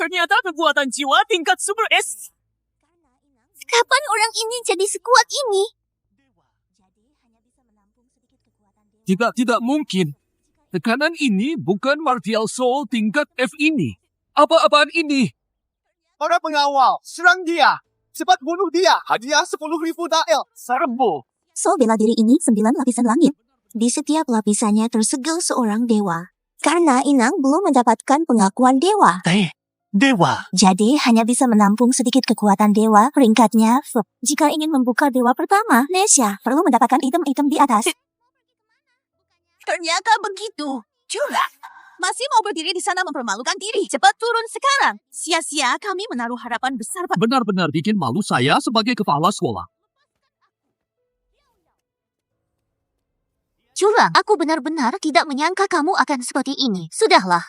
Ternyata kekuatan jiwa tingkat Super S. Kapan orang ini jadi sekuat ini? Tidak mungkin. Tekanan ini bukan martial soul tingkat F ini. Apa-apaan ini? Para pengawal, serang dia. Cepat bunuh dia. Hadiah 10.000 dael. Serbu. Soul bela diri ini 9 lapisan langit. Di setiap lapisannya tersegel seorang dewa. Karena Inang belum mendapatkan pengakuan dewa. Dewa. Jadi hanya bisa menampung sedikit kekuatan dewa peringkatnya F. Jika ingin membuka dewa pertama, Nesya perlu mendapatkan item-item di atas. Ternyata begitu. Curang. Masih mau berdiri di sana mempermalukan diri. Cepat turun sekarang. Sia-sia kami menaruh harapan besar pada... Benar-benar bikin malu saya sebagai kepala sekolah. Curang, aku benar-benar tidak menyangka kamu akan seperti ini. Sudahlah.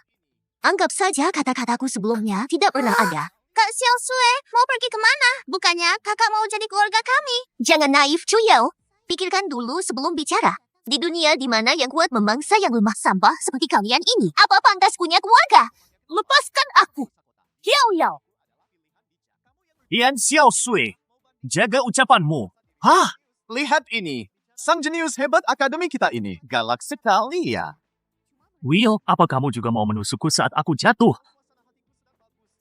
Anggap saja kata-kataku sebelumnya tidak pernah ada. Kak Xiao Sui, mau pergi kemana? Bukannya kakak mau jadi keluarga kami? Jangan naif, Chuyao. Pikirkan dulu sebelum bicara. Di dunia di mana yang kuat memangsa yang lemah sampah seperti kalian ini, apa pantas punya keluarga? Lepaskan aku. Hiao Yao. Yan Xiao Sui. Jaga ucapanmu. Hah? Lihat ini. Sang jenius hebat akademi kita ini. Galak sekali ya. Will, apa kamu juga mau menusukku saat aku jatuh?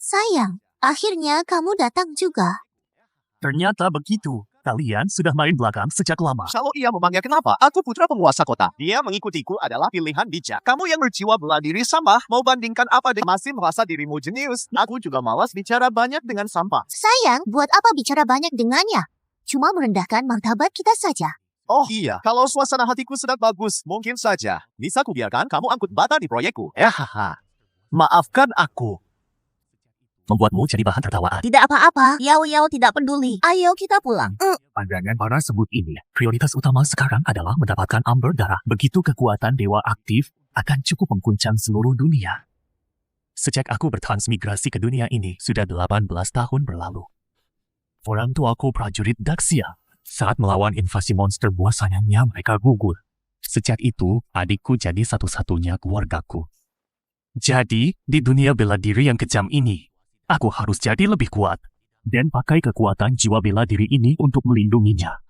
Sayang, akhirnya kamu datang juga. Ternyata begitu. Kalian sudah main belakang sejak lama. Kalau ia memangnya kenapa? Aku putra penguasa kota. Dia mengikutiku adalah pilihan bijak. Kamu yang berjiwa bela diri sampah, mau bandingkan apa dengan masih merasa dirimu jenius? Aku juga malas bicara banyak dengan sampah. Sayang, buat apa bicara banyak dengannya? Cuma merendahkan martabat kita saja. Oh iya, kalau suasana hatiku sedang bagus, mungkin saja. Bisa kubiarkan kamu angkut bata di proyekku. Hahaha. Maafkan aku. Membuatmu jadi bahan tertawaan. Tidak apa-apa. Yao Yao tidak peduli. Ayo kita pulang. Pandangan para sebut ini, prioritas utama sekarang adalah mendapatkan Amber Darah. Begitu kekuatan dewa aktif, akan cukup mengguncang seluruh dunia. Sejak aku bertransmigrasi ke dunia ini, sudah 18 tahun berlalu. Orang tuaku prajurit Daxia. Saat melawan invasi monster buah sayangnya, mereka gugur. Sejak itu, adikku jadi satu-satunya keluargaku. Jadi, di dunia bela diri yang kejam ini, aku harus jadi lebih kuat. Dan pakai kekuatan jiwa bela diri ini untuk melindunginya.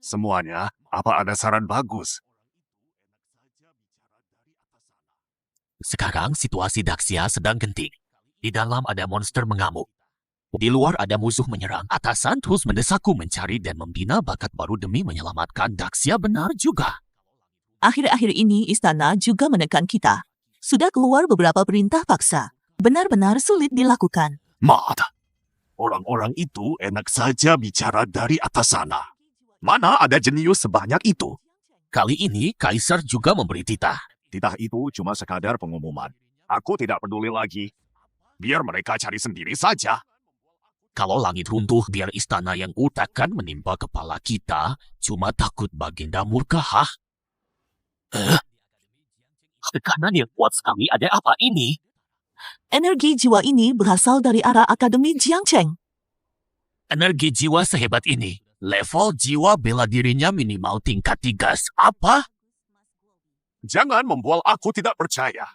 Semuanya, apa ada saran bagus? Sekarang situasi Daxia sedang genting. Di dalam ada monster mengamuk. Di luar ada musuh menyerang. Atasan terus mendesakku mencari dan membina bakat baru demi menyelamatkan Daxia benar juga. Akhir-akhir ini istana juga menekan kita. Sudah keluar beberapa perintah paksa. Benar-benar sulit dilakukan. Mat, orang-orang itu enak saja bicara dari atas sana. Mana ada jenius sebanyak itu? Kali ini Kaisar juga memberi titah. Titah itu cuma sekadar pengumuman. Aku tidak peduli lagi. Biar mereka cari sendiri saja. Kalau langit runtuh biar istana yang utakan menimpa kepala kita, cuma takut baginda murka, hah? Tekanan yang kuat sekali, ada apa ini? Energi jiwa ini berasal dari arah Akademi Jiangcheng. Energi jiwa sehebat ini, level jiwa bela dirinya minimal tingkat 3. Apa? Jangan membual aku tidak percaya.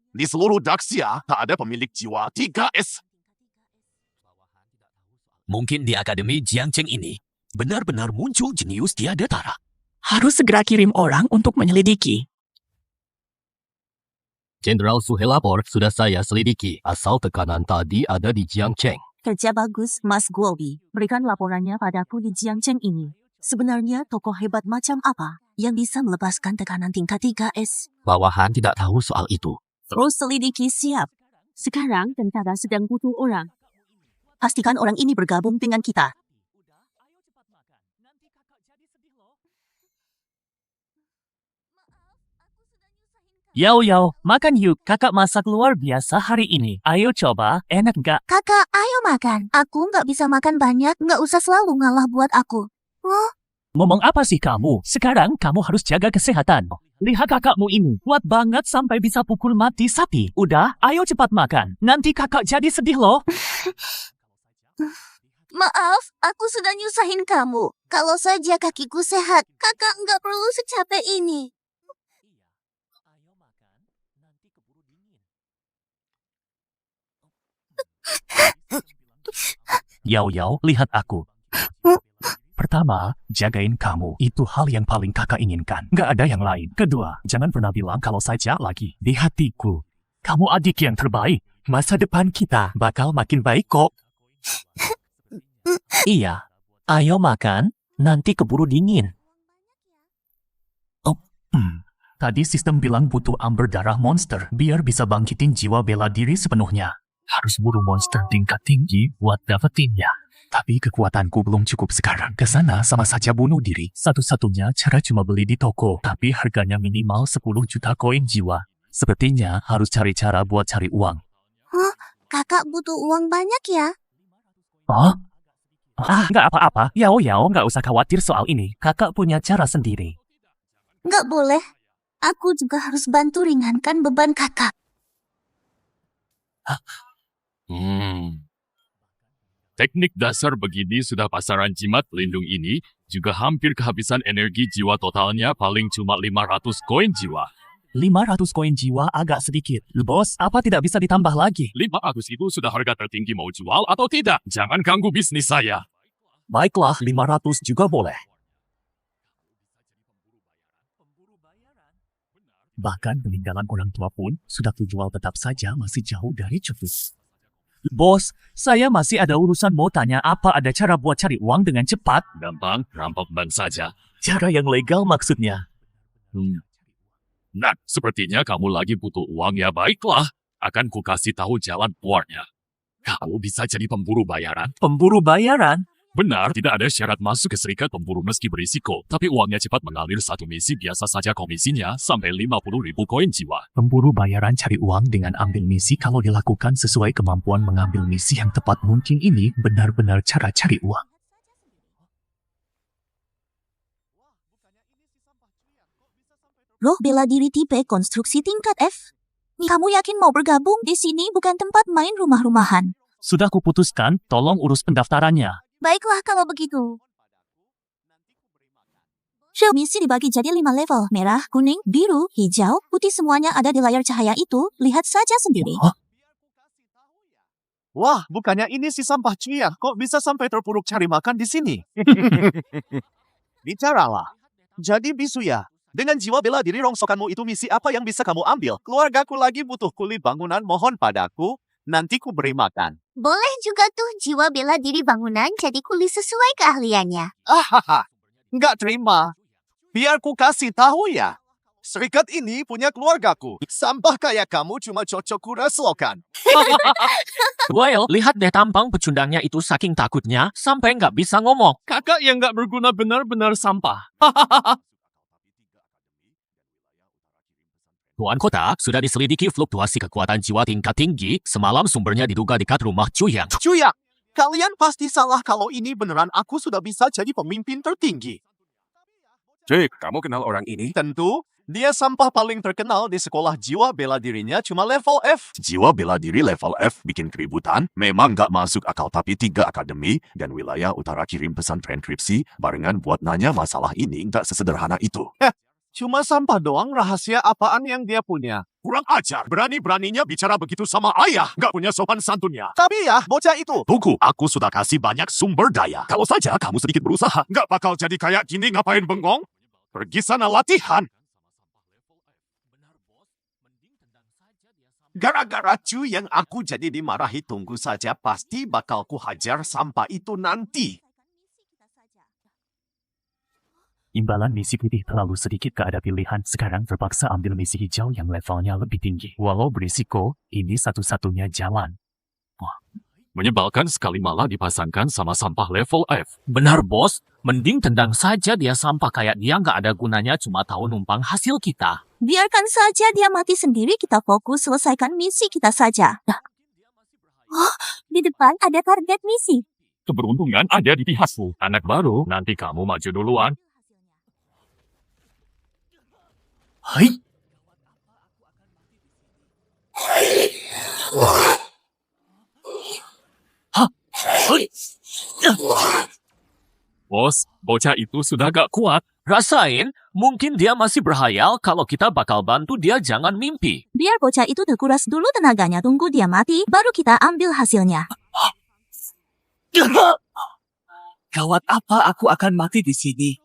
Di seluruh Daxia, tak ada pemilik jiwa 3S. Mungkin di Akademi Jiangcheng ini, benar-benar muncul jenius tiada tara. Harus segera kirim orang untuk menyelidiki. Jenderal Suhe lapor sudah saya selidiki. Asal tekanan tadi ada di Jiangcheng. Kerja bagus, Mas Guobi. Berikan laporannya padaku di Jiangcheng ini. Sebenarnya tokoh hebat macam apa yang bisa melepaskan tekanan tingkat 3S? Bawahan tidak tahu soal itu. Terus selidiki, siap. Sekarang tentara sedang butuh orang. Pastikan orang ini bergabung dengan kita. Yao Yao, makan yuk. Kakak masak luar biasa hari ini. Ayo coba, enak gak? Kakak, ayo makan. Aku nggak bisa makan banyak, nggak usah selalu ngalah buat aku. Ngomong apa sih kamu? Sekarang kamu harus jaga kesehatan. Lihat kakakmu ini, kuat banget sampai bisa pukul mati sapi. Udah, ayo cepat makan. Nanti kakak jadi sedih loh. Maaf, aku sudah nyusahin kamu. Kalau saja kakiku sehat, kakak nggak perlu secapek ini. Yao Yao, lihat aku. Pertama, jagain kamu. Itu hal yang paling kakak inginkan. Nggak ada yang lain. Kedua, jangan pernah bilang kalau saja lagi. Di hatiku, kamu adik yang terbaik. Masa depan kita bakal makin baik kok. Iya. Ayo makan, nanti keburu dingin. Tadi sistem bilang butuh amber darah monster biar bisa bangkitin jiwa bela diri sepenuhnya. Harus buru monster tingkat tinggi buat dapetinnya. Tapi kekuatanku belum cukup sekarang. Kesana sama saja bunuh diri. Satu-satunya cara cuma beli di toko. Tapi harganya minimal 10 juta koin jiwa. Sepertinya harus cari cara buat cari uang. Kakak butuh uang banyak ya? Nggak apa-apa. Yao Yao nggak usah khawatir soal ini. Kakak punya cara sendiri. Nggak boleh. Aku juga harus bantu ringankan beban kakak. Teknik dasar begini sudah pasaran jimat pelindung ini juga hampir kehabisan energi jiwa totalnya paling cuma 500 koin jiwa. 500 koin jiwa agak sedikit. Bos, apa tidak bisa ditambah lagi? 500 itu sudah harga tertinggi mau jual atau tidak. Jangan ganggu bisnis saya. Baiklah, 500 juga boleh. Bahkan peninggalan orang tua pun sudah kujual tetap saja masih jauh dari cukup. Bos, saya masih ada urusan mau tanya apa ada cara buat cari uang dengan cepat? Gampang, rampok bank saja. Cara yang legal maksudnya. Nah, sepertinya kamu lagi butuh uang ya, baiklah. Akan ku kasih tahu jalan keluarnya. Kamu bisa jadi pemburu bayaran. Pemburu bayaran? Benar, tidak ada syarat masuk ke serikat pemburu meski berisiko. Tapi uangnya cepat mengalir satu misi, biasa saja komisinya sampai 50.000 koin jiwa. Pemburu bayaran cari uang dengan ambil misi kalau dilakukan sesuai kemampuan mengambil misi yang tepat. Mungkin ini benar-benar cara cari uang. Roh bela diri tipe konstruksi tingkat F. Kamu yakin mau bergabung? Di sini bukan tempat main rumah-rumahan. Sudah kuputuskan, tolong urus pendaftarannya. Baiklah kalau begitu. Misi dibagi jadi 5 level. Merah, kuning, biru, hijau, putih semuanya ada di layar cahaya itu. Lihat saja sendiri. Wah, bukannya ini si sampah cuia. Kok bisa sampai terpuruk cari makan di sini? Bicaralah. Jadi Bisuya, dengan jiwa bela diri rongsokanmu itu misi apa yang bisa kamu ambil? Keluargaku lagi butuh kuli bangunan, mohon padaku. Nanti ku beri makan. Boleh juga tuh jiwa bela diri bangunan jadi kuli sesuai keahliannya. Nggak terima. Biar ku kasih tahu ya. Serikat ini punya keluargaku. Sampah kayak kamu cuma cocok ku reslokan. Well, lihat deh tampang pecundangnya itu saking takutnya sampai nggak bisa ngomong. Kakak yang nggak berguna benar-benar sampah. Tuan Kota sudah diselidiki fluktuasi kekuatan jiwa tingkat tinggi. Semalam sumbernya diduga dekat rumah Cuyang. Cuya, kalian pasti salah kalau ini beneran aku sudah bisa jadi pemimpin tertinggi. Cek, kamu kenal orang ini? Tentu, dia sampah paling terkenal di sekolah jiwa bela dirinya cuma level F. Jiwa bela diri level F bikin keributan, memang nggak masuk akal, tapi 3 akademi dan wilayah utara kirim pesan transkripsi barengan buat nanya masalah ini nggak sesederhana itu. Cuma sampah doang, rahasia apaan yang dia punya. Kurang ajar, berani-beraninya bicara begitu sama ayah, nggak punya sopan santunnya. Tapi ya, bocah itu. Tunggu, aku sudah kasih banyak sumber daya. Kalau saja kamu sedikit berusaha, nggak bakal jadi kayak gini, ngapain bengong? Pergi sana latihan. Gara-gara cu yang aku jadi dimarahi, tunggu saja pasti bakal ku hajar sampah itu nanti. Imbalan misi putih terlalu sedikit, gak ada pilihan. Sekarang terpaksa ambil misi hijau yang levelnya lebih tinggi. Walau berisiko, ini satu-satunya jalan. Menyebalkan sekali malah dipasangkan sama sampah level F. Benar bos, mending tendang saja dia sampah kayak dia nggak ada gunanya cuma tahu numpang hasil kita. Biarkan saja dia mati sendiri, kita fokus selesaikan misi kita saja. Di depan ada target misi. Keberuntungan ada di pihakku. Anak baru, nanti kamu maju duluan. Hai! Bos, bocah itu sudah gak kuat. Rasain, mungkin dia masih berhayal kalau kita bakal bantu dia jangan mimpi. Biar bocah itu terkuras dulu tenaganya, tunggu dia mati, baru kita ambil hasilnya. Gawat apa aku akan mati di sini?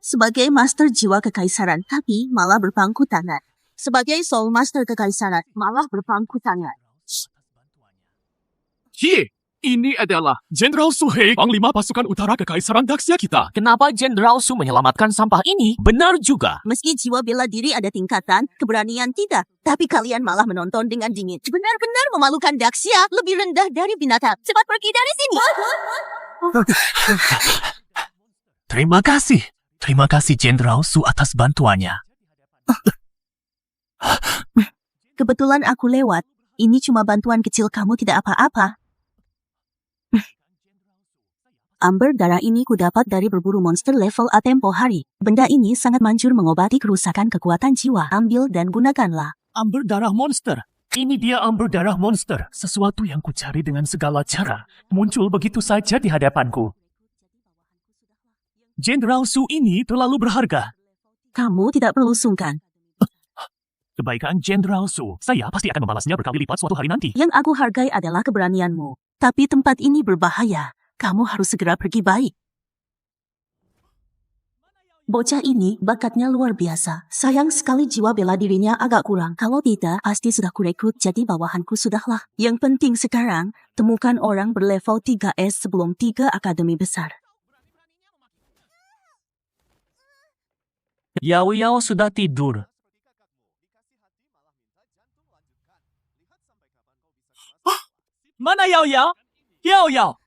Sebagai Master Jiwa Kekaisaran, tapi malah berpangku tangan. Sebagai Soul Master Kekaisaran, malah berpangku tangan. Ini adalah Jenderal Suhei, Panglima Pasukan Utara Kekaisaran Daxia kita. Kenapa Jenderal Su menyelamatkan sampah ini? Benar juga. Meski jiwa bela diri ada tingkatan, keberanian tidak. Tapi kalian malah menonton dengan dingin. Benar-benar memalukan Daxia, lebih rendah dari binatang. Cepat pergi dari sini. Terima kasih Jenderal Su atas bantuannya. Kebetulan aku lewat. Ini cuma bantuan kecil, kamu tidak apa-apa. Amber darah ini kudapat dari berburu monster level A tempo hari. Benda ini sangat manjur mengobati kerusakan kekuatan jiwa. Ambil dan gunakanlah. Amber darah monster. Ini dia amber darah monster. Sesuatu yang kucari dengan segala cara. Muncul begitu saja di hadapanku. Jenderal Su ini terlalu berharga. Kamu tidak perlu sungkan. Kebaikan Jenderal Su, saya pasti akan membalasnya berkali lipat suatu hari nanti. Yang aku hargai adalah keberanianmu. Tapi tempat ini berbahaya. Kamu harus segera pergi baik. Bocah ini bakatnya luar biasa. Sayang sekali jiwa bela dirinya agak kurang. Kalau tidak, pasti sudah kurekrut jadi bawahanku sudahlah. Yang penting sekarang, temukan orang berlevel 3S sebelum 3 akademi besar. Yao Yao sudah tidur. Mana Yao Yao? Yao Yao!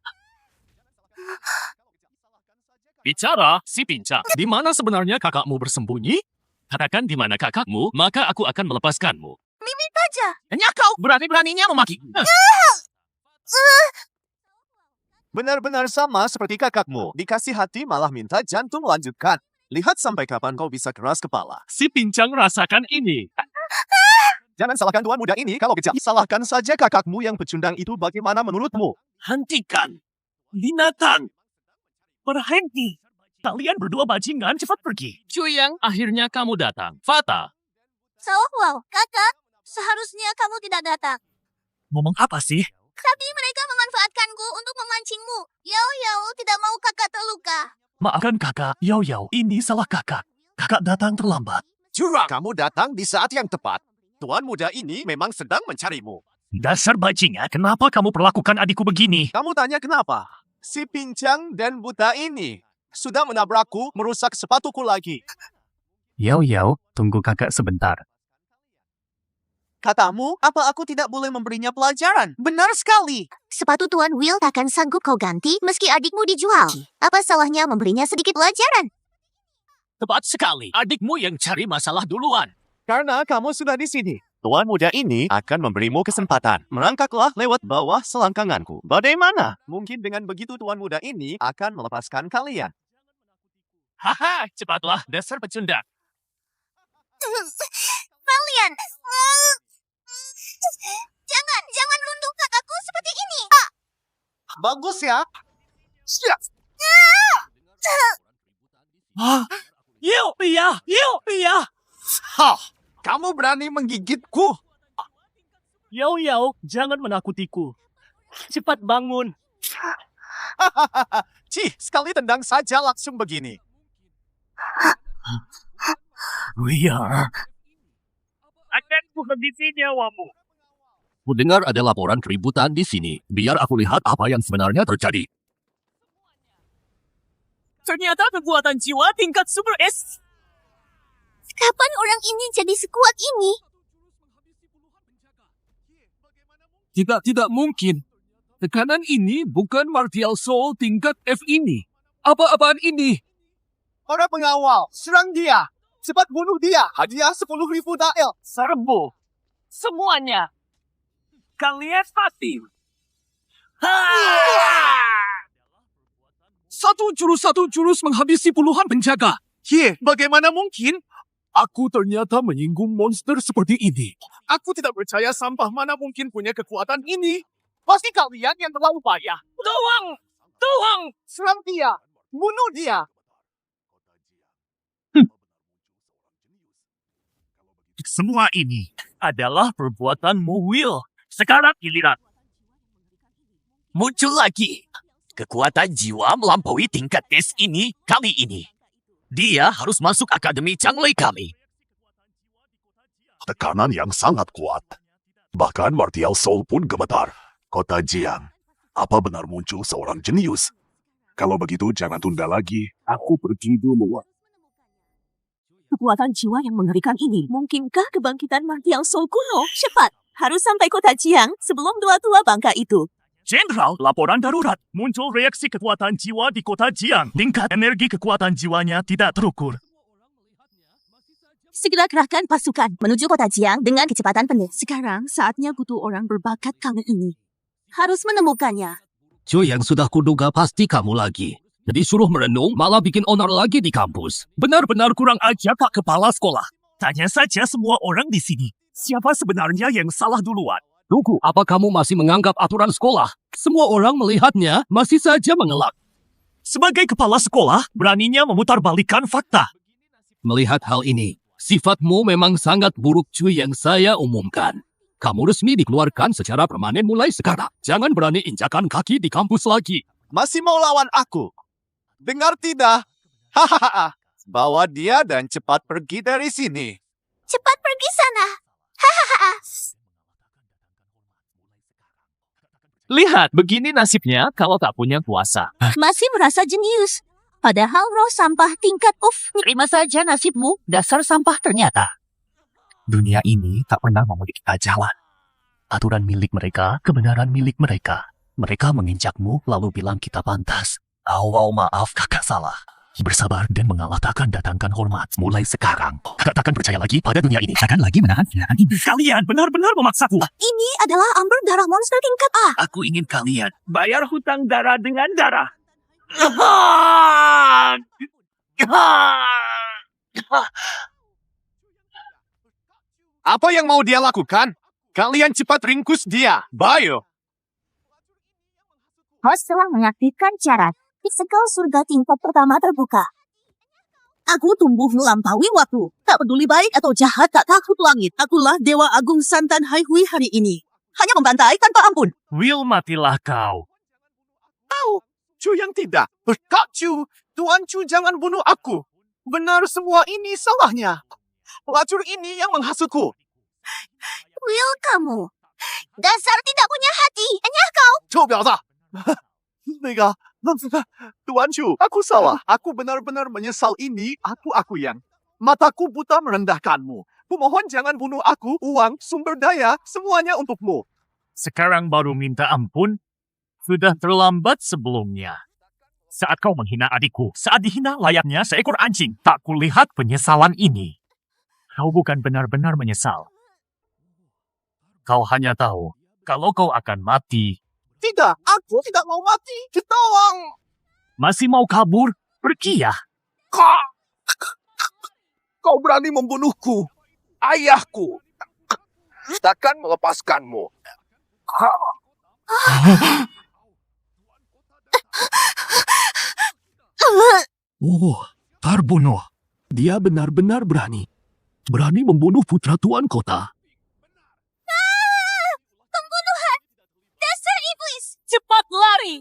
Bicara, si pincang. Di mana sebenarnya kakakmu bersembunyi? Katakan di mana kakakmu, maka aku akan melepaskanmu. Mimi saja. Hanya kau berani-beraninya memaki. Benar-benar sama seperti kakakmu. Dikasih hati malah minta jantung lanjutkan. Lihat sampai kapan kau bisa keras kepala. Si pincang rasakan ini. Jangan salahkan tuan muda ini kalau kejam. Salahkan saja kakakmu yang pecundang itu, bagaimana menurutmu? Hentikan! Binatang! Berhenti! Kalian berdua bajingan, cepat pergi. Cuyang, akhirnya kamu datang. Fata, Wow, kakak. Seharusnya kamu tidak datang. Ngomong apa sih? Tapi mereka memanfaatkanku untuk memancingmu. Yao tidak mau kakak terluka. Maafkan kakak, Yao Yao, ini salah kakak. Kakak datang terlambat. Curang! Kamu datang di saat yang tepat. Tuan muda ini memang sedang mencarimu. Dasar bajingan, kenapa kamu perlakukan adikku begini? Kamu tanya kenapa? Si pincang dan buta ini sudah menabrakku, merusak sepatuku lagi. Yao Yao, tunggu kakak sebentar. Katamu, apa aku tidak boleh memberinya pelajaran? Benar sekali. Sepatu Tuan Will takkan sanggup kau ganti meski adikmu dijual. Apa salahnya memberinya sedikit pelajaran? Tepat sekali. Adikmu yang cari masalah duluan. Karena kamu sudah di sini. Tuan muda ini akan memberimu kesempatan. Merangkaklah lewat bawah selangkanganku. Bagaimana? Mungkin dengan begitu tuan muda ini akan melepaskan kalian. haha, cepatlah, dasar pecundang. Kalian! Jangan rundung kakakku seperti ini. Bagus ya. Siap. Yao! Hah, kamu berani menggigitku? Yao Yao, jangan menakutiku. Cepat bangun. Cih, sekali tendang saja langsung begini. We are. Akan kuhabisi nyawamu. Kudengar ada laporan keributan di sini. Biar aku lihat apa yang sebenarnya terjadi. Ternyata kekuatan jiwa tingkat Super S. Kapan orang ini jadi sekuat ini? Tidak mungkin. Tekanan ini bukan martial soul tingkat F ini. Apa-apaan ini? Para pengawal, serang dia. Cepat bunuh dia. Hadiah 10.000 dael. Serbu. Semuanya. Kalian mati. Satu jurus menghabisi puluhan penjaga. Bagaimana mungkin? Aku ternyata menyinggung monster seperti ini. Aku tidak percaya sampah mana mungkin punya kekuatan ini. Pasti kalian yang terlalu payah. Tolong! Serang dia! Bunuh dia! Semua ini adalah perbuatanmu, Will. Sekarang giliran. Muncul lagi. Kekuatan jiwa melampaui tingkat tes ini kali ini. Dia harus masuk Akademi Changlei kami. Tekanan yang sangat kuat. Bahkan Martial Soul pun gemetar. Kota Jiang, apa benar muncul seorang jenius? Kalau begitu jangan tunda lagi. Aku pergi dulu. Kekuatan jiwa yang mengerikan ini, mungkinkah kebangkitan Martial Soul kuno? Cepat, harus sampai kota Jiang sebelum tua-tua bangka itu. Jenderal, laporan darurat. Muncul reaksi kekuatan jiwa di kota Jiang. Tingkat energi kekuatan jiwanya tidak terukur. Segera kerahkan pasukan menuju kota Jiang dengan kecepatan penuh. Sekarang saatnya butuh orang berbakat kali ini. Harus menemukannya. Cuy yang sudah kuduga pasti kamu lagi. Jadi suruh merenung malah bikin onar lagi di kampus. Benar-benar kurang ajar, Pak Kepala Sekolah. Tanya saja semua orang di sini. Siapa sebenarnya yang salah duluan? Tunggu, apa kamu masih menganggap aturan sekolah? Semua orang melihatnya masih saja mengelak. Sebagai kepala sekolah, beraninya memutarbalikkan fakta. Melihat hal ini, sifatmu memang sangat buruk cuy yang saya umumkan. Kamu resmi dikeluarkan secara permanen mulai sekarang. Jangan berani injakan kaki di kampus lagi. Masih mau lawan aku? Dengar tidak? Hahaha. Bawa dia dan cepat pergi dari sini. Cepat pergi sana. Hahaha. Lihat, begini nasibnya kalau tak punya kuasa. Masih merasa jenius. Padahal roh sampah tingkat Terima saja nasibmu, dasar sampah ternyata. Dunia ini tak pernah memiliki jalan. Aturan milik mereka, kebenaran milik mereka. Mereka menginjakmu lalu bilang kita pantas. Maaf kakak salah. Bersabar dan mengalah takkan datangkan hormat mulai sekarang. Kakak takkan percaya lagi pada dunia ini. Takkan lagi menahan hinaan ini. Kalian benar-benar memaksaku. Ini adalah Amber darah monster tingkat A. Aku ingin kalian bayar hutang darah dengan darah. Apa yang mau dia lakukan? Kalian cepat ringkus dia. Bayo. Host telah mengaktifkan syarat. Physical surga tingkat pertama terbuka. Aku tumbuh melampaui waktu. Tak peduli baik atau jahat, tak takut langit. Akulah Dewa Agung Santan Hai Hui hari ini. Hanya membantai tanpa ampun. Will, matilah kau. Cu yang tidak. Kak Cu, Tuan Cu jangan bunuh aku. Benar semua ini salahnya. Pelacur ini yang menghasutku. Will kamu. Dasar tidak punya hati. Hanya kau. 臭婊子！那个，Tuan Chu, aku salah. Aku benar-benar menyesal ini. Aku yang. Mataku buta merendahkanmu. Kumohon jangan bunuh aku. Uang, sumber daya, semuanya untukmu. Sekarang baru minta ampun? Sudah terlambat sebelumnya. Saat kau menghina adikku, saat dihina layaknya seekor anjing, tak kulihat penyesalan ini. Kau bukan benar-benar menyesal. Kau hanya tahu, kalau kau akan mati. Tidak, aku tidak mau mati. Tolong. Masih mau kabur? Pergi ya. Kau berani membunuhku. Ayahku. Takkan melepaskanmu. Oh, terbunuh. Dia benar-benar berani. Berani membunuh putra tuan kota. Pembunuhan. Dasar iblis. Cepat lari.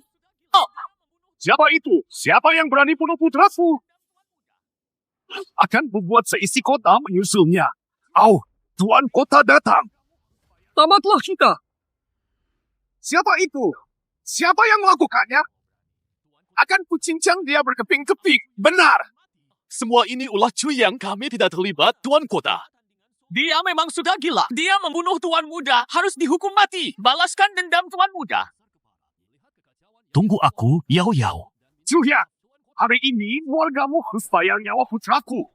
Siapa itu? Siapa yang berani bunuh putraku? Akan membuat seisi kota menyusulnya. Tuan kota datang. Tamatlah kita. Siapa itu? Siapa yang melakukannya? Akan kucincang dia berkeping-keping. Benar. Semua ini ulah Cui yang kami tidak terlibat, Tuan Kota. Dia memang sudah gila. Dia membunuh Tuan Muda. Harus dihukum mati. Balaskan dendam Tuan Muda. Tunggu aku, Yao Yao. Juya, hari ini wargamu harus bayar nyawa putraku.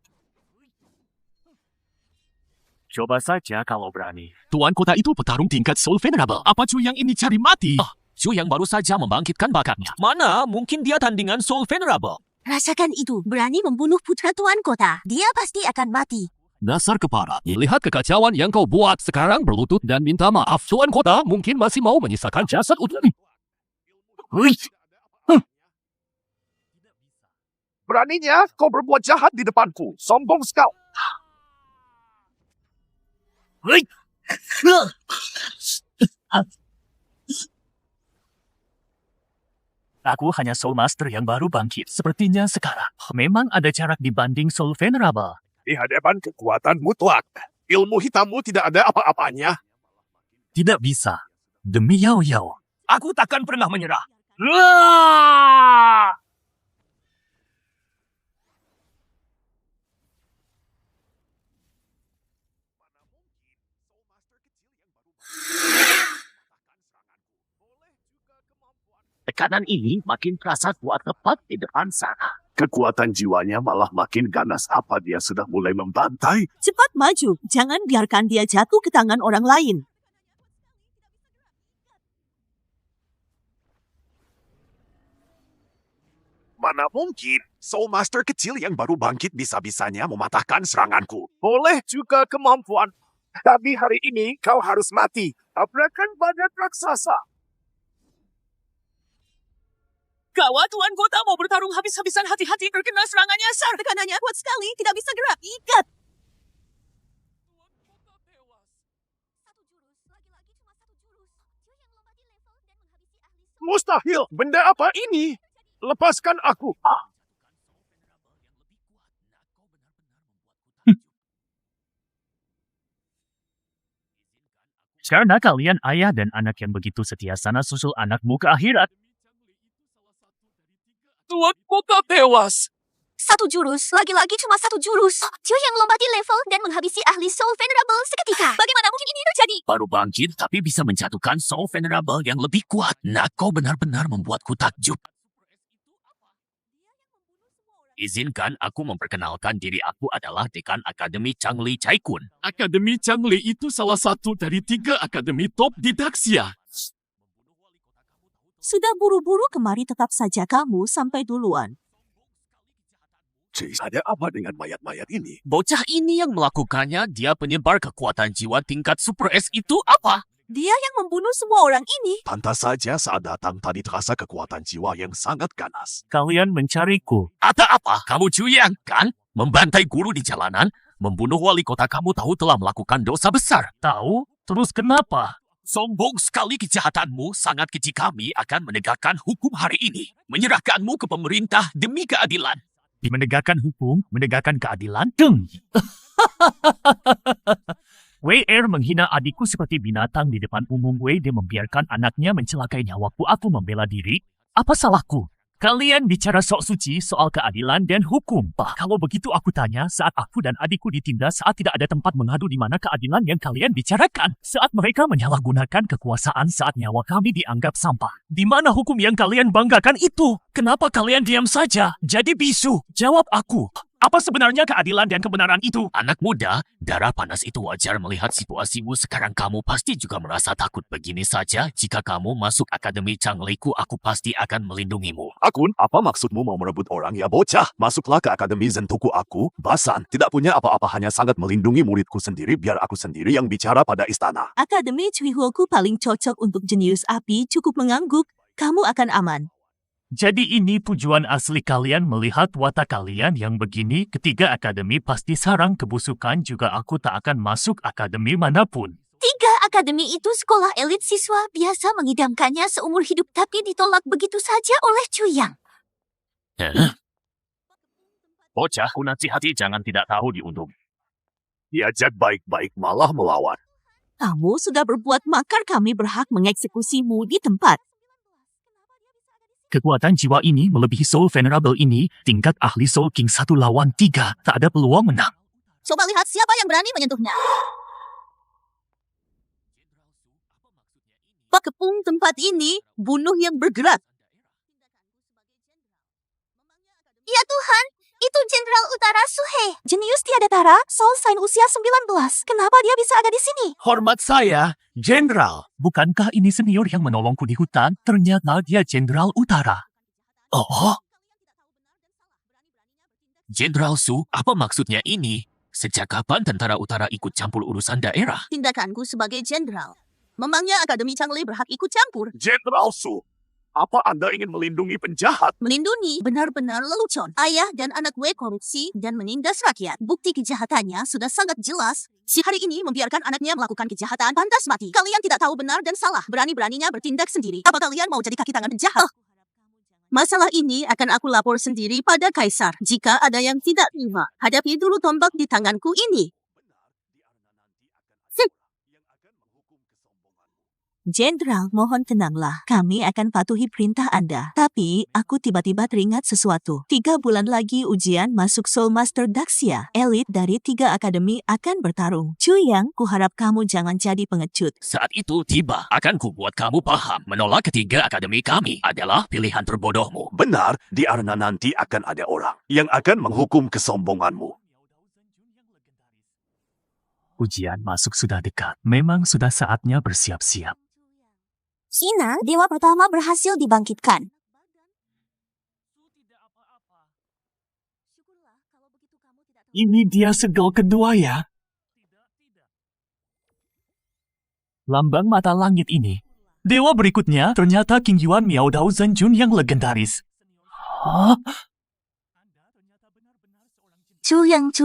Coba saja kalau berani. Tuan Kota itu petarung tingkat Soul Venerable. Apa Cui yang ini cari mati? Chu yang baru saja membangkitkan bakatnya. Mana mungkin dia tandingan Soul Venerable? Rasakan itu, berani membunuh putra tuan kota. Dia pasti akan mati. Dasar kepala. Lihat kekacauan yang kau buat. Sekarang berlutut dan minta maaf. Tuan kota mungkin masih mau menyisakan jasad utuh. Beraninya kau berbuat jahat di depanku. Sombong sekali. Aku hanya Soul Master yang baru bangkit. Sepertinya sekarang. Memang ada jarak dibanding Soul Venerable. Di hadapan kekuatan mutlak, ilmu hitammu tidak ada apa-apanya. Tidak bisa. Demi Yao Yao. Aku takkan pernah menyerah. Tekanan ini makin terasa kuat tepat di depan sana. Kekuatan jiwanya malah makin ganas. Apa dia sudah mulai membantai? Cepat maju, jangan biarkan dia jatuh ke tangan orang lain. Mana mungkin Soul Master kecil yang baru bangkit bisa-bisanya mematahkan seranganku. Boleh juga kemampuan. Tapi hari ini kau harus mati. Tabrakan badan raksasa. Gawat, tuan kota mau bertarung habis-habisan, hati-hati terkena serangan nyasar. Tekanannya kuat sekali, tidak bisa gerak. Ikat. Mustahil. Benda apa ini? Lepaskan aku. Karena kalian ayah dan anak yang begitu setia, sana susul anakmu ke akhirat. Tuan kota tewas. Satu jurus, lagi-lagi cuma satu jurus. Jiu yang lompati level dan menghabisi ahli Soul Venerable seketika. Bagaimana mungkin ini terjadi? Baru bangkit tapi bisa menjatuhkan Soul Venerable yang lebih kuat. Nah, kau benar-benar membuatku takjub. Izinkan aku memperkenalkan diri, aku adalah Dekan Akademi Changli Caikun. Akademi Changli itu salah satu dari 3 akademi top di Daxia. Sudah buru-buru kemari, tetap saja kamu sampai duluan. Ada apa dengan mayat-mayat ini? Bocah ini yang melakukannya, dia penyebar kekuatan jiwa tingkat Super S itu apa? Dia yang membunuh semua orang ini. Pantas saja saat datang tadi terasa kekuatan jiwa yang sangat ganas. Kalian mencariku. Ada apa? Kamu Cuyang, kan? Membantai guru di jalanan, membunuh wali kota, kamu tahu telah melakukan dosa besar. Tahu? Terus kenapa? Sombong sekali kejahatanmu, sangat keji. Kami akan menegakkan hukum hari ini. Menyerahkanmu ke pemerintah demi keadilan. Di menegakkan hukum, menegakkan keadilan, deng. Wei Er menghina adikku seperti binatang di depan umum. Wei dia membiarkan anaknya mencelakai nyawaku. Aku membela diri. Apa salahku? Kalian bicara sok suci soal keadilan dan hukum. Kalau begitu aku tanya, saat aku dan adikku ditindas, saat tidak ada tempat mengadu, di mana keadilan yang kalian bicarakan? Saat mereka menyalahgunakan kekuasaan, saat nyawa kami dianggap sampah. Di mana hukum yang kalian banggakan itu? Kenapa kalian diam saja? Jadi bisu. Jawab aku. Apa sebenarnya keadilan dan kebenaran itu? Anak muda, darah panas itu wajar melihat situasimu sekarang. Kamu pasti juga merasa takut. Begini saja, jika kamu masuk Akademi Changliku, aku pasti akan melindungimu. Akun, apa maksudmu mau merebut orang ya bocah? Masuklah ke Akademi Zentoku aku. Basan, tidak punya apa-apa, hanya sangat melindungi muridku sendiri. Biar aku sendiri yang bicara pada istana. Akademi Cuihuoku paling cocok untuk jenius api, cukup mengangguk. Kamu akan aman. Jadi ini tujuan asli kalian melihat watak kalian yang begini. Ketiga akademi pasti sarang kebusukan, juga aku tak akan masuk akademi manapun. 3 akademi itu sekolah elit, siswa biasa mengidamkannya seumur hidup tapi ditolak begitu saja oleh Cuyang. Bocah, ku nasihati jangan tidak tahu diuntung. Diajak baik-baik malah melawan. Kamu sudah berbuat makar, kami berhak mengeksekusimu di tempat. Kekuatan jiwa ini melebihi Soul Venerable ini. Tingkat ahli Soul King 1 lawan 3. Tak ada peluang menang. Coba lihat siapa yang berani menyentuhnya. Pakepung tempat ini, bunuh yang bergerak. Ya Tuhan, Itu Jenderal Utara Suhe. Jenius tiada tara, Soul Sign usia 19. Kenapa dia bisa ada di sini? Hormat saya, Jenderal. Bukankah ini senior yang menolongku di hutan? Ternyata dia Jenderal Utara. Oh, Jenderal Su, apa maksudnya ini? Sejak kapan tentara utara ikut campur urusan daerah? Tindakanku sebagai jenderal. Memangnya Akademi Changle berhak ikut campur? Jenderal Su, apa Anda ingin melindungi penjahat? Melindungi benar-benar lelucon. Ayah dan anak gue korupsi dan menindas rakyat. Bukti kejahatannya sudah sangat jelas. Si hari ini membiarkan anaknya melakukan kejahatan pantas mati. Kalian tidak tahu benar dan salah. Berani-beraninya bertindak sendiri. Apa kalian mau jadi kaki tangan penjahat? Masalah ini akan aku lapor sendiri pada Kaisar. Jika ada yang tidak terima, hadapi dulu tombak di tanganku ini. Jenderal, mohon tenanglah. Kami akan patuhi perintah Anda. Tapi, aku tiba-tiba teringat sesuatu. 3 bulan lagi ujian masuk Soul Master Daxia. Elit dari 3 akademi akan bertarung. Cuyang, kuharap kamu jangan jadi pengecut. Saat itu tiba, akan kubuat kamu paham. Menolak ketiga akademi kami adalah pilihan terbodohmu. Benar, di arena nanti akan ada orang yang akan menghukum kesombonganmu. ujian masuk sudah dekat. Memang sudah saatnya bersiap-siap. Sina, dewa pertama berhasil dibangkitkan. Ini dia segel kedua ya. Lambang mata langit ini. Dewa berikutnya ternyata King Yuan Miao Dao Zhenjun yang legendaris. Hah? Cuyang,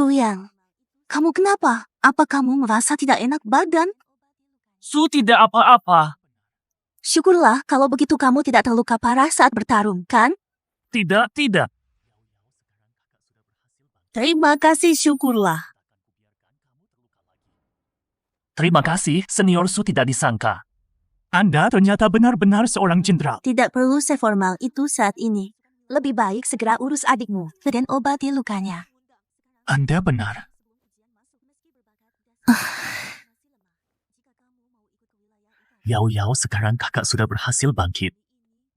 kamu kenapa? Apa kamu merasa tidak enak badan? Su tidak apa-apa. Syukurlah kalau begitu kamu tidak terluka parah saat bertarung, kan? Tidak. Terima kasih, syukurlah. Terima kasih, senior Su tidak disangka. Anda ternyata benar-benar seorang jenderal. Tidak perlu seformal itu saat ini. Lebih baik segera urus adikmu dan obati lukanya. Anda benar. Yao sekarang kakak sudah berhasil bangkit.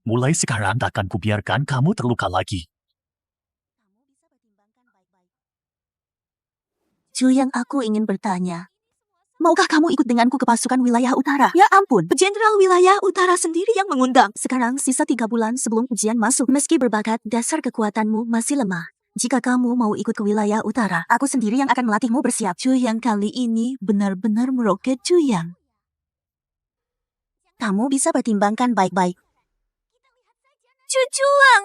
Mulai sekarang takkan kubiarkan kamu terluka lagi. Cuyang, aku ingin bertanya. Maukah kamu ikut denganku ke pasukan wilayah utara? Ya ampun, Jenderal wilayah utara sendiri yang mengundang. Sekarang sisa 3 bulan sebelum ujian masuk. Meski berbakat, dasar kekuatanmu masih lemah. Jika kamu mau ikut ke wilayah utara, aku sendiri yang akan melatihmu bersiap. Cuyang kali ini benar-benar meroket Cuyang. Kamu bisa pertimbangkan baik-baik. Cucuang,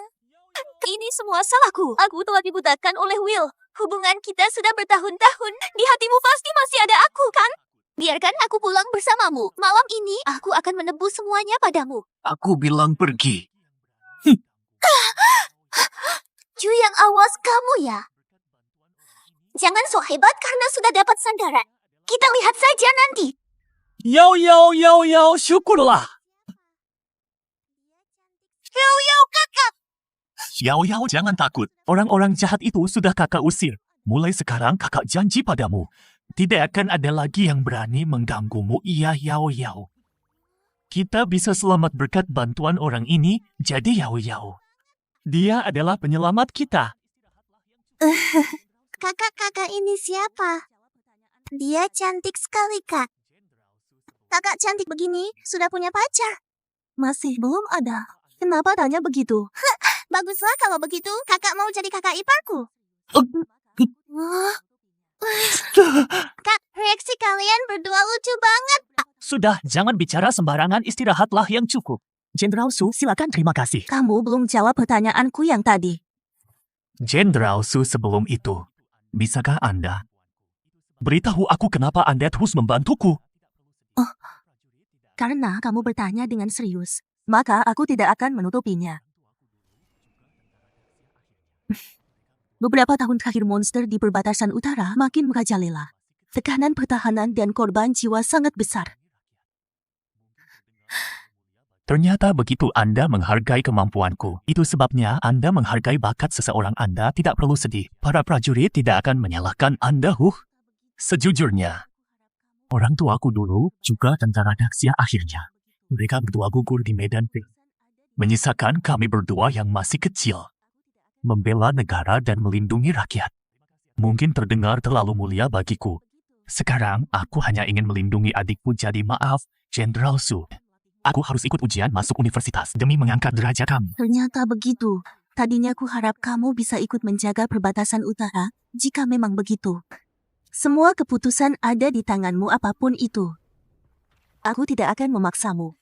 ini semua salahku. Aku telah dibutakan oleh Will. Hubungan kita sudah bertahun-tahun. Di hatimu pasti masih ada aku, kan? Biarkan aku pulang bersamamu. Malam ini aku akan menebus semuanya padamu. Aku bilang pergi. Cuyang, awas kamu ya. Jangan sok hebat karena sudah dapat sandaran. Kita lihat saja nanti. Yao, syukurlah. Yo, kakak. Yao, jangan takut. Orang-orang jahat itu sudah kakak usir. Mulai sekarang kakak janji padamu. Tidak akan ada lagi yang berani mengganggumu. Iya, Yao. Kita bisa selamat berkat bantuan orang ini, jadi Yao. Dia adalah penyelamat kita. Kakak ini siapa? Dia cantik sekali, Kak. Kakak cantik begini sudah punya pacar. Masih belum ada. Kenapa tanya begitu? Baguslah kalau begitu kakak mau jadi kakak iparku. Kak, reaksi kalian berdua lucu banget. Sudah, jangan bicara sembarangan, istirahatlah yang cukup. Jenderal Su, silakan terima kasih. Kamu belum jawab pertanyaanku yang tadi. Jenderal Su, sebelum itu, bisakah Anda beritahu aku kenapa Anda terus membantuku? Karena kamu bertanya dengan serius, maka aku tidak akan menutupinya. Beberapa tahun terakhir monster di perbatasan utara makin merajalela. Tekanan pertahanan dan korban jiwa sangat besar. Ternyata begitu Anda menghargai kemampuanku. Itu sebabnya Anda menghargai bakat seseorang. Anda tidak perlu sedih. Para prajurit tidak akan menyalahkan Anda. Sejujurnya, orang tuaku dulu juga tentara Daxia akhirnya. Mereka berdua gugur di medan perang. Menyisakan kami berdua yang masih kecil. membela negara dan melindungi rakyat. Mungkin terdengar terlalu mulia bagiku. Sekarang, aku hanya ingin melindungi adikku, jadi maaf, Jenderal Su. Aku harus ikut ujian masuk universitas demi mengangkat derajat kamu. Ternyata begitu. Tadinya ku harap kamu bisa ikut menjaga perbatasan utara, jika memang begitu. Semua keputusan ada di tanganmu apapun itu. Aku tidak akan memaksamu.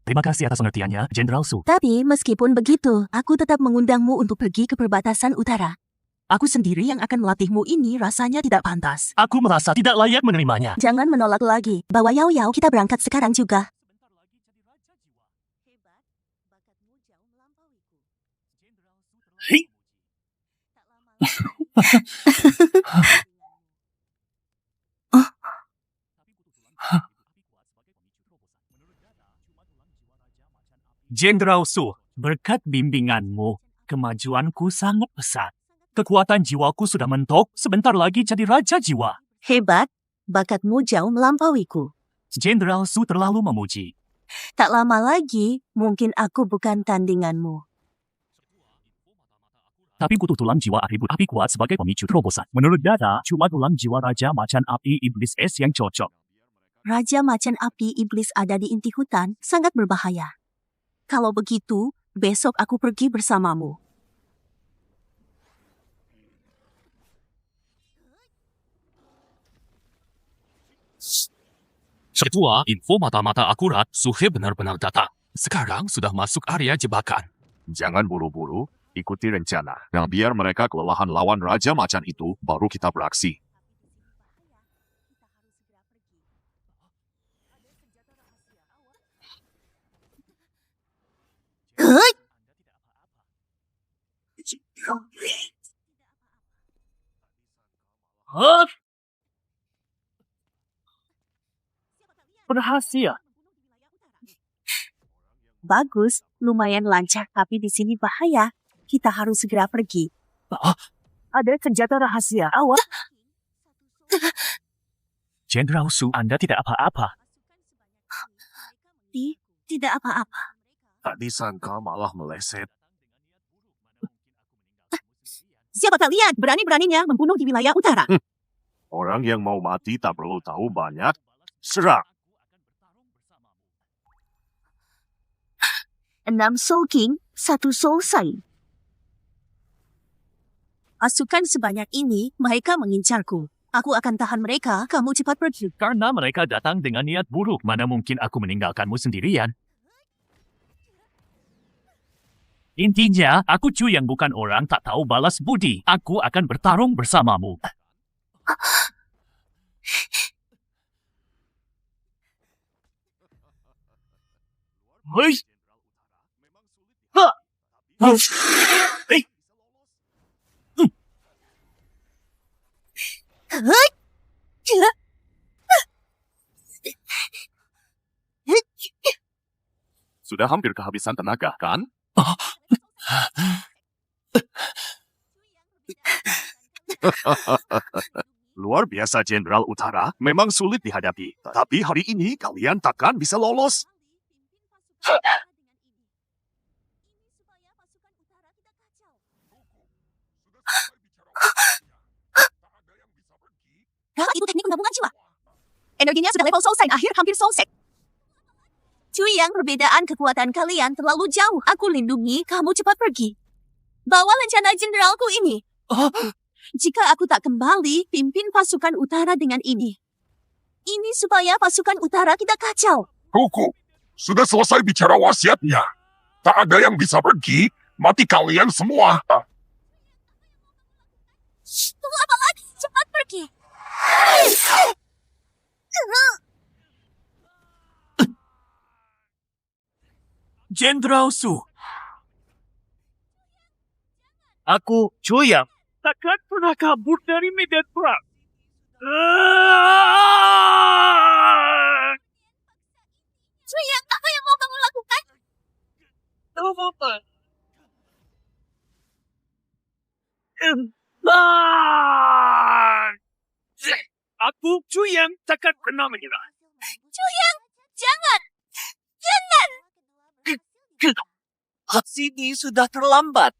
Terima kasih atas pengertiannya, Jenderal Su. Tapi meskipun begitu, aku tetap mengundangmu untuk pergi ke perbatasan utara. Aku sendiri yang akan melatihmu, ini rasanya tidak pantas. Aku merasa tidak layak menerimanya. Jangan menolak lagi. Bawa Yao Yao, kita berangkat sekarang juga. Hei. Jenderal Su, berkat bimbinganmu, kemajuanku sangat pesat. Kekuatan jiwaku sudah mentok, sebentar lagi jadi Raja Jiwa. Hebat, bakatmu jauh melampauiku. Jenderal Su terlalu memuji. Tak lama lagi, mungkin aku bukan tandinganmu. Tapi kutu tulang jiwa atribut api kuat sebagai pemicu terobosan. Menurut data, cuma tulang jiwa Raja Macan Api Iblis Es yang cocok. Raja Macan Api Iblis ada di inti hutan, sangat berbahaya. Kalau begitu, besok aku pergi bersamamu. Ketua, info mata-mata akurat, Suhe benar-benar datang. Sekarang sudah masuk area jebakan. Jangan buru-buru, ikuti rencana. Nah, biar mereka kelelahan lawan Raja Macan itu, baru kita beraksi. Berhasil. Bagus, lumayan lancar, tapi di sini bahaya. Kita harus segera pergi. Ada senjata rahasia. Awas. Jenderal Su, Anda tidak apa-apa. Tidak apa-apa. Tak disangka malah meleset. Siapa kalian? Berani-beraninya membunuh di wilayah utara. Orang yang mau mati tak perlu tahu banyak. Serang! 6 Soul King, 1 Soul Sai. Pasukan sebanyak ini, mereka mengincarku. Aku akan tahan mereka, kamu cepat pergi. Karena mereka datang dengan niat buruk, mana mungkin aku meninggalkanmu sendirian. Intinya, aku Cu yang bukan orang tak tahu balas budi. Aku akan bertarung bersamamu. Hei! Ha! Hei! Sudah hampir kehabisan tenaga, kan? Luar biasa, Jenderal Utara. Memang sulit dihadapi. Tapi hari ini kalian takkan bisa lolos. Itu teknik penggabungan jiwa. Energinya sudah level Soul Sign akhir, hampir Soul Set. Cuy, yang perbedaan kekuatan kalian terlalu jauh. Aku lindungi, kamu cepat pergi. Bawa rencana jenderalku ini. Jika aku tak kembali, pimpin pasukan utara dengan ini. Ini supaya pasukan utara kita kacau. Kuku, sudah selesai bicara wasiatnya. Tak ada yang bisa pergi, mati kalian semua. Tunggu apa lagi? Cepat pergi. Jenderal Su. Aku Chuyang. Takkan pernah kabur dari medan perang. Chuyang, apa yang mau kamu lakukan? Apa? Aku Chuyang takkan pernah menyerah. Chuyang, jangan. Sini sudah terlambat.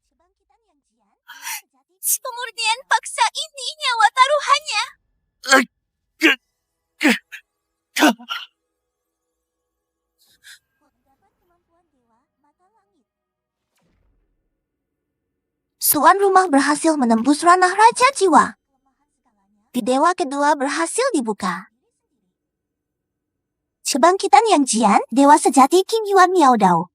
Pemurnian paksa ini nyawa taruhannya. Tuan rumah berhasil menembus ranah Raja Jiwa. Dewa kedua berhasil dibuka. Kebangkitan Yang Jian, Dewa sejati King Yuan Miao Dao.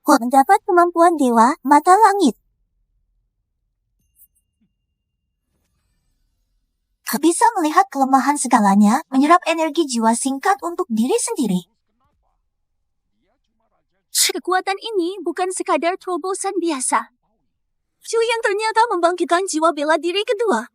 Mendapat kemampuan Dewa Mata Langit. Bisa melihat kelemahan segalanya, menyerap energi jiwa singkat untuk diri sendiri. Kekuatan ini bukan sekadar terobosan biasa. Chu yang ternyata membangkitkan jiwa bela diri kedua.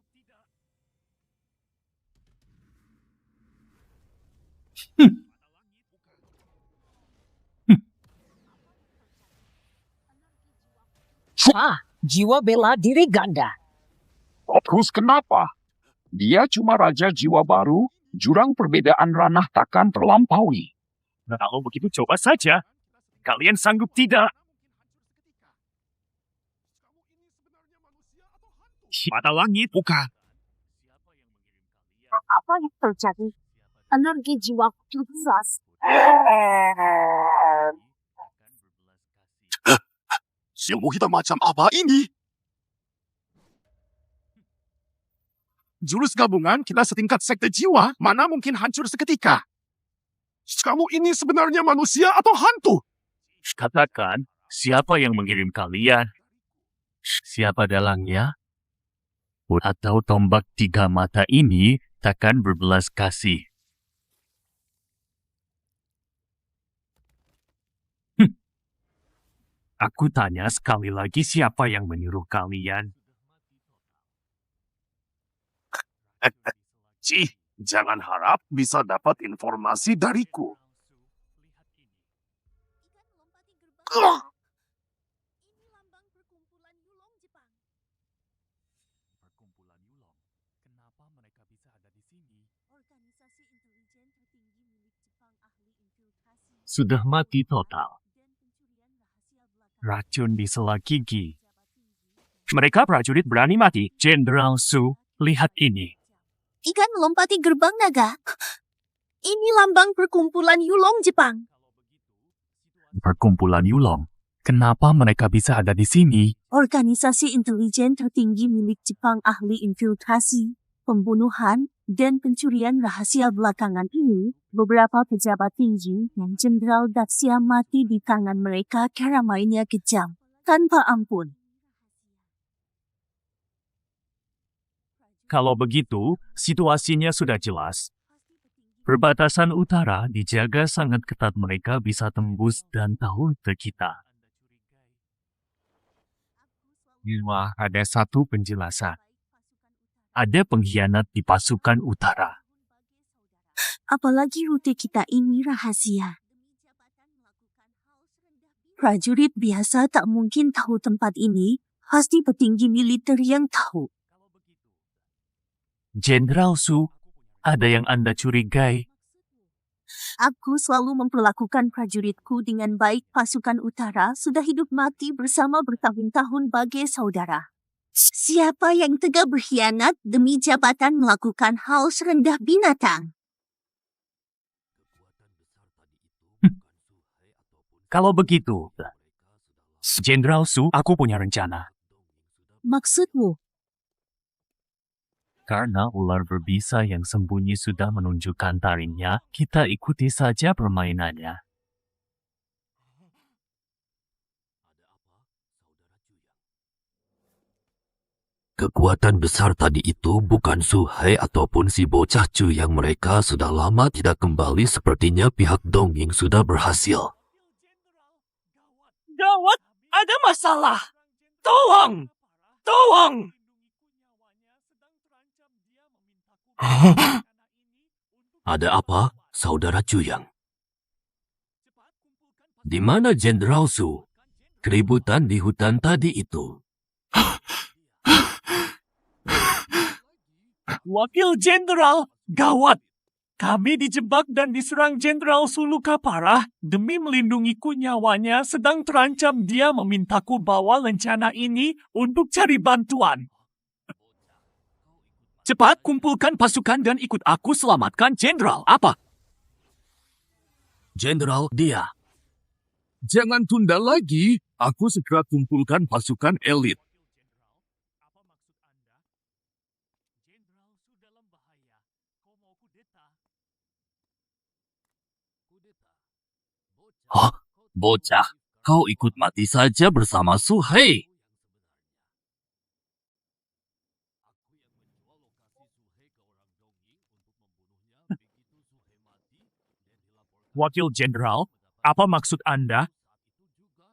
Jiwa bela diri ganda. Terus kenapa? Dia cuma raja jiwa baru, jurang perbedaan ranah takkan terlampaui. Kalau begitu coba saja. Kalian sanggup tidak? Mata langit bukan. Apa yang terjadi? Energi jiwa terkuras. Ilmu hitam macam apa ini? Jurus gabungan kita setingkat sekte jiwa, mana mungkin hancur seketika. Kamu ini sebenarnya manusia atau hantu? Katakan, siapa yang mengirim kalian? Siapa dalangnya? Atau tombak 3 mata ini takkan berbelas kasih. Aku tanya sekali lagi, siapa yang menyuruh kalian? Cih, jangan harap bisa dapat informasi dariku. Sudah mati total. Racun di sela gigi. Mereka prajurit berani mati. Jenderal Su, lihat ini. Ikan melompati gerbang naga. Ini lambang perkumpulan Yulong Jepang. Perkumpulan Yulong. Kenapa mereka bisa ada di sini? Organisasi intelijen tertinggi milik Jepang ahli infiltrasi, pembunuhan, dan pencurian rahasia belakangan ini, beberapa pejabat tinggi dan Jenderal Daxia mati di tangan mereka karena mainnya kejam, tanpa ampun. Kalau begitu, situasinya sudah jelas. Perbatasan utara dijaga sangat ketat, mereka bisa tembus dan tahu ke kita. Cuma ada satu penjelasan. Ada pengkhianat di pasukan utara. Apalagi rute kita ini rahasia. Prajurit biasa tak mungkin tahu tempat ini, pasti petinggi militer yang tahu. Jenderal Su, ada yang Anda curigai? Aku selalu memperlakukan prajuritku dengan baik. Pasukan utara sudah hidup mati bersama bertahun-tahun bagai saudara. Siapa yang tega berkhianat demi jabatan melakukan hal serendah binatang? Kalau begitu, Jenderal Su, aku punya rencana. Maksudmu? Karena ular berbisa yang sembunyi sudah menunjukkan taringnya, kita ikuti saja permainannya. Kekuatan besar tadi itu bukan Su Hai ataupun si bocah Cu yang mereka sudah lama tidak kembali, sepertinya pihak Dongying sudah berhasil. Gawat, ada masalah. Tolong! Tolong! Ada apa, Saudara Cuyang? Di mana Jenderal Su? Keributan di hutan tadi itu. Wakil Jenderal, gawat! Kami dijebak dan diserang Jenderal Su luka parah. Demi melindungiku nyawanya, sedang terancam dia memintaku bawa lencana ini untuk cari bantuan. Cepat kumpulkan pasukan dan ikut aku selamatkan Jenderal. Apa? Jenderal, dia. Jangan tunda lagi. Aku segera kumpulkan pasukan elit. Hah? Bocah, kau ikut mati saja bersama Su Hei. Wakil Jenderal, apa maksud Anda?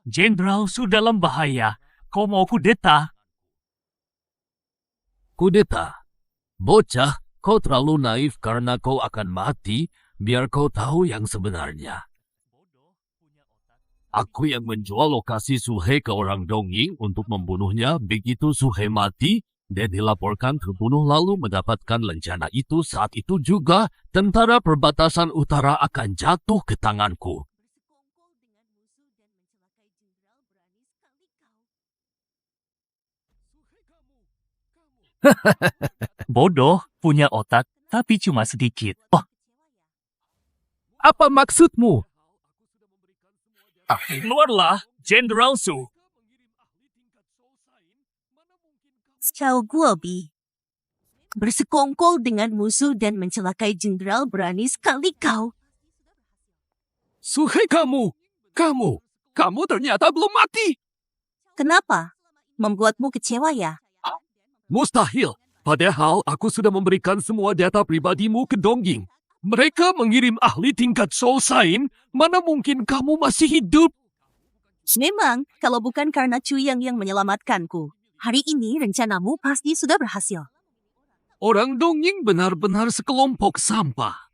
Jenderal Su dalam bahaya. Kau mau kudeta? Kudeta? Bocah, kau terlalu naif karena kau akan mati biar kau tahu yang sebenarnya. Aku yang menjual lokasi Su Hei ke orang Dongying untuk membunuhnya. Begitu Su Hei mati, dia dilaporkan terbunuh lalu mendapatkan lencana itu. Saat itu juga, tentara perbatasan utara akan jatuh ke tanganku. Bodoh, punya otak, tapi cuma sedikit. Oh, Apa maksudmu? keluarlah, Jenderal Su. Xiao Guobi. Bersekongkol dengan musuh dan mencelakai jenderal, berani sekali kau. Su Hei kamu ternyata belum mati. Kenapa? Membuatmu kecewa ya? Mustahil. Padahal aku sudah memberikan semua data pribadimu ke Dongying. Mereka mengirim ahli tingkat Soul Sign. Mana mungkin kamu masih hidup? Memang, kalau bukan karena Chuyang yang menyelamatkanku, hari ini rencanamu pasti sudah berhasil. Orang Dongying benar-benar sekelompok sampah.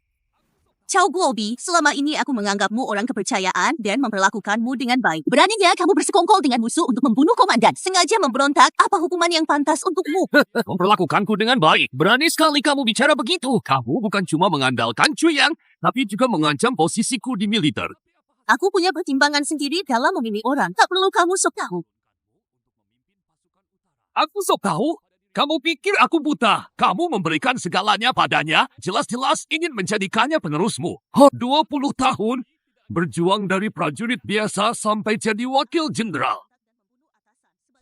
Xiao Guobi, selama ini aku menganggapmu orang kepercayaan dan memperlakukanmu dengan baik. Beraninya kamu bersekongkol dengan musuh untuk membunuh komandan, sengaja memberontak. Apa hukuman yang pantas untukmu? Memperlakukanku dengan baik. Berani sekali kamu bicara begitu. Kamu bukan cuma mengandalkan Chuyang, tapi juga mengancam posisiku di militer. Aku punya pertimbangan sendiri dalam memilih orang. Tak perlu kamu sok tahu. Aku sok tahu? Kamu pikir aku buta? Kamu memberikan segalanya padanya, jelas-jelas ingin menjadikannya penerusmu. 20 tahun, berjuang dari prajurit biasa sampai jadi wakil jenderal.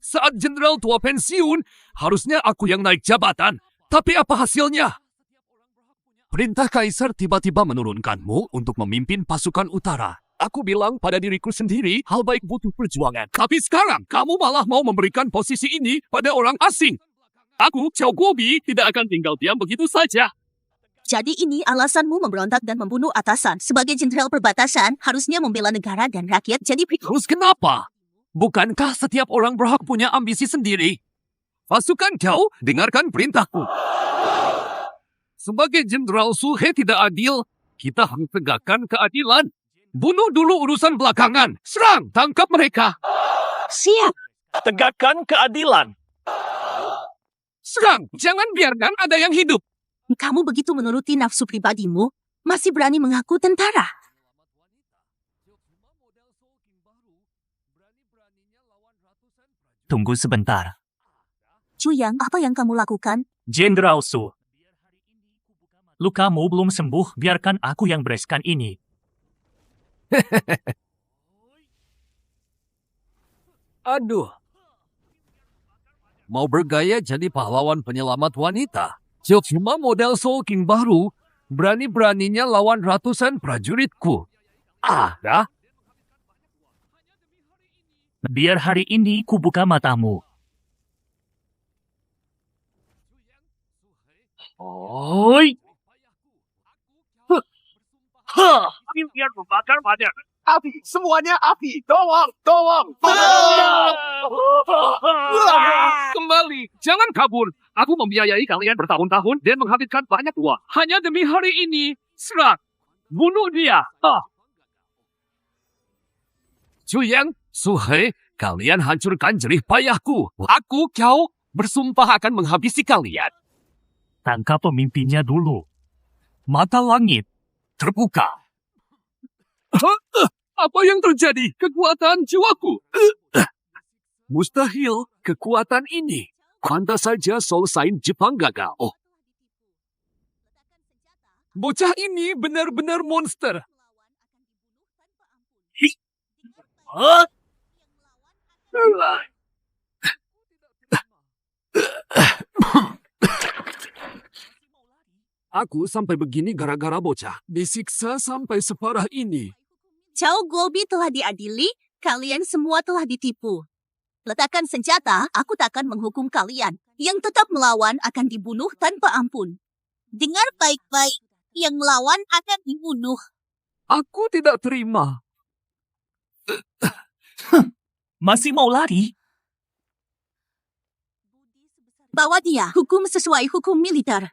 Saat jenderal tua pensiun, harusnya aku yang naik jabatan. Tapi apa hasilnya? Perintah Kaisar tiba-tiba menurunkanmu untuk memimpin pasukan utara. Aku bilang pada diriku sendiri, hal baik butuh perjuangan. Tapi sekarang, kamu malah mau memberikan posisi ini pada orang asing. Aku, Xiao Guobi, tidak akan tinggal diam begitu saja. Jadi ini alasanmu memberontak dan membunuh atasan. Sebagai jenderal perbatasan, harusnya membela negara dan rakyat. Jadi Terus kenapa? Bukankah setiap orang berhak punya ambisi sendiri? Pasukan kau, dengarkan perintahku. Sebagai Jenderal Su Hei tidak adil, kita harus tegakkan keadilan. Bunuh dulu urusan belakangan. Serang, tangkap mereka. Siap. Tegakkan keadilan. Serang, jangan biarkan ada yang hidup. kamu begitu menuruti nafsu pribadimu, masih berani mengaku tentara. Tunggu sebentar. Chuyang, apa yang kamu lakukan? Jenderal Su. Lukamu belum sembuh, biarkan aku yang bereskan ini. Aduh. Mau bergaya jadi pahlawan penyelamat wanita. Cuma model Soul King baru, berani-beraninya lawan ratusan prajuritku. Dah. Biar hari ini ku buka matamu. Oi! Biar membakar banyak. Api, semuanya api. Tolong. Kembali, jangan kabur. Aku membiayai kalian bertahun-tahun dan menghabiskan banyak uang. Hanya demi hari ini. Serang. Bunuh dia. Chuyang, Su Hei, kalian hancurkan jerih payahku. Aku, kau, bersumpah akan menghabisi kalian. Tangkap pemimpinnya dulu. Mata langit terbuka. Apa yang terjadi? Kekuatan jiwaku. Mustahil kekuatan ini. Pantas saja Soul Sign Jepang gagal. Oh. Bocah ini benar-benar monster. Aku sampai begini gara-gara bocah. Disiksa sampai separah ini. Chow Gobi telah diadili, kalian semua telah ditipu. Letakkan senjata, aku takkan menghukum kalian. Yang tetap melawan akan dibunuh tanpa ampun. Dengar baik-baik, yang melawan akan dibunuh. Aku tidak terima. Masih mau lari? Bawa dia, hukum sesuai hukum militer.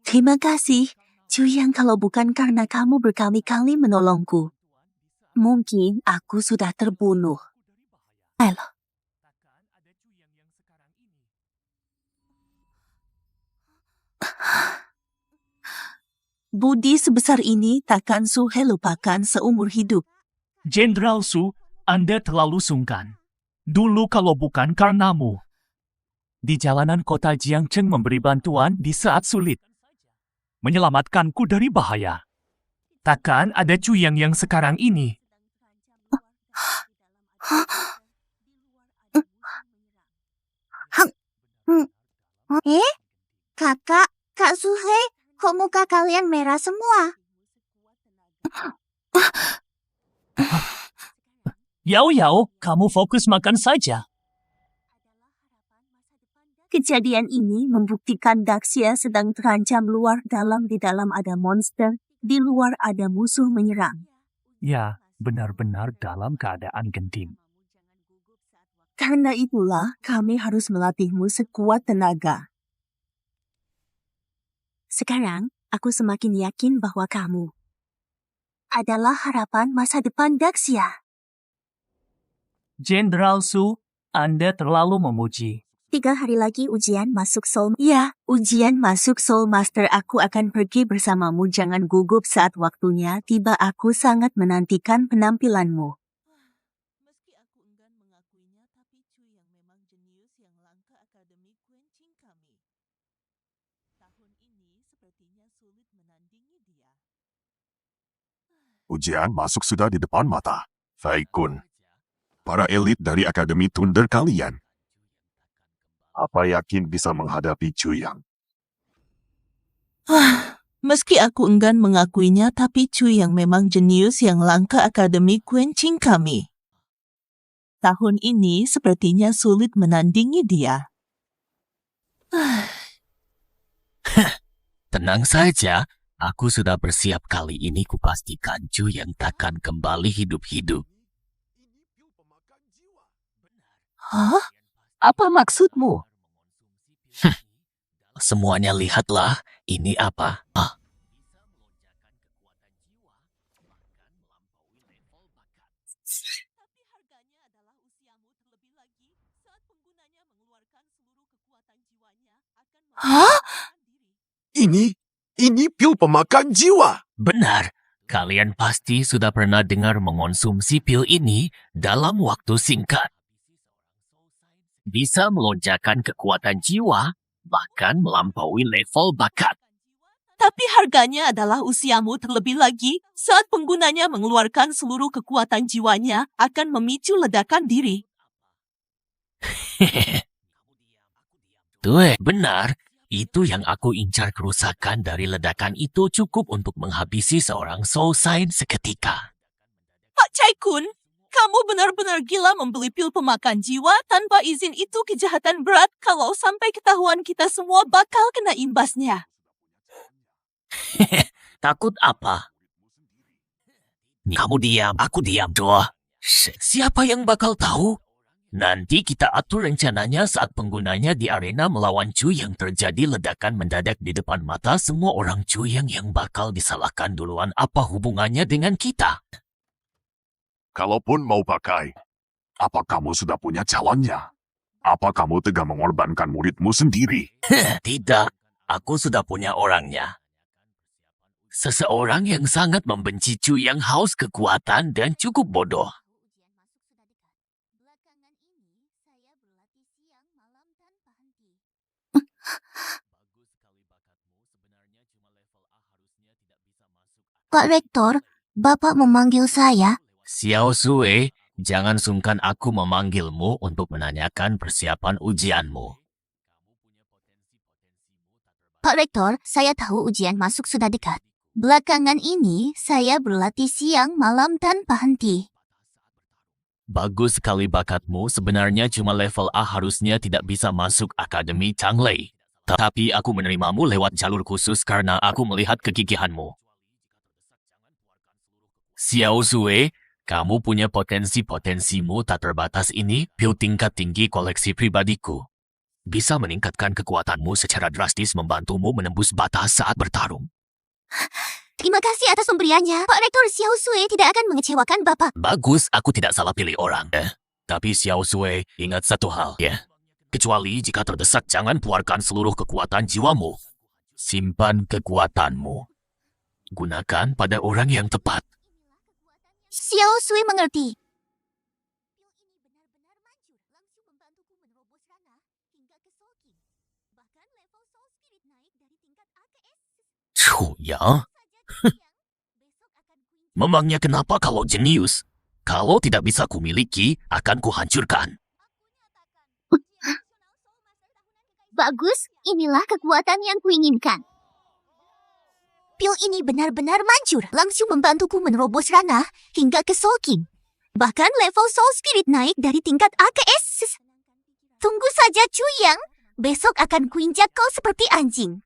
Terima kasih, Chuyang, kalau bukan karena kamu berkali-kali menolongku. Mungkin aku sudah terbunuh. Ayolah. Budi sebesar ini takkan Suhe lupakan seumur hidup. Jenderal Su, Anda terlalu sungkan. Dulu kalau bukan karenamu. Di jalanan kota Jiangcheng memberi bantuan di saat sulit. Menyelamatkanku dari bahaya. Takkan ada Chuyang yang sekarang ini. Kak Suhe, kok muka kalian merah semua? Yao, kamu fokus makan saja. Kejadian ini membuktikan Daxia sedang terancam luar dalam. Di dalam ada monster, di luar ada musuh menyerang. Ya, benar-benar dalam keadaan genting. Karena itulah kami harus melatihmu sekuat tenaga. Sekarang, aku semakin yakin bahwa kamu adalah harapan masa depan Daxia. Jenderal Su, Anda terlalu memuji. 3 hari lagi ujian masuk Soul. Ya, ujian masuk Soul Master. Aku akan pergi bersamamu. Jangan gugup saat waktunya tiba. Aku sangat menantikan penampilanmu. Meski aku enggan mengakuinya, tapi Chuyang memang jenius yang langka akademi Quenching kami. Tahun ini sepertinya sulit menandingi dia. Ujian masuk sudah di depan mata. Faikun. Para elit dari Akademi Thunder kalian. Apa yakin bisa menghadapi Chuyang? Meski aku enggan mengakuinya, tapi Chuyang memang jenius yang langka akademi Quenching kami. Tahun ini sepertinya sulit menandingi dia. Tenang saja, aku sudah bersiap kali ini. Kupastikan Chuyang takkan kembali hidup-hidup. Hah? Apa maksudmu? Semuanya lihatlah, ini apa? Tapi harganya adalah usiamu terlebih lagi saat penggunanya mengeluarkan seluruh kekuatan jiwanya akan menyelamatkan diri. Ini pil pemakan jiwa. Benar, kalian pasti sudah pernah dengar mengonsumsi pil ini dalam waktu singkat. Bisa melonjakkan kekuatan jiwa, bahkan melampaui level bakat. Tapi harganya adalah usiamu terlebih lagi saat penggunanya mengeluarkan seluruh kekuatan jiwanya akan memicu ledakan diri. Tuh, benar. Itu yang aku incar. Kerusakan dari ledakan itu cukup untuk menghabisi seorang Soul Sign seketika. Pak Cai-kun, kamu benar-benar gila membeli pil pemakan jiwa tanpa izin. Itu kejahatan berat. Kalau sampai ketahuan, kita semua bakal kena imbasnya. Takut apa? Kamu diam, aku diam. Doa. Siapa yang bakal tahu? Nanti kita atur rencananya saat penggunanya di arena melawan Chuyang. Terjadi ledakan mendadak di depan mata semua orang. Chuyang yang bakal disalahkan duluan. Apa hubungannya dengan kita? Kalaupun mau pakai, apa kamu sudah punya calonnya? Apa kamu tega mengorbankan muridmu sendiri? Tidak, aku sudah punya orangnya. Seseorang yang sangat membenci Chu yang haus kekuatan dan cukup bodoh. Pak Rektor, Bapak memanggil saya. Xiao Sui, jangan sungkan aku memanggilmu untuk menanyakan persiapan ujianmu. Pak Rektor, saya tahu ujian masuk sudah dekat. Belakangan ini, saya berlatih siang malam tanpa henti. Bagus sekali bakatmu, sebenarnya cuma level A harusnya tidak bisa masuk Akademi Changlei. Tapi aku menerimamu lewat jalur khusus karena aku melihat kegigihanmu. Xiao Sui, kamu punya potensimu tak terbatas ini, pil tingkat tinggi koleksi pribadiku. Bisa meningkatkan kekuatanmu secara drastis membantumu menembus batas saat bertarung. Terima kasih atas pemberiannya. Pak Rektor Xiao Sui tidak akan mengecewakan Bapak. Bagus, aku tidak salah pilih orang. Tapi Xiao Sui, ingat satu hal, ya. Kecuali jika terdesak, jangan keluarkan seluruh kekuatan jiwamu. Simpan kekuatanmu. Gunakan pada orang yang tepat. Xiao Sui mengerti. Ya? Memangnya kenapa kalau jenius? Kalau tidak bisa kumiliki, akan kuhancurkan. Bagus, inilah kekuatan yang kuinginkan. Pil ini benar-benar manjur, langsung membantuku menerobos ranah hingga ke Soul King. Bahkan level Soul Spirit naik dari tingkat A ke S. Tunggu saja Chu Yang, besok akan kuinjak kau seperti anjing.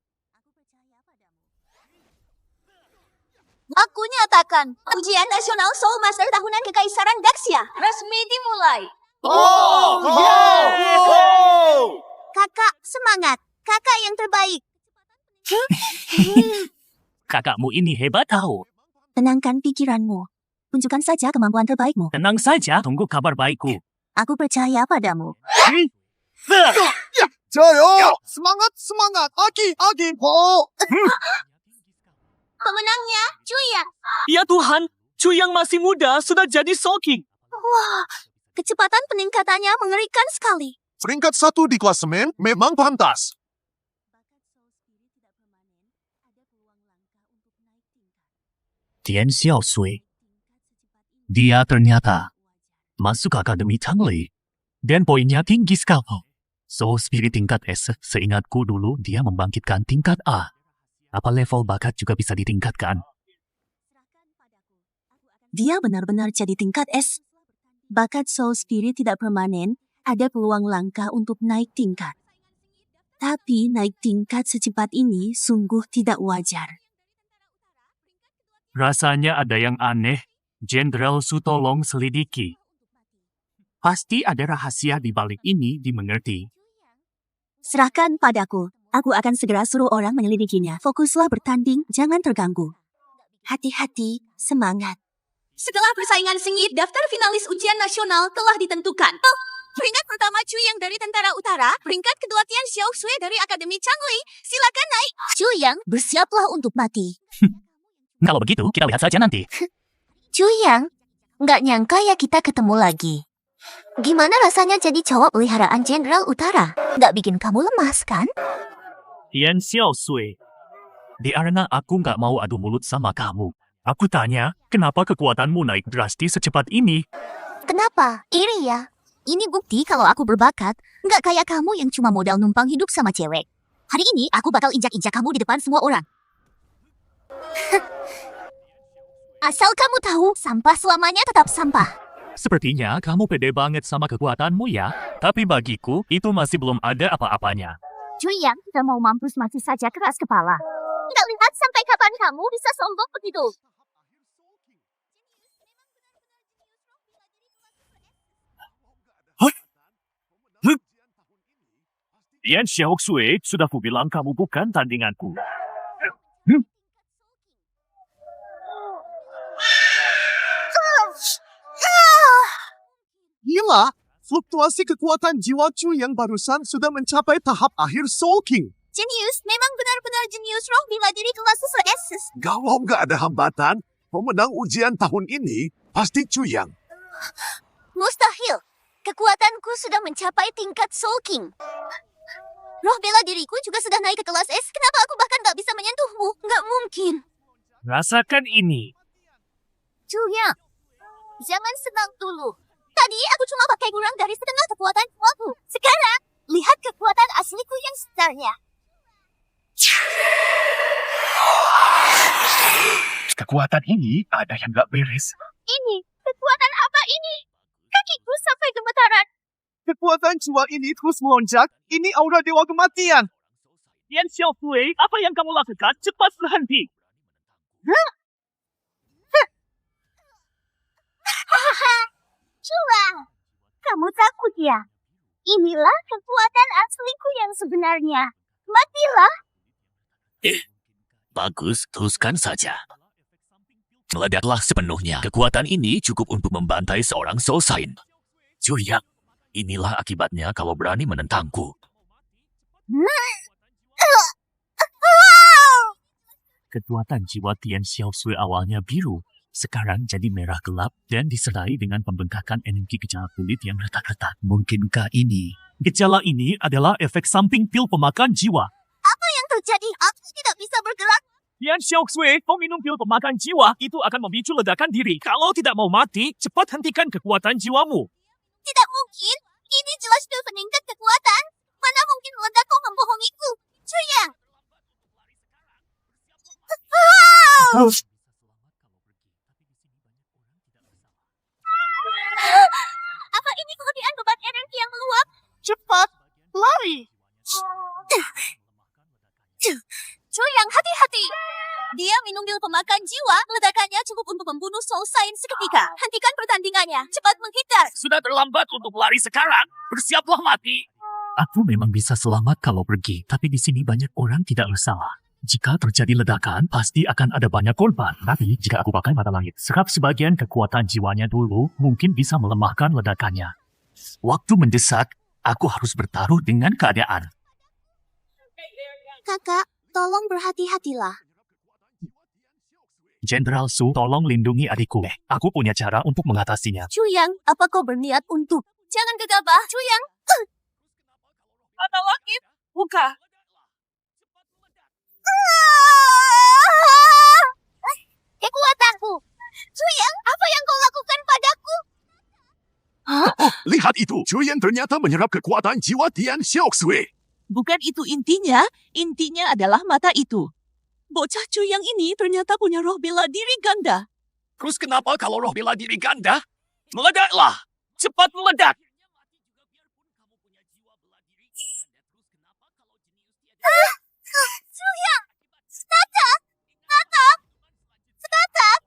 Aku nyatakan, ujian nasional Soul Master tahunan Kekaisaran Daxia resmi dimulai. Kakak, semangat. Kakak yang terbaik. Kakakmu ini hebat tahu. Tenangkan pikiranmu. Tunjukkan saja kemampuan terbaikmu. Tenang saja, tunggu kabar baikku. Aku percaya padamu. Jayo! Semangat, semangat! Aki! Ho! Pemenangnya, Chu Yang. Ya Tuhan, Chu yang masih muda sudah jadi Soul King. Wah, kecepatan peningkatannya mengerikan sekali. Peringkat 1 di klasemen memang pantas. Tian Xiao Sui. Dia ternyata masuk Akademi Changlei dan poinnya tinggi sekali. Soul Spirit tingkat S, seingatku dulu dia membangkitkan tingkat A. Apa level bakat juga bisa ditingkatkan? Dia benar-benar jadi tingkat S. Bakat Soul Spirit tidak permanen, ada peluang langka untuk naik tingkat. Tapi naik tingkat secepat ini sungguh tidak wajar. Rasanya ada yang aneh. Jenderal Su tolong selidiki. Pasti ada rahasia di balik ini dimengerti. Serahkan padaku. Aku akan segera suruh orang menyelidikinya. Fokuslah bertanding, jangan terganggu. Hati-hati, semangat. Setelah persaingan sengit, daftar finalis ujian nasional telah ditentukan. Peringkat pertama Chu Yang dari Tentara Utara, peringkat kedua Tian Xiao Sui dari Akademi Changlei. Silakan naik. Chu Yang, bersiaplah untuk mati. Kalau begitu, kita lihat saja nanti. Chu Yang, nggak nyangka ya kita ketemu lagi. Gimana rasanya jadi cowok peliharaan Jenderal Utara? Nggak bikin kamu lemas, kan? Tian Xiao Sui. Di arena aku nggak mau adu mulut sama kamu. Aku tanya, kenapa kekuatanmu naik drastis secepat ini? Kenapa? Iri ya? Ini bukti kalau aku berbakat, nggak kayak kamu yang cuma modal numpang hidup sama cewek. Hari ini aku bakal injak-injak kamu di depan semua orang. Asal kamu tahu, sampah selamanya tetap sampah. Sepertinya kamu pede banget sama kekuatanmu ya. Tapi bagiku, itu masih belum ada apa-apanya. Chu Yang, kita mau mampus masih saja keras kepala. Nggak lihat sampai kapan kamu bisa sombong begitu. Tian Xiao Sui, sudah kubilang kamu bukan tandinganku. Gila! Fluktuasi kekuatan jiwa Chu yang barusan sudah mencapai tahap akhir Soul King. Jenius, memang benar-benar jenius roh bela diri kelas sesuai SS. Kalau nggak ada hambatan, pemenang ujian tahun ini pasti Chuyang. Mustahil. Kekuatanku sudah mencapai tingkat Soul King. Roh bela diriku juga sudah naik ke kelas S. Kenapa aku bahkan gak bisa menyentuhmu? Gak mungkin. Rasakan ini. Chuyang, jangan senang dulu. Tadi aku cuma pakai kurang dari setengah kekuatan jiwaku. Sekarang, lihat kekuatan asliku yang sebenarnya. Kekuatan ini ada yang gak beres. Ini, kekuatan apa ini? Kakiku sampai gemetaran. Kekuatan jiwa ini terus melonjak. Ini aura dewa kematian. Yan Xiaofui, apa yang kamu lakukan? Cepat berhenti. Hahaha, Chuyang, kamu takut ya? Inilah kekuatan asliku yang sebenarnya. Matilah. Bagus, teruskan saja. Meledaklah sepenuhnya. Kekuatan ini cukup untuk membantai seorang Soul Saint. Chuyang, inilah akibatnya kalau berani menentangku. Kekuatan jiwa Tian Xiaosui awalnya biru, sekarang jadi merah gelap dan disertai dengan pembengkakan energi gejala kulit yang retak-retak. Mungkinkah ini? Gejala ini adalah efek samping pil pemakan jiwa. Apa yang terjadi? Aku tidak bisa bergerak. Yan Xiaosui, kau minum pil pemakan jiwa, itu akan memicu ledakan diri. Kalau tidak mau mati, cepat hentikan kekuatan jiwamu. Tidak mungkin. Ini jelas pil peningkat kekuatan. Mana mungkin meledak kau membohongiku? Chuyang. Apa ini kelebihan beban energi yang meluap? Cepat, lari. Chuyang, hati-hati. Dia minum pil pemakan jiwa, ledakannya cukup untuk membunuh Soul Saint seketika. Hentikan pertandingannya, cepat menghindar. Sudah terlambat untuk lari sekarang. Bersiaplah mati. Aku memang bisa selamat kalau pergi, tapi di sini banyak orang tidak bersalah. Jika terjadi ledakan, pasti akan ada banyak korban. Tapi jika aku pakai mata langit, serap sebagian kekuatan jiwanya dulu, mungkin bisa melemahkan ledakannya. Waktu mendesak, aku harus bertaruh dengan keadaan. Kakak, tolong berhati-hatilah. Jenderal Su, tolong lindungi adikku. Aku punya cara untuk mengatasinya. Chuyang, apa kau berniat untuk? Jangan gegabah, Chuyang. Mata langit, buka. Kekuatanku. Chuyang, apa yang kau lakukan padaku? Lihat itu, Chuyang ternyata menyerap kekuatan jiwa Tian Xiaosui. Bukan itu intinya. Intinya adalah mata itu. Bocah Chuyang ini ternyata punya roh bela diri ganda. Terus kenapa kalau roh bela diri ganda? Meledaklah! Cepat meledak! Chuyang, stop! Stop! Stop!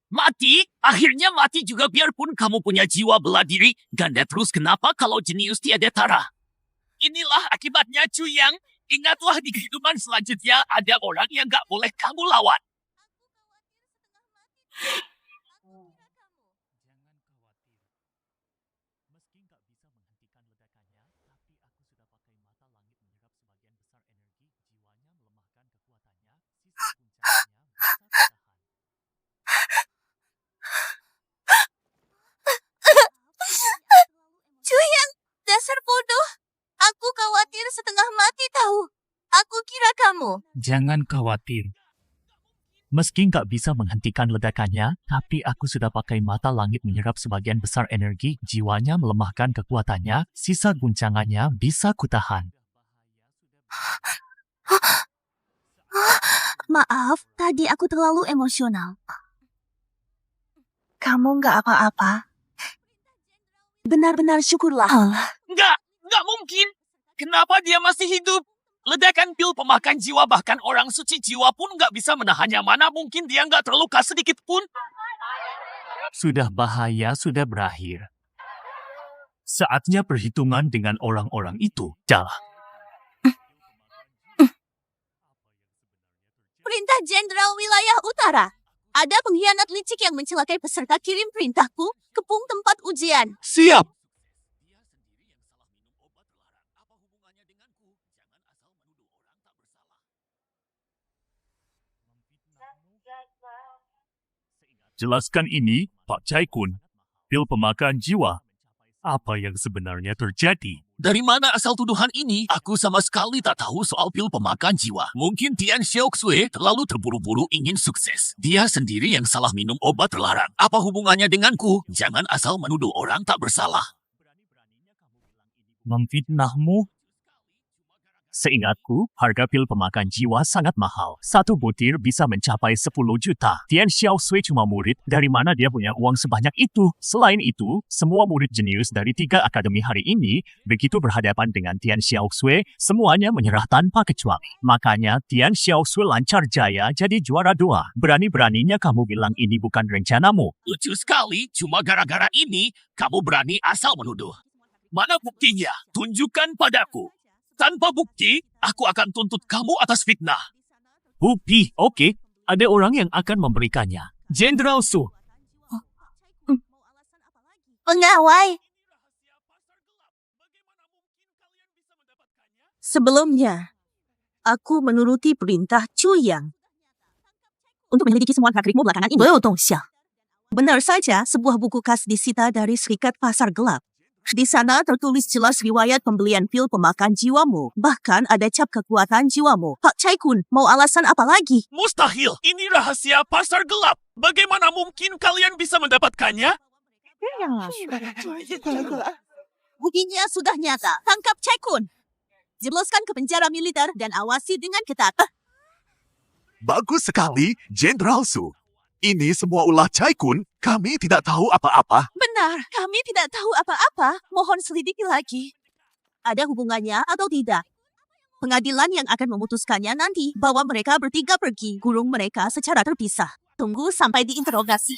Mati? Akhirnya mati juga biarpun kamu punya jiwa bela diri. Ganda terus kenapa kalau jenius tiada tara? Inilah akibatnya Chuyang. Ingatlah di kehidupan selanjutnya ada orang yang gak boleh kamu lawan. Chuyang, dasar bodoh. Aku khawatir setengah mati tahu. Aku kira kamu. Jangan khawatir. Meski nggak bisa menghentikan ledakannya, tapi aku sudah pakai mata langit menyerap sebagian besar energi, jiwanya melemahkan kekuatannya, sisa guncangannya bisa kutahan. Maaf, tadi aku terlalu emosional. Kamu nggak apa-apa. Benar-benar syukurlah. Nggak mungkin. Kenapa dia masih hidup? Ledakan pil pemakan jiwa bahkan orang suci jiwa pun nggak bisa menahannya. Mana mungkin dia nggak terluka sedikit pun? Sudah bahaya, sudah berakhir. Saatnya perhitungan dengan orang-orang itu. Dah. Perintah Jenderal Wilayah Utara. Ada pengkhianat licik yang mencelakai peserta kirim perintahku ke pung tempat ujian. Siap. Jelaskan ini, Pak Chai Kun. Pil pemakan jiwa. Apa yang sebenarnya terjadi? Dari mana asal tuduhan ini? Aku sama sekali tak tahu soal pil pemakan jiwa. Mungkin Tian Xiaoxue terlalu terburu-buru ingin sukses. Dia sendiri yang salah minum obat terlarang. Apa hubungannya denganku? Jangan asal menuduh orang tak bersalah. Memfitnahmu? Seingatku, harga pil pemakan jiwa sangat mahal. Satu butir bisa mencapai 10 juta. Tian Xiaoxue cuma murid, dari mana dia punya uang sebanyak itu? Selain itu, semua murid jenius dari 3 akademi hari ini, begitu berhadapan dengan Tian Xiaoxue, semuanya menyerah tanpa kecuali. Makanya, Tian Xiaoxue lancar jaya jadi juara 2. Berani-beraninya kamu bilang ini bukan rencanamu. Lucu sekali, cuma gara-gara ini, kamu berani asal menuduh. Mana buktinya? Tunjukkan padaku. Tanpa bukti, aku akan tuntut kamu atas fitnah. Bukti, oke. Ada orang yang akan memberikannya. Jenderal Su. Pengawai. Sebelumnya, aku menuruti perintah Chu Yang untuk menyelidiki semua gerak-gerikmu belakangan ini. Benar saja, sebuah buku khas disita dari Serikat Pasar Gelap. Di sana tertulis jelas riwayat pembelian pil pemakan jiwamu. Bahkan ada cap kekuatan jiwamu. Pak Chai Kun, mau alasan apa lagi? Mustahil, ini rahasia pasar gelap. Bagaimana mungkin kalian bisa mendapatkannya? Buktinya sudah nyata. Tangkap Chai Kun. Jebloskan ke penjara militer dan awasi dengan ketat. Bagus sekali, Jenderal Su. Ini semua ulah Chai Kun. Kami tidak tahu apa-apa. Benar, kami tidak tahu apa-apa. Mohon selidiki lagi. Ada hubungannya atau tidak? Pengadilan yang akan memutuskannya nanti bawa mereka bertiga pergi, kurung mereka secara terpisah. Tunggu sampai diinterogasi.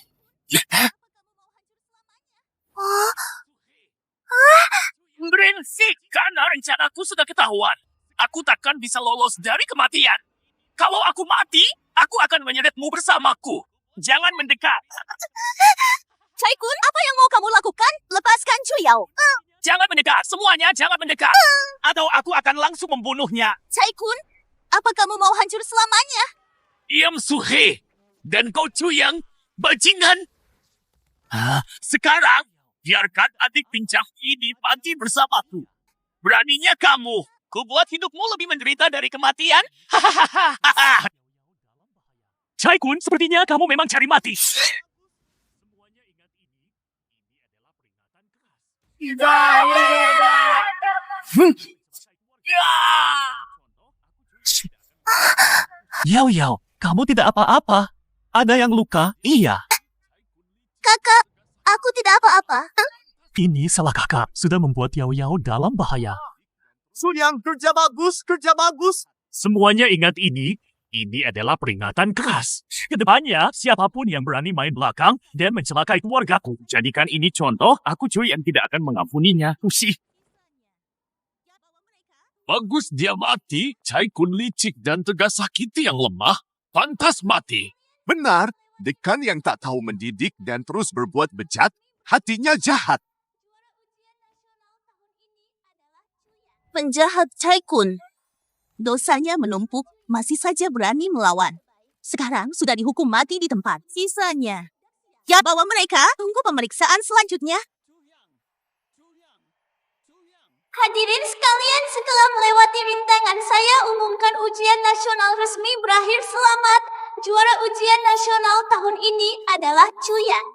Berisik, karena rencanaku sudah ketahuan. Aku takkan bisa lolos dari kematian. Kalau aku mati, aku akan menyeretmu bersamaku. Jangan mendekat. Chai Kun, apa yang mau kamu lakukan? Lepaskan Chu Yao. Jangan mendekat, semuanya jangan mendekat. Atau aku akan langsung membunuhnya. Chai Kun, apa kamu mau hancur selamanya? Diam Suhe. Dan kau Cuyang, bajingan. Sekarang, biarkan adik pincang ini mati bersamaku. Beraninya kamu. Kubuat hidupmu lebih menderita dari kematian. Hahaha. Chai Kun, sepertinya kamu memang cari mati. Yao, kamu tidak apa-apa. Ada yang luka? Iya. Kakak, aku tidak apa-apa. Ini salah kakak. Sudah membuat Yao dalam bahaya. Su Yang, kerja bagus, kerja bagus. Semuanya ingat ini. Ini adalah peringatan keras. Kedepannya, siapapun yang berani main belakang dan mencelakai keluargaku. Jadikan ini contoh, aku cuy yang tidak akan mengampuninya. Usih. Bagus dia mati, Chai Kun licik dan tegas sakiti yang lemah. Pantas mati. Benar, dekan yang tak tahu mendidik dan terus berbuat bejat, hatinya jahat. Penjahat Chai Kun. Dosanya menumpuk, masih saja berani melawan. Sekarang sudah dihukum mati di tempat. Sisanya, ya bawa mereka, tunggu pemeriksaan selanjutnya. Hadirin sekalian, setelah melewati rintangan, saya umumkan ujian nasional resmi berakhir selamat. Juara ujian nasional tahun ini adalah Chu Yang.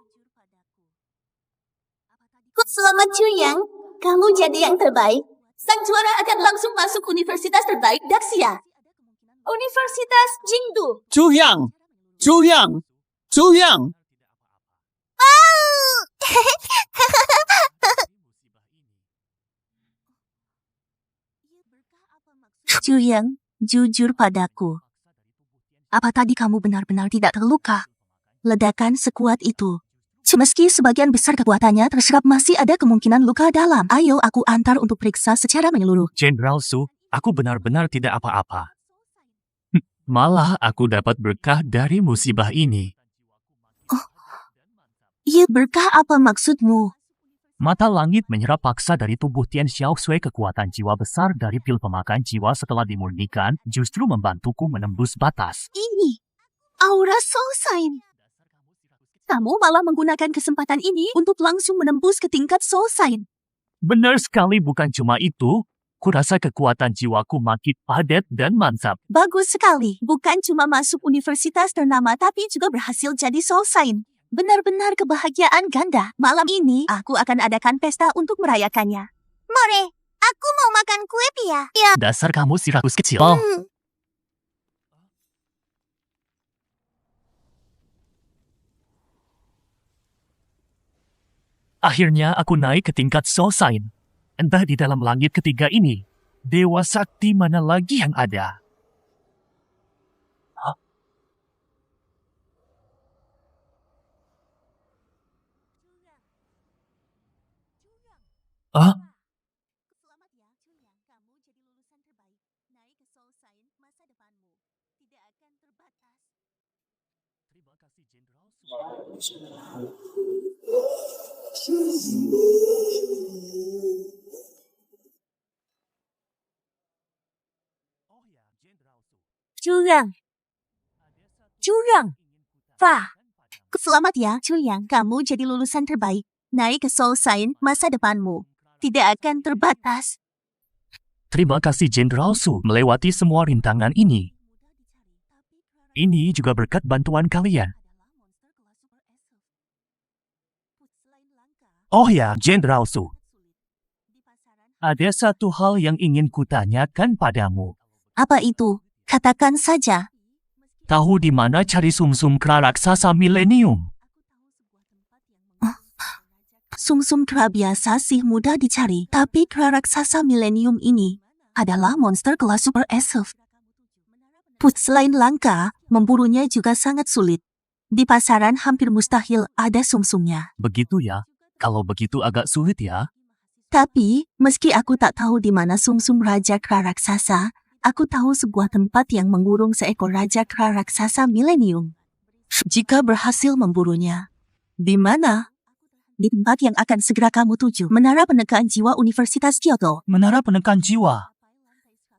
Selamat Chu Yang, kamu jadi yang terbaik. Sang juara akan langsung masuk universitas terbaik Daxia. Universitas Jingdu. Cuyang! Chu Yang, jujur padaku. Apa tadi kamu benar-benar tidak terluka? Ledakan sekuat itu. Meski sebagian besar kekuatannya terserap, masih ada kemungkinan luka dalam. Ayo aku antar untuk periksa secara menyeluruh. Jenderal Su, aku benar-benar tidak apa-apa. Malah aku dapat berkah dari musibah ini. Iya, berkah apa maksudmu? Mata langit menyerap paksa dari tubuh Tian Xiaosui kekuatan jiwa besar dari pil pemakan jiwa setelah dimurnikan justru membantuku menembus batas. Ini aura soul sign. Kamu malah menggunakan kesempatan ini untuk langsung menembus ke tingkat soul sign. Benar sekali, bukan cuma itu. Kurasa kekuatan jiwaku makin padat dan mantap. Bagus sekali. Bukan cuma masuk universitas ternama tapi juga berhasil jadi soul sign. Benar-benar kebahagiaan ganda. Malam ini aku akan adakan pesta untuk merayakannya. More, aku mau makan kue pia. Ya. Dasar kamu si rakus kecil. Akhirnya aku naik ke tingkat soul sign. Entah di dalam langit ketiga ini, dewa sakti mana lagi yang ada? Hah? Hah? Selamat ya, Chuyang. Kamu jadi lulusan terbaik. Naik ke soul sign masa depanmu. Tidak akan terbatas. Terima kasih, Jenderal. Chuyang. Fa. Selamat ya, Chuyang. Kamu jadi lulusan terbaik. Naik ke soul sign masa depanmu. Tidak akan terbatas. Terima kasih, Jenderal Su, melewati semua rintangan ini. Ini juga berkat bantuan kalian. Oh ya, Jenderal Su. Ada satu hal yang ingin kutanyakan padamu. Apa itu? Katakan saja. Tahu di mana cari sumsum kera raksasa milenium? Sumsum kera biasa sih mudah dicari, tapi kera raksasa milenium ini adalah monster kelas super esov. Selain langka, memburunya juga sangat sulit. Di pasaran hampir mustahil ada sumsumnya. Begitu ya? Kalau begitu agak sulit ya. Tapi, meski aku tak tahu di mana sumsum raja kera raksasa, aku tahu sebuah tempat yang mengurung seekor raja kera raksasa milenium. Jika berhasil memburunya, di mana? Di tempat yang akan segera kamu tuju, Menara Penekan Jiwa Universitas Kyoto. Menara penekan jiwa.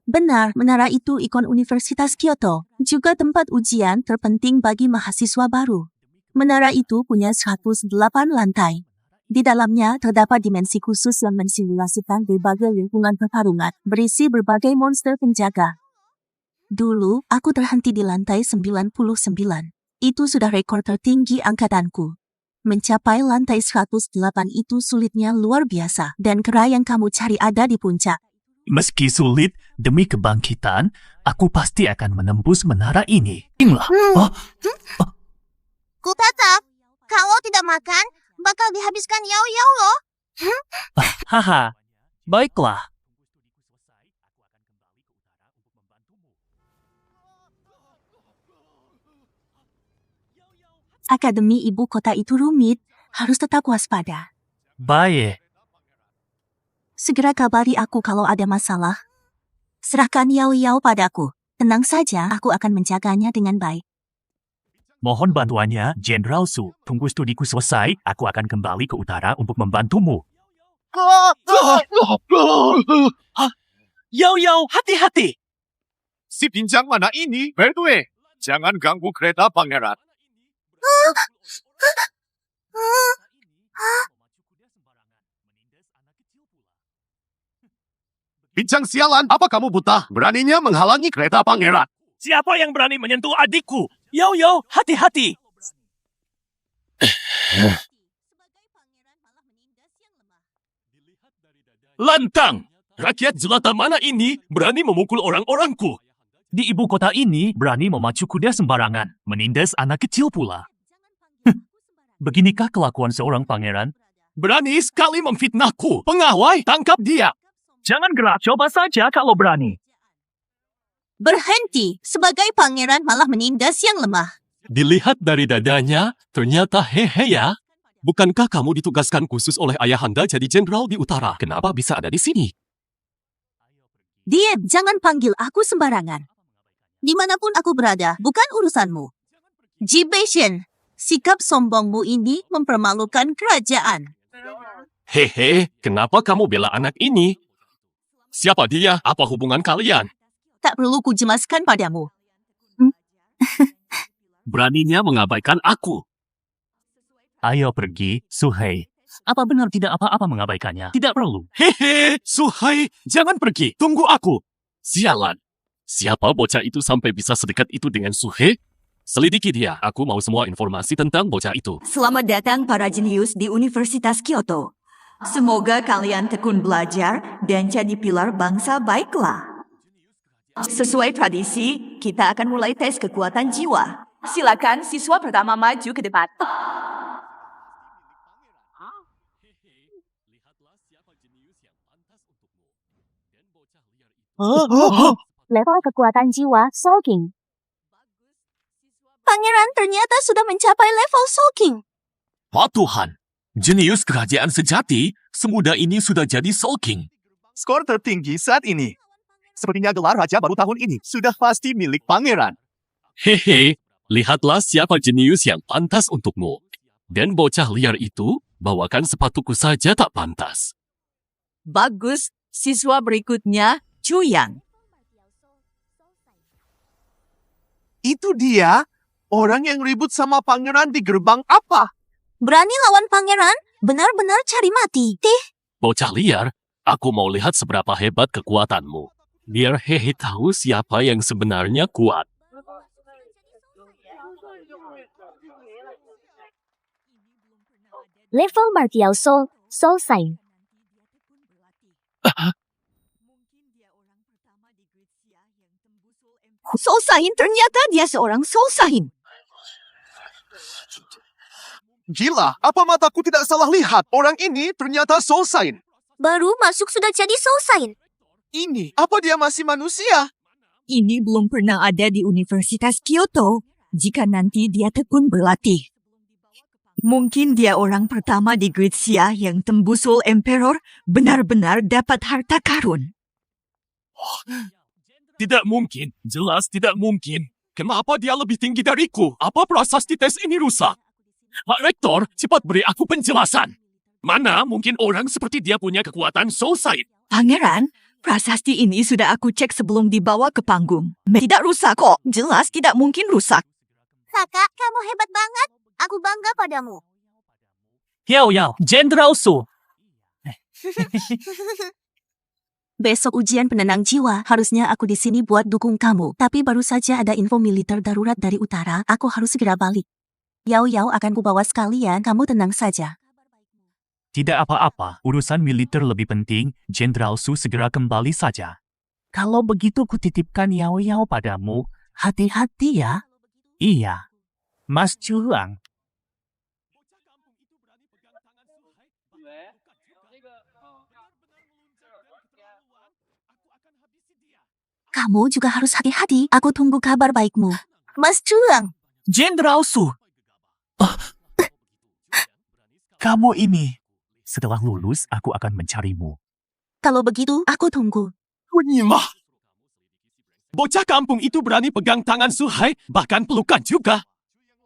Benar, menara itu ikon Universitas Kyoto, juga tempat ujian terpenting bagi mahasiswa baru. Menara itu punya 108 lantai. Di dalamnya terdapat dimensi khusus yang mensimulasikan berbagai lingkungan pertarungan, berisi berbagai monster penjaga. Dulu, aku terhenti di lantai 99. Itu sudah rekor tertinggi angkatanku. Mencapai lantai 108 itu sulitnya luar biasa, dan kera yang kamu cari ada di puncak. Meski sulit, demi kebangkitan, aku pasti akan menembus menara ini. Ingatlah. Ku tatap. Kalau tidak makan, bakal dihabiskan yao-yao loh. Haha, baiklah. Akademi ibu kota itu rumit, harus tetap waspada. Baik. Segera kabari aku kalau ada masalah. Serahkan Yao-Yao padaku. Tenang saja, aku akan menjaganya dengan baik. Mohon bantuannya, Jenderal Su. Tunggu studiku selesai, aku akan kembali ke utara untuk membantumu. Yao, hati-hati! Si pinjang mana ini? Berdua, jangan ganggu kereta pangeran. Bincang sialan, apa kamu buta? Beraninya menghalangi kereta pangeran. Siapa yang berani menyentuh adikku? Yo, hati-hati. Lantang! Rakyat jelata mana ini berani memukul orang-orangku? Di ibu kota ini, berani memacu kuda sembarangan, menindas anak kecil pula. Beginikah kelakuan seorang pangeran? Berani sekali memfitnahku. Pengawai, tangkap dia. Jangan gerak, coba saja kalau berani. Berhenti, sebagai pangeran malah menindas yang lemah. Dilihat dari dadanya, ternyata hehe ya. Bukankah kamu ditugaskan khusus oleh ayahanda jadi jenderal di utara? Kenapa bisa ada di sini? Diam, jangan panggil aku sembarangan. Dimanapun aku berada, bukan urusanmu. Jibation, sikap sombongmu ini mempermalukan kerajaan. Hehe, kenapa kamu bela anak ini? Siapa dia? Apa hubungan kalian? Tak perlu kujelaskan padamu. Beraninya mengabaikan aku. Ayo pergi, Suhei. Apa benar tidak apa-apa mengabaikannya? Tidak perlu. Hehe, Suhai, jangan pergi. Tunggu aku. Sialan. Siapa bocah itu sampai bisa sedekat itu dengan Suhei? Selidiki dia. Aku mau semua informasi tentang bocah itu. Selamat datang para jenius di Universitas Kyoto. Semoga kalian tekun belajar dan jadi pilar bangsa baiklah. Sesuai tradisi, kita akan mulai tes kekuatan jiwa. Silakan siswa pertama maju ke depan. Level kekuatan jiwa Soul King. Pangeran ternyata sudah mencapai level Soul King. Wah Tuhan, jenius kerajaan sejati semudah ini sudah jadi Soul King. Skor tertinggi saat ini. Sepertinya gelar raja baru tahun ini sudah pasti milik pangeran. Hehe, lihatlah siapa jenius yang pantas untukmu. Dan bocah liar itu, bawakan sepatuku saja tak pantas. Bagus, siswa berikutnya, Chuyang. Itu dia, orang yang ribut sama pangeran di gerbang apa? Berani lawan pangeran? Benar-benar cari mati. Bocah liar, aku mau lihat seberapa hebat kekuatanmu. Biar Hehe tahu siapa yang sebenarnya kuat. Level martial soul, Soul Sign. Soul Sign, ternyata dia seorang Soul Sign. Gila, apa mataku tidak salah lihat? Orang ini ternyata Soul Sign. Baru masuk sudah jadi Soul Sign. Ini, apa dia masih manusia? Ini belum pernah ada di Universitas Kyoto. Jika nanti dia tekun berlatih. Mungkin dia orang pertama di Gritsia yang tembus Soul Emperor benar-benar dapat harta karun. Tidak mungkin, jelas tidak mungkin. Kenapa dia lebih tinggi dariku? Apa prasasti tes ini rusak? Pak Rektor, cepat beri aku penjelasan. Mana mungkin orang seperti dia punya kekuatan Soul Sight? Pangeran, prasasti ini sudah aku cek sebelum dibawa ke panggung. Tidak rusak kok, jelas tidak mungkin rusak. Kakak, kamu hebat banget. Aku bangga padamu. Yao Yao, Jenderal Su. Besok ujian penenang jiwa, harusnya aku di sini buat dukung kamu. Tapi baru saja ada info militer darurat dari utara, aku harus segera balik. Yao Yao akan kubawa sekalian, kamu tenang saja. Tidak apa-apa, urusan militer lebih penting, Jenderal Su segera kembali saja. Kalau begitu kutitipkan Yao Yao padamu, hati-hati ya. Iya, Mas Chuang. Kamu juga harus hati-hati, aku tunggu kabar baikmu. Mas Chuang. Jenderal Su. Kamu ini. Setelah lulus, aku akan mencarimu. Kalau begitu, aku tunggu. Kunyimah. Bocah kampung itu berani pegang tangan Suhai, bahkan pelukan juga.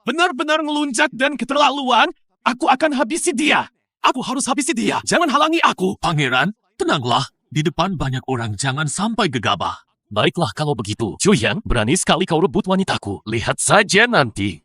Benar-benar ngelunjak dan keterlaluan, aku akan habisi dia. Aku harus habisi dia, jangan halangi aku. Pangeran, tenanglah. Di depan banyak orang, jangan sampai gegabah. Baiklah kalau begitu. Chuyang, berani sekali kau rebut wanitaku. Lihat saja nanti.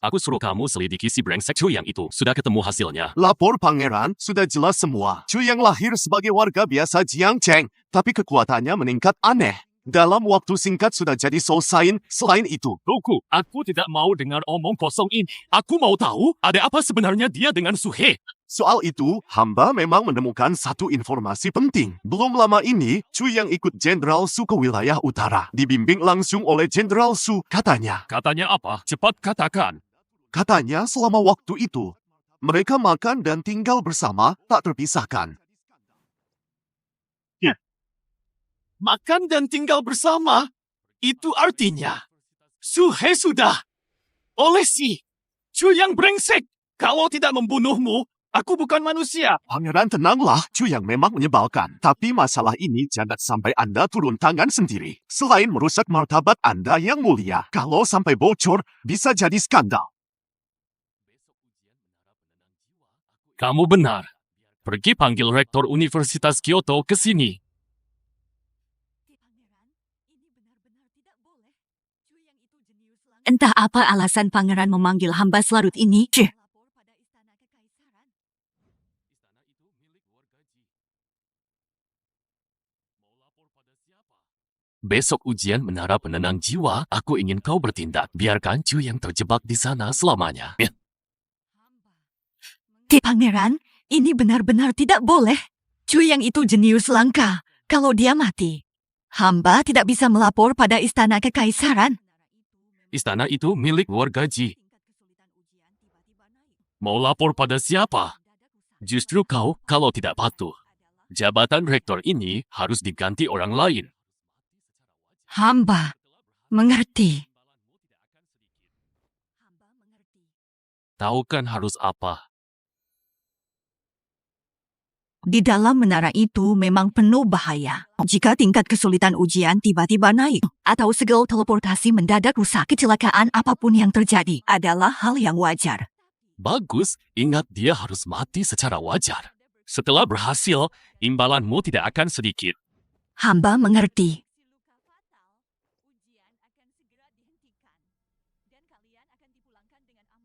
Aku suruh kamu selidiki si brengsek Chuyang itu. Sudah ketemu hasilnya. Lapor pangeran, sudah jelas semua. Chuyang lahir sebagai warga biasa Jiangcheng, tapi kekuatannya meningkat aneh. Dalam waktu singkat sudah jadi Soul Sign. Selain itu, Tunggu, aku tidak mau dengar omong kosong ini. Aku mau tahu ada apa sebenarnya dia dengan Suhe. soal itu, hamba memang menemukan satu informasi penting. Belum lama ini, Chuyang ikut Jenderal Su ke wilayah utara. Dibimbing langsung oleh Jenderal Su, katanya. Katanya apa? Cepat katakan. Katanya selama waktu itu, mereka makan dan tinggal bersama, tak terpisahkan. Makan dan tinggal bersama, itu artinya Suhe sudah oleh si Chuyang brengsek. Kalau tidak membunuhmu, Aku bukan manusia. Pangeran, tenanglah. Chu yang memang menyebalkan. Tapi masalah ini jangan sampai Anda turun tangan sendiri. Selain merusak martabat Anda yang mulia, kalau sampai bocor, bisa jadi skandal. Kamu benar. Pergi panggil Rektor Universitas Kyoto ke sini. Entah apa alasan pangeran memanggil hamba selarut ini. Besok ujian menara penenang jiwa, aku ingin kau bertindak. Biarkan Chu yang terjebak di sana selamanya. Pangeran, ini benar-benar tidak boleh. Chu yang itu jenius langka. Kalau dia mati, hamba tidak bisa melapor pada istana kekaisaran. Istana itu milik warga Ji. Mau lapor pada siapa? Justru kau kalau tidak patuh. Jabatan rektor ini harus diganti orang lain. Hamba mengerti. Tahu kan harus apa? Di dalam menara itu memang penuh bahaya. Jika tingkat kesulitan ujian tiba-tiba naik, atau segel teleportasi mendadak rusak, kecelakaan apapun yang terjadi adalah hal yang wajar. Bagus, ingat dia harus mati secara wajar. Setelah berhasil, imbalanmu tidak akan sedikit. Hamba mengerti.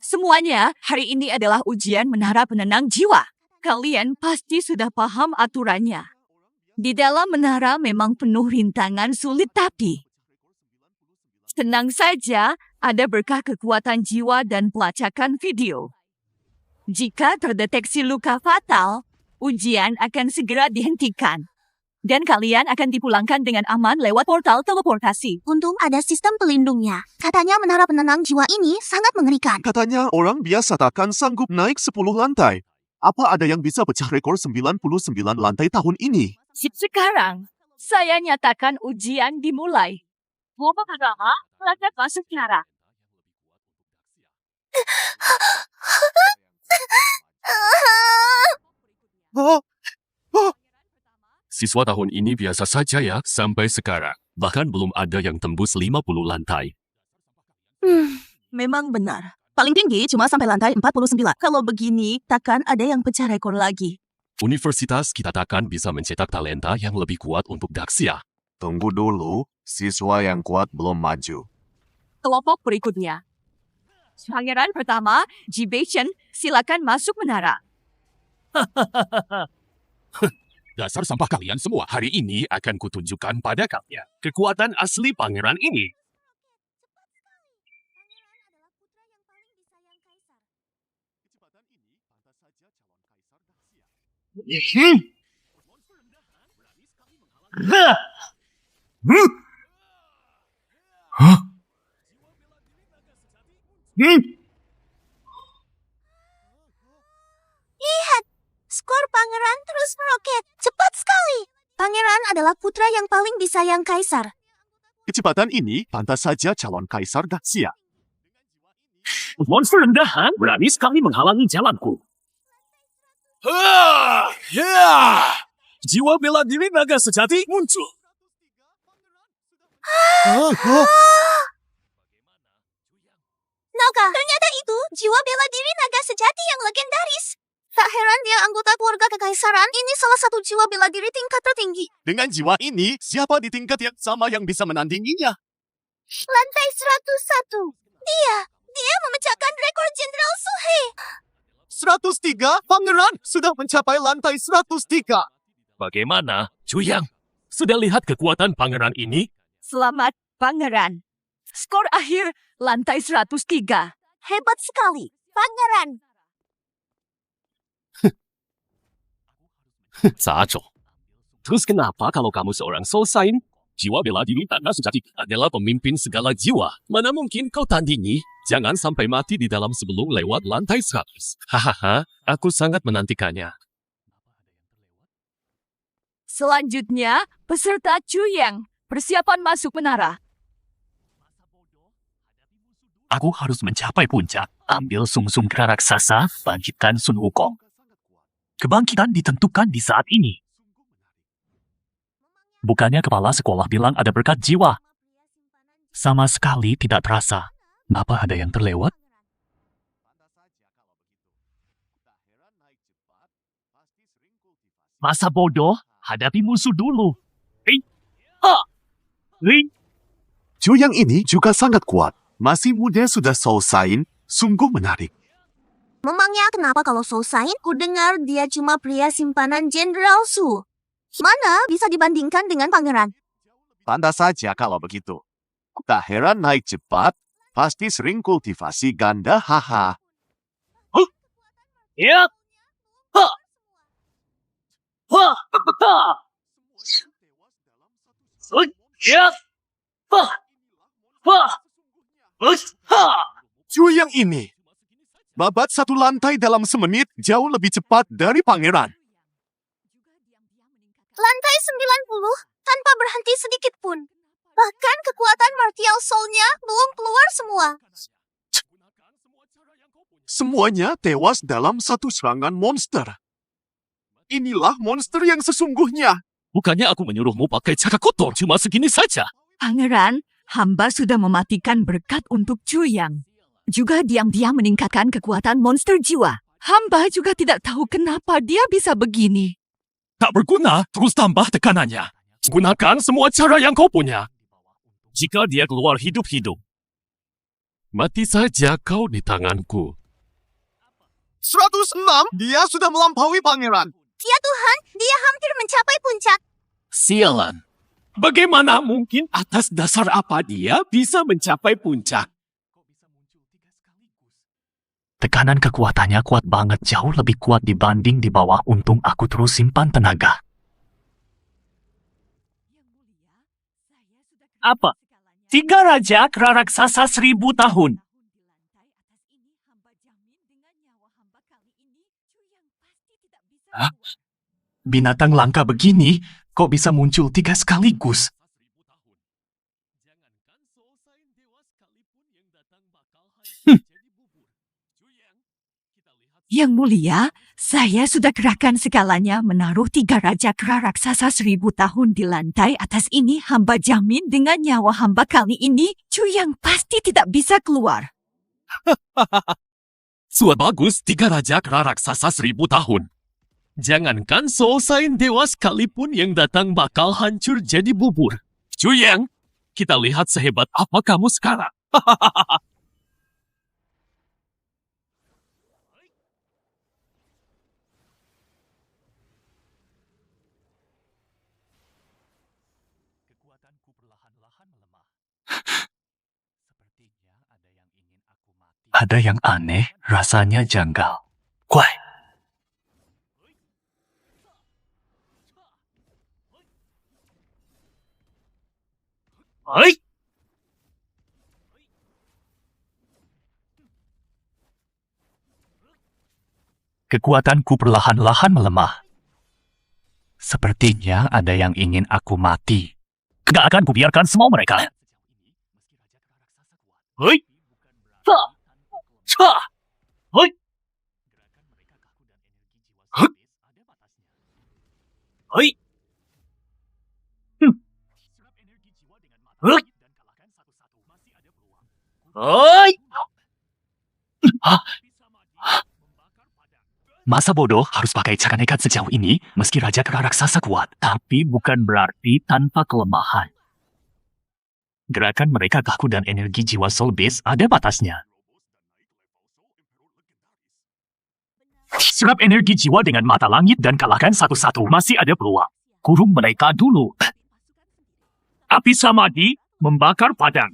Semuanya, hari ini adalah ujian menara penenang jiwa. Kalian pasti sudah paham aturannya. Di dalam menara memang penuh rintangan sulit tapi tenang saja, ada berkah kekuatan jiwa dan pelacakan video. Jika terdeteksi luka fatal, ujian akan segera dihentikan. Dan kalian akan dipulangkan dengan aman lewat portal teleportasi. Untung ada sistem pelindungnya. Katanya menara penenang jiwa ini sangat mengerikan. Katanya orang biasa takkan sanggup naik 10 lantai. Apa ada yang bisa pecah rekor 99 lantai tahun ini? Sekarang, saya nyatakan ujian dimulai. Bapak pertama, lanjut masuk cara. Siswa tahun ini biasa saja ya sampai sekarang. Bahkan belum ada yang tembus 50 lantai. Memang benar. Paling tinggi cuma sampai lantai 49. Kalau begini, takkan ada yang pecah rekor lagi. Universitas kita takkan bisa mencetak talenta yang lebih kuat untuk Daxia. Tunggu dulu, siswa yang kuat belum maju. Kelompok berikutnya. Pangeran pertama, Jibation, silakan masuk menara. Dasar sampah kalian semua, hari ini akan kutunjukkan pada kalian kekuatan asli pangeran ini. Lihat, skor pangeran terus meroket. Cepat sekali. Pangeran adalah putra yang paling disayang kaisar. Kecepatan ini pantas saja calon kaisar Daxia. Monster rendahan berani sekali menghalangi jalanku. Jiwa bela diri naga sejati muncul. Naga, ternyata itu jiwa bela diri naga sejati yang legendaris. Tak heran dia anggota keluarga kekaisaran, ini salah satu jiwa bela diri tingkat tertinggi. Dengan jiwa ini, siapa di tingkat yang sama yang bisa menandinginya? Lantai 101. Dia memecahkan rekor Jenderal Suhe. 103, Pangeran sudah mencapai lantai 103. Bagaimana, Chuyang? Sudah lihat kekuatan pangeran ini? Selamat, Pangeran. Skor akhir lantai 103. Hebat sekali, Pangeran. Saco. Terus kenapa kalau kamu seorang soul sign? Jiwa bela diri naga sejati adalah pemimpin segala jiwa. Mana mungkin kau tandingi? Jangan sampai mati di dalam sebelum lewat lantai 100. Hahaha, aku sangat menantikannya. Selanjutnya, peserta Chuyang. Persiapan masuk menara. Aku harus mencapai puncak. Ambil sungsung kera raksasa, bangkitkan Sun Wukong. Kebangkitan ditentukan di saat ini. Bukannya kepala sekolah bilang ada berkat jiwa. Sama sekali tidak terasa. Apa ada yang terlewat? Masa bodoh, hadapi musuh dulu. Chu yang ini juga sangat kuat. Masih muda sudah selesai, sungguh menarik. Memangnya kenapa kalau Sosain ku dengar dia cuma pria simpanan Jenderal Su? Mana bisa dibandingkan dengan pangeran? Tanda saja kalau begitu. Tak heran naik cepat, pasti sering kultivasi ganda, haha. Ya. Ha. Ha. Ha. Ya. Ha. Ha. Ha. Chu yang ini, babat satu lantai dalam semenit jauh lebih cepat dari pangeran. Lantai 90 tanpa berhenti sedikit pun. Bahkan kekuatan martial soul-nya belum keluar semua. Semuanya tewas dalam satu serangan monster. Inilah monster yang sesungguhnya. Bukannya aku menyuruhmu pakai cara kotor cuma segini saja. Pangeran, hamba sudah mematikan berkat untuk Chuyang. Juga diam-diam meningkatkan kekuatan monster jiwa. Hamba juga tidak tahu kenapa dia bisa begini. Tak berguna, terus tambah tekanannya. Gunakan semua cara yang kau punya. Jika dia keluar hidup-hidup, Mati saja kau di tanganku. 106, dia sudah melampaui pangeran. Ya Tuhan, dia hampir mencapai puncak. Sialan. Bagaimana mungkin atas dasar apa dia bisa mencapai puncak? Tekanan kekuatannya kuat banget, jauh lebih kuat dibanding di bawah. Untung aku terus simpan tenaga. Apa? 3 raja kera raksasa 1000 tahun. Hah? Binatang langka begini, kok bisa muncul 3 sekaligus? Yang mulia, saya sudah kerahkan segalanya menaruh 3 raja kera raksasa 1000 tahun di lantai atas ini. Hamba jamin dengan nyawa hamba kali ini, Chuyang pasti tidak bisa keluar. suat bagus 3 raja kera raksasa 1000 tahun. Jangankan Soulsain dewa sekalipun yang datang bakal hancur jadi bubur. Chuyang, kita lihat sehebat apa kamu sekarang. Ada yang aneh, rasanya janggal. Kuai. Hai. Kekuatanku perlahan-lahan melemah. Sepertinya ada yang ingin aku mati. Gak akan kubiarkan semua mereka. Hai. Ha. Ha. Hai. Huk. Hai. Huk. Hai. Masa bodoh harus pakai cara nekat sejauh ini, meski Raja Kera Raksasa kuat. Tapi bukan berarti tanpa kelemahan. Gerakan mereka kaku dan energi jiwa Soul Beast ada batasnya. Serap energi jiwa dengan mata langit dan kalahkan satu-satu. Masih ada peluang. Kurung mereka dulu. Api Samadhi membakar padang.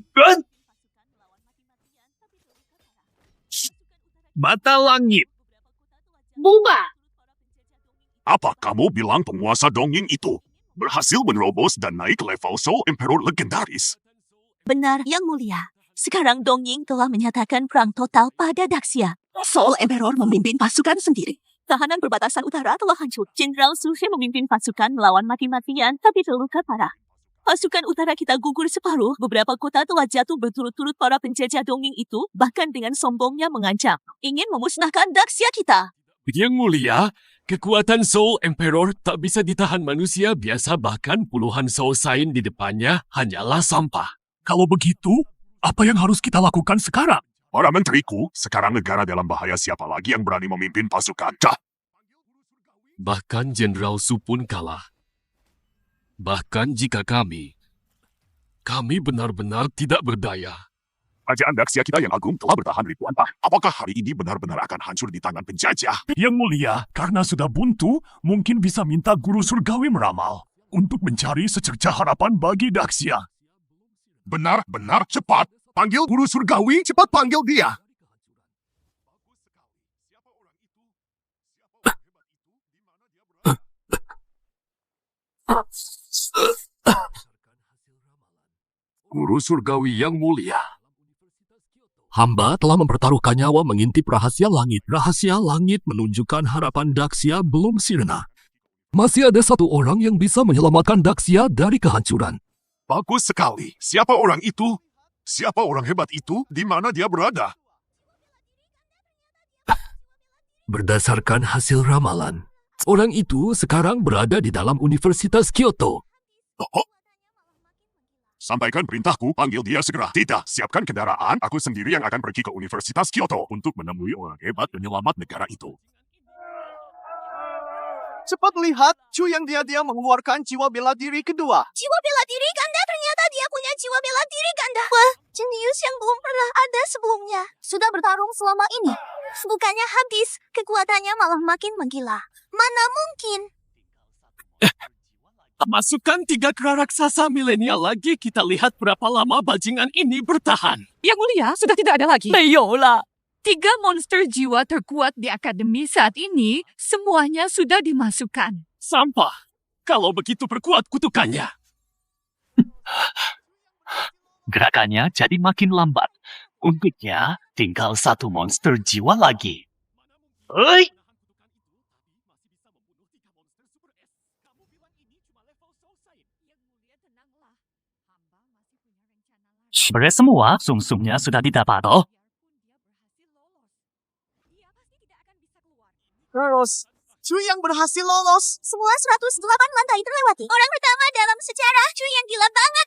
Mata langit. Bunga. Apa kamu bilang penguasa dongeng itu berhasil menerobos dan naik level Soul Emperor legendaris? Benar, Yang Mulia. Sekarang Dongying telah menyatakan perang total pada Daxia. Soul Emperor memimpin pasukan sendiri. Tahanan perbatasan utara telah hancur. Jenderal Suhe memimpin pasukan melawan mati-matian tapi terluka parah. Pasukan utara kita gugur separuh. Beberapa kota telah jatuh berturut-turut. Para penjajah Dongying itu bahkan dengan sombongnya mengancam ingin memusnahkan Daxia kita. Yang mulia, Kekuatan Soul Emperor tak bisa ditahan manusia biasa, bahkan puluhan Soul Sign di depannya hanyalah sampah. Kalau begitu, apa yang harus kita lakukan sekarang? Para menteriku, sekarang negara dalam bahaya, siapa lagi yang berani memimpin pasukan? Dah. Bahkan Jenderal Su pun kalah. Bahkan jika kami benar-benar tidak berdaya. Kerajaan Daxia kita yang agung telah bertahan ribuan tahun. Apakah hari ini benar-benar akan hancur di tangan penjajah? Yang mulia, karena sudah buntu, mungkin bisa minta guru surgawi meramal untuk mencari secercah harapan bagi Daxia. Benar-benar cepat. Panggil guru surgawi, cepat panggil dia. Guru surgawi yang mulia. Hamba telah mempertaruhkan nyawa mengintip rahasia langit. Rahasia langit menunjukkan harapan Daxia belum sirna. Masih ada satu orang yang bisa menyelamatkan Daxia dari kehancuran. Bagus sekali. Siapa orang itu? Siapa orang hebat itu? Di mana dia berada? Berdasarkan hasil ramalan, orang itu sekarang berada di dalam Universitas Kyoto. Sampaikan perintahku, panggil dia segera. Tidak, siapkan kendaraan. Aku sendiri yang akan pergi ke Universitas Kyoto untuk menemui orang hebat penyelamat negara itu. Cepat lihat, Chu yang dia mengeluarkan jiwa bela diri kedua. Jiwa bela diri ganda, ternyata dia punya jiwa bela diri ganda. Wah, jenius yang belum pernah ada sebelumnya. Sudah bertarung selama ini. Bukannya habis, kekuatannya malah makin menggila. Mana mungkin? Masukkan 3 kera raksasa milenial lagi, kita lihat berapa lama bajingan ini bertahan. Yang mulia, sudah tidak ada lagi. Bayola. 3 monster jiwa terkuat di akademi saat ini, semuanya sudah dimasukkan. Sampah. Kalau begitu perkuat kutukannya. Gerakannya jadi makin lambat. Untuknya, tinggal 1 monster jiwa lagi. Oi! Beres semua, sumsumnya sudah didapat. Oh, Terus, Chu yang berhasil lolos. Semua 108 lantai terlewati. Orang pertama dalam sejarah, Chu yang gila banget.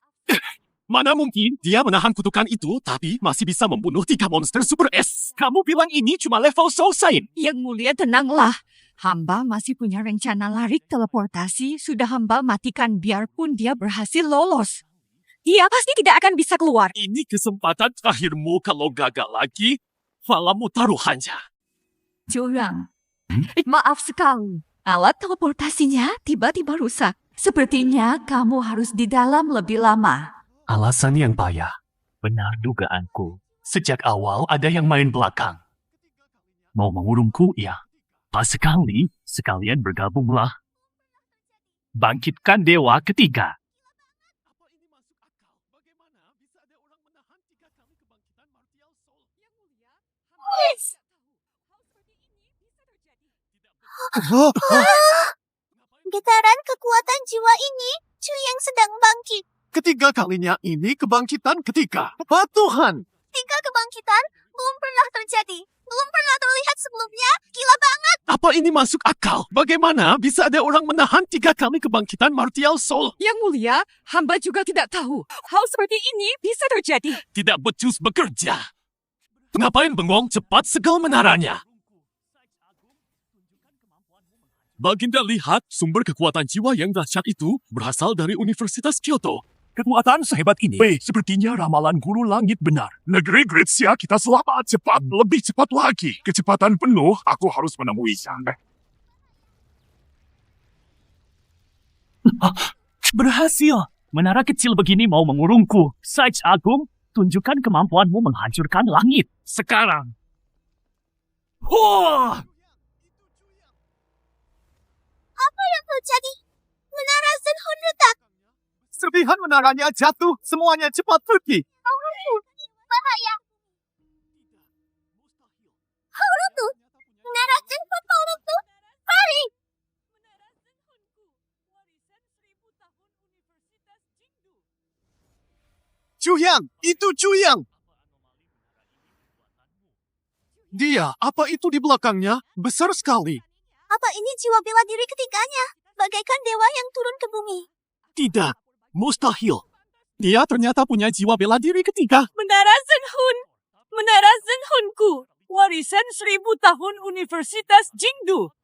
Mana mungkin dia menahan kutukan itu, tapi masih bisa membunuh 3 monster Super S. Kamu bilang ini cuma level Soul Sign. Yang mulia, tenanglah. Hamba masih punya rencana larik teleportasi, sudah hamba matikan biarpun dia berhasil lolos. Dia pasti tidak akan bisa keluar. Ini kesempatan terakhirmu, kalau gagal lagi, falamu taruhannya. Curang. Maaf sekali. Alat teleportasinya tiba-tiba rusak. Sepertinya kamu harus di dalam lebih lama. alasan yang payah. Benar dugaanku. Sejak awal ada yang main belakang. Mau mengurungku, ya. Pas sekali, sekalian bergabunglah. Bangkitkan dewa ketiga. Getaran kekuatan jiwa ini, Chu yang sedang bangkit. Ketiga kalinya ini kebangkitan ketiga. Tuhan! 3 kebangkitan belum pernah terjadi. Belum pernah terlihat sebelumnya. Gila banget. Apa ini masuk akal? Bagaimana bisa ada orang menahan 3 kali kebangkitan Martial Soul? Yang mulia, hamba juga tidak tahu. Hal seperti ini bisa terjadi. Tidak becus bekerja. Ngapain bengong? Cepat segel menaranya. Baginda lihat, sumber kekuatan jiwa yang dahsyat itu berasal dari Universitas Kyoto. Kekuatan sehebat ini, sepertinya ramalan guru langit benar. Negeri Gritsia kita selamat cepat, lebih cepat lagi. Kecepatan penuh, aku harus menemuinya. Berhasil. Menara kecil begini mau mengurungku. Sage Agung, tunjukkan kemampuanmu menghancurkan langit. Sekarang. Apa yang terjadi? Menara Zenhun retak. Serpihan menaranya jatuh, semuanya cepat pergi. Bahaya. Haruto, menara Zenhun mau runtuh. Hurry! Chuyang, itu Chuyang. Dia, apa itu di belakangnya? Besar sekali. Apa ini jiwa bela diri ketiganya? Bagaikan dewa yang turun ke bumi. Tidak, mustahil. Dia ternyata punya jiwa bela diri ketiga. Menara Zenhun. Menara Zenhunku. Warisan 1000 tahun Universitas Jingdu.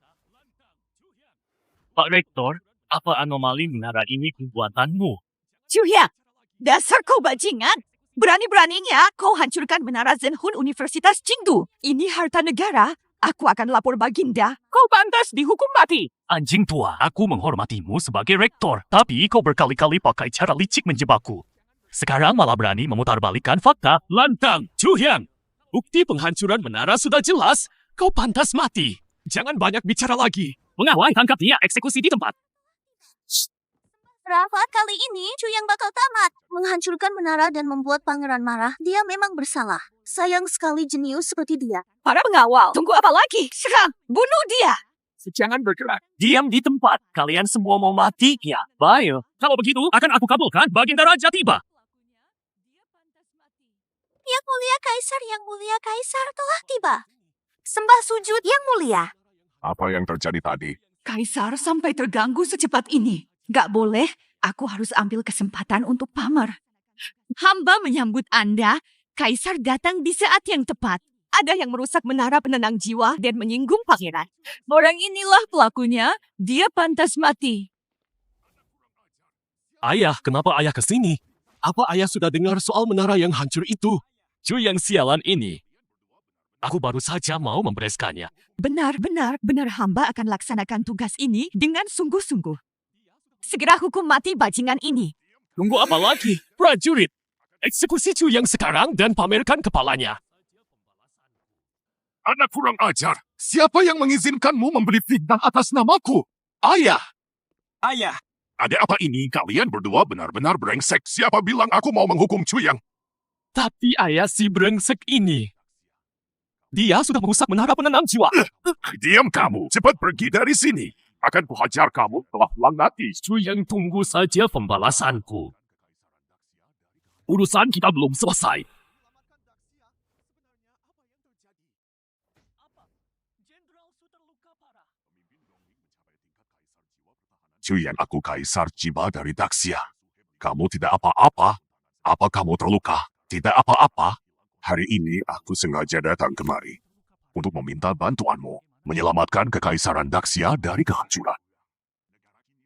Pak Rektor, apa anomali menara ini buatanmu? Chuyang, dasar kau bajingan. Berani-beraninya kau hancurkan menara Zenhun Universitas Jingdu. Ini harta negara. Aku akan lapor Baginda. Kau pantas dihukum mati. Anjing tua, aku menghormatimu sebagai rektor, tapi kau berkali-kali pakai cara licik menjebakku. Sekarang malah berani memutarbalikkan fakta. Lantang, Chuyang. Bukti penghancuran menara sudah jelas. Kau pantas mati. Jangan banyak bicara lagi. Pengawal tangkap dia, eksekusi di tempat. Rafa, kali ini Chuyang bakal tamat. Menghancurkan menara dan membuat pangeran marah. Dia memang bersalah. Sayang sekali jenius seperti dia. Para pengawal, tunggu apa lagi? Serang, bunuh dia. Jangan bergerak. Diam di tempat. Kalian semua mau mati? Ya, baik. Kalau begitu, akan aku kabulkan Baginda Raja tiba. Yang mulia Kaisar telah tiba. Sembah sujud yang mulia. Apa yang terjadi tadi? Kaisar sampai terganggu secepat ini. Gak boleh, aku harus ambil kesempatan untuk pamer. Hamba menyambut Anda. Kaisar datang di saat yang tepat. Ada yang merusak menara penenang jiwa dan menyinggung pangeran. Orang inilah pelakunya. Dia pantas mati. Ayah, kenapa ayah ke sini? Apa ayah sudah dengar soal menara yang hancur itu? Chuyang sialan ini. Aku baru saja mau membereskannya. Benar hamba akan laksanakan tugas ini dengan sungguh-sungguh. Segera hukum mati bajingan ini. Tunggu apa lagi? Prajurit, eksekusi Chuyang sekarang dan pamerkan kepalanya. Anak kurang ajar. Siapa yang mengizinkanmu membeli fitnah atas namaku? Ayah! Ayah, Ada apa ini? Kalian berdua benar-benar brengsek. Siapa bilang aku mau menghukum Chuyang? Tapi ayah si brengsek ini. Dia sudah merusak menara penenang jiwa. Diam kamu. Cepat pergi dari sini. Akan kuhajar kamu telah langati. Chuyang, tunggu saja pembalasanku. Urusan kita belum selesai. Chuyang, aku Kaisar Jiwa dari Daxia. Kamu tidak apa-apa. Apa kamu terluka? Tidak apa-apa. Hari ini aku sengaja datang kemari untuk meminta bantuanmu menyelamatkan Kekaisaran Daxia dari kehancuran.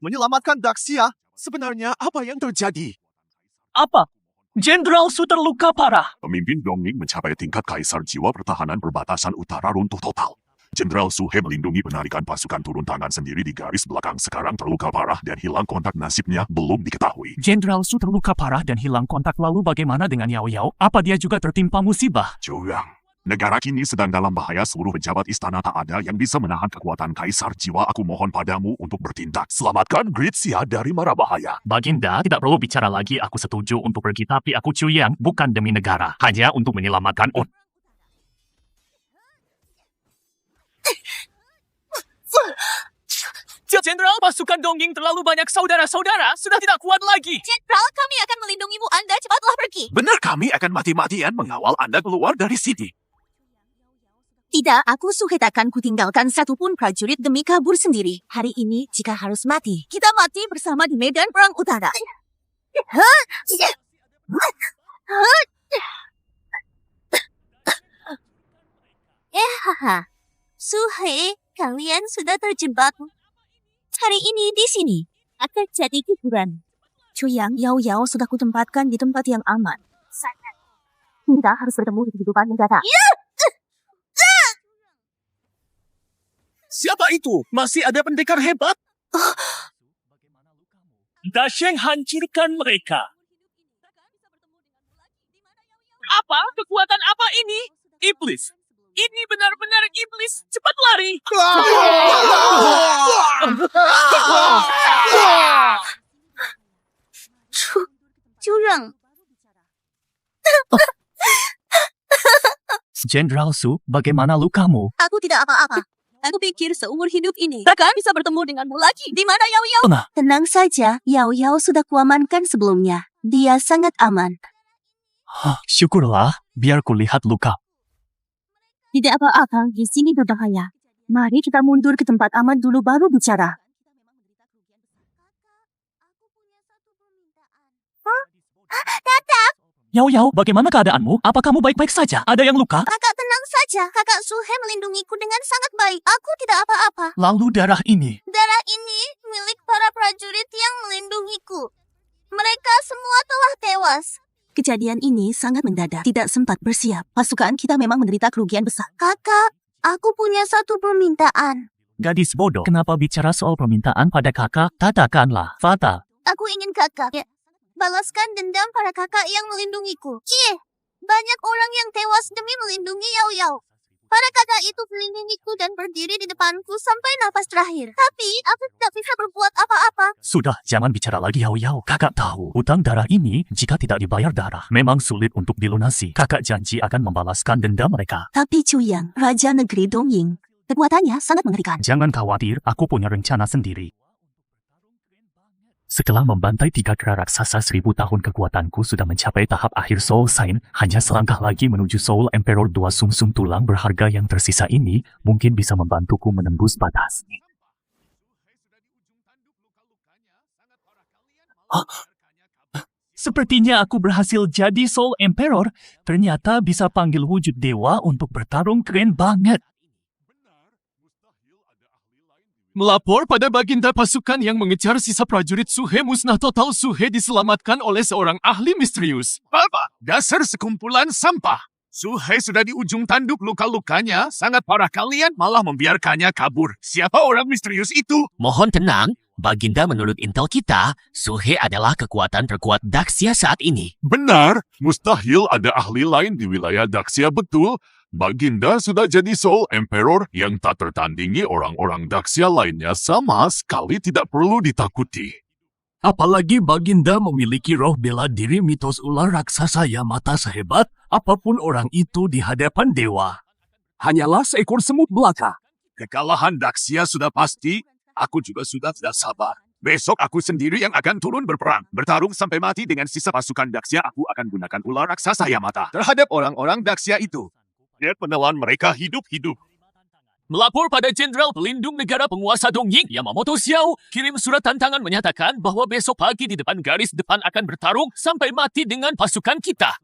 menyelamatkan Daxia? Sebenarnya apa yang terjadi? Apa? Jenderal Su terluka parah. Pemimpin Dongning mencapai tingkat Kaisar Jiwa pertahanan perbatasan utara runtuh total. Jenderal Su He melindungi penarikan pasukan turun tangan sendiri di garis belakang sekarang terluka parah dan hilang kontak, nasibnya belum diketahui. Jenderal Su terluka parah dan hilang kontak, lalu bagaimana dengan Yao Yao? Apa dia juga tertimpa musibah? Chuyang, negara kini sedang dalam bahaya. Seluruh pejabat istana tak ada yang bisa menahan kekuatan Kaisar Jiwa. Aku mohon padamu untuk bertindak. Selamatkan Gritsia dari mara bahaya. Baginda, tidak perlu bicara lagi. Aku setuju untuk pergi, tapi aku Chuyang, bukan demi negara. Hanya untuk menyelamatkan Jenderal, pasukan Dongning terlalu banyak saudara-saudara. Sudah tidak kuat lagi. Jenderal, kami akan melindungimu. Anda cepatlah pergi. Benar, kami akan mati-matian mengawal Anda keluar dari sini. Tidak, aku takkan kutinggalkan satupun prajurit demi kabur sendiri. Hari ini, jika harus mati, kita mati bersama di medan perang utara. Haha. Suhe, kalian sudah terjebak. Hari ini di sini akan jadi hiburan. Chuyang, Yao Yao sudah kutempatkan di tempat yang aman. Kita harus bertemu di kehidupan negara. Siapa itu? Masih ada pendekar hebat? Dasyeng hancurkan mereka. Apa? Kekuatan apa ini? Iblis. Ini benar-benar iblis. Cepat lari. Curang. Jenderal Su, bagaimana lukamu? Aku tidak apa-apa. Aku pikir seumur hidup ini takkan bisa bertemu denganmu lagi. Di mana Yao Yao? Tenang saja, Yao Yao sudah kuamankan sebelumnya. Dia sangat aman. Syukurlah, biar kulihat luka. Tidak apa-apa, di sini berbahaya. Mari kita mundur ke tempat aman dulu baru bicara. Yao, bagaimana keadaanmu? Apa kamu baik-baik saja? Ada yang luka? Kakak tenang saja. Kakak Suhe melindungiku dengan sangat baik. Aku tidak apa-apa. Lalu darah ini? Darah ini milik para prajurit yang melindungiku. Mereka semua telah tewas. Kejadian ini sangat mendadak, tidak sempat bersiap. Pasukan kita memang menderita kerugian besar. Kakak, aku punya satu permintaan. Gadis bodoh, kenapa bicara soal permintaan pada kakak? Katakanlah, Fata. Aku ingin kakak balaskan dendam para kakak yang melindungiku. Banyak orang yang tewas demi melindungi Yao Yao. Para kakak itu melindungiku dan berdiri di depanku sampai nafas terakhir. Tapi aku tidak bisa berbuat apa-apa. Sudah, jangan bicara lagi Yao. Kakak tahu, hutang darah ini jika tidak dibayar darah, memang sulit untuk dilunasi. Kakak janji akan membalaskan dendam mereka. Tapi Cuyang, Raja Negeri Dongying, kekuatannya sangat mengerikan. Jangan khawatir, aku punya rencana sendiri. Setelah membantai 3 kera raksasa 1000 tahun, kekuatanku sudah mencapai tahap akhir Soul Sign. Hanya selangkah lagi menuju Soul Emperor. 2 sumsum tulang berharga yang tersisa ini mungkin bisa membantuku menembus batas. Sepertinya aku berhasil jadi Soul Emperor. Ternyata bisa panggil wujud dewa untuk bertarung, keren banget. Melapor pada baginda, pasukan yang mengejar sisa prajurit Suhe musnah total. Suhe diselamatkan oleh seorang ahli misterius. Apa? Dasar sekumpulan sampah. Suhe sudah di ujung tanduk, luka-lukanya sangat parah. Kalian malah membiarkannya kabur. Siapa orang misterius itu? Mohon tenang, baginda, menurut intel kita, Suhe adalah kekuatan terkuat Daxia saat ini. Benar, mustahil ada ahli lain di wilayah Daxia, betul. Baginda sudah jadi Soul Emperor yang tak tertandingi. Orang-orang Daxia lainnya sama sekali tidak perlu ditakuti. Apalagi baginda memiliki roh bela diri mitos ular raksasa Yamata sehebat apapun orang itu di hadapan dewa. Hanyalah seekor semut belaka. Kekalahan Daxia sudah pasti. Aku juga sudah tidak sabar. Besok aku sendiri yang akan turun berperang. Bertarung sampai mati dengan sisa pasukan Daxia. Aku akan gunakan ular raksasa Yamata terhadap orang-orang Daxia itu. Dia menelan mereka hidup-hidup. Melapor pada Jenderal Pelindung Negara Penguasa Dongying, Yamamoto Xiao, kirim surat tantangan menyatakan bahwa besok pagi di depan garis depan akan bertarung sampai mati dengan pasukan kita.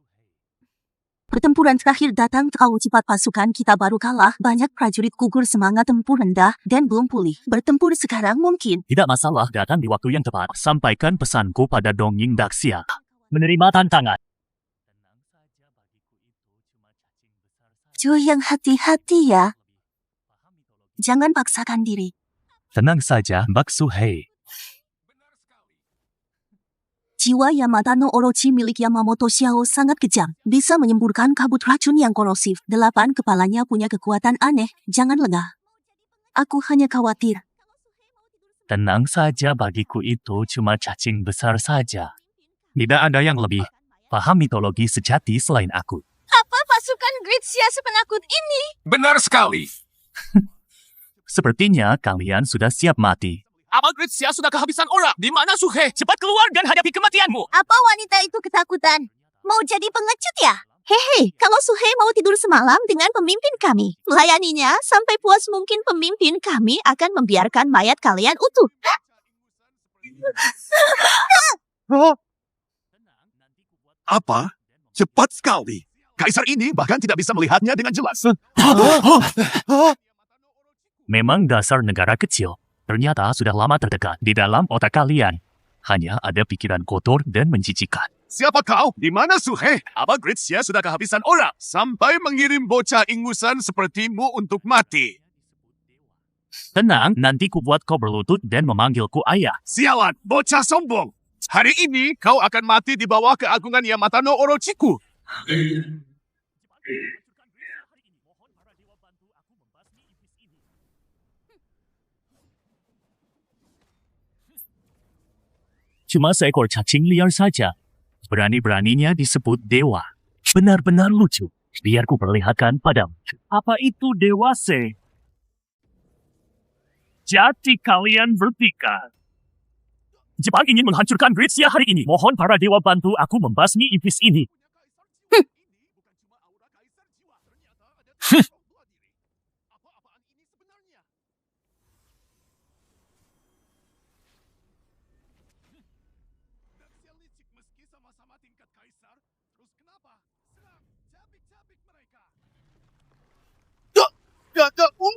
Pertempuran terakhir datang terlalu cepat. Pasukan kita baru kalah. Banyak prajurit gugur, semangat tempur rendah, dan belum pulih. Bertempur sekarang mungkin. Tidak masalah, datang di waktu yang tepat. Sampaikan pesanku pada Dongying Daxia. Menerima tantangan. Cuyang, hati-hati ya. Jangan paksakan diri. Tenang saja, Mbak Suhe. Jiwa Yamata no Orochi milik Yamamoto Xiao sangat kejam. Bisa menyemburkan kabut racun yang korosif. 8 kepalanya punya kekuatan aneh. Jangan lengah. Aku hanya khawatir. Tenang saja, bagiku itu cuma cacing besar saja. Tidak ada yang lebih paham mitologi sejati selain aku. Apa pasukan Gritsia sepenakut ini? Benar sekali. Sepertinya kalian sudah siap mati. Apa Gritsia sudah kehabisan orang? Di mana Suhe? Cepat keluar dan hadapi kematianmu. Apa wanita itu ketakutan? Mau jadi pengecut ya? Hehe, kalau Suhe mau tidur semalam dengan pemimpin kami, melayaninya sampai puas mungkin pemimpin kami akan membiarkan mayat kalian utuh. Apa? Cepat sekali. Kaisar ini bahkan tidak bisa melihatnya dengan jelas. Memang dasar negara kecil. Ternyata sudah lama terdekat di dalam otak kalian. Hanya ada pikiran kotor dan menjijikan. Siapa kau? Di mana Suhe? Apa Gritsia sudah kehabisan orang? Sampai mengirim bocah ingusan sepertimu untuk mati. Tenang, nanti ku buat kau berlutut dan memanggilku ayah. Sialan, bocah sombong. Hari ini kau akan mati di bawah keagungan Yamata no Orochiku. Cuma seekor cacing liar saja. Berani-beraninya disebut dewa. Benar-benar lucu. Biar ku perlihatkan padamu. Apa itu dewa se? Jadi kalian bertiga. Jepang ingin menghancurkan Gritsia hari ini. Mohon para dewa bantu aku membasmi iblis ini.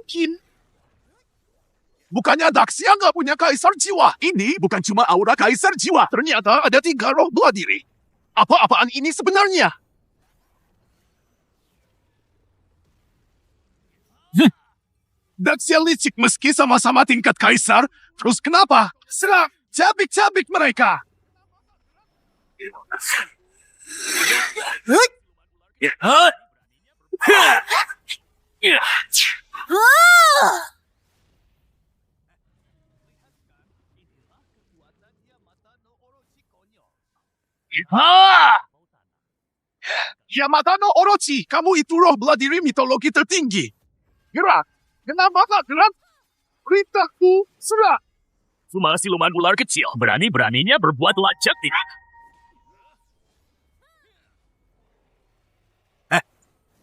mungkin. Bukannya Daxia nggak punya kaisar jiwa. Ini bukan cuma aura kaisar jiwa. Ternyata ada 3 roh belah diri. Apa-apaan ini sebenarnya? Daxia licik meski sama-sama tingkat kaisar. Terus kenapa? Serang, cabik-cabik mereka. Yamata no Orochi, kamu itu roh belah diri mitologi tertinggi. Gerak, kenapa tak gerak? Perintahku, serah. Cuma siluman ular kecil, berani-beraninya berbuat lacak tidak.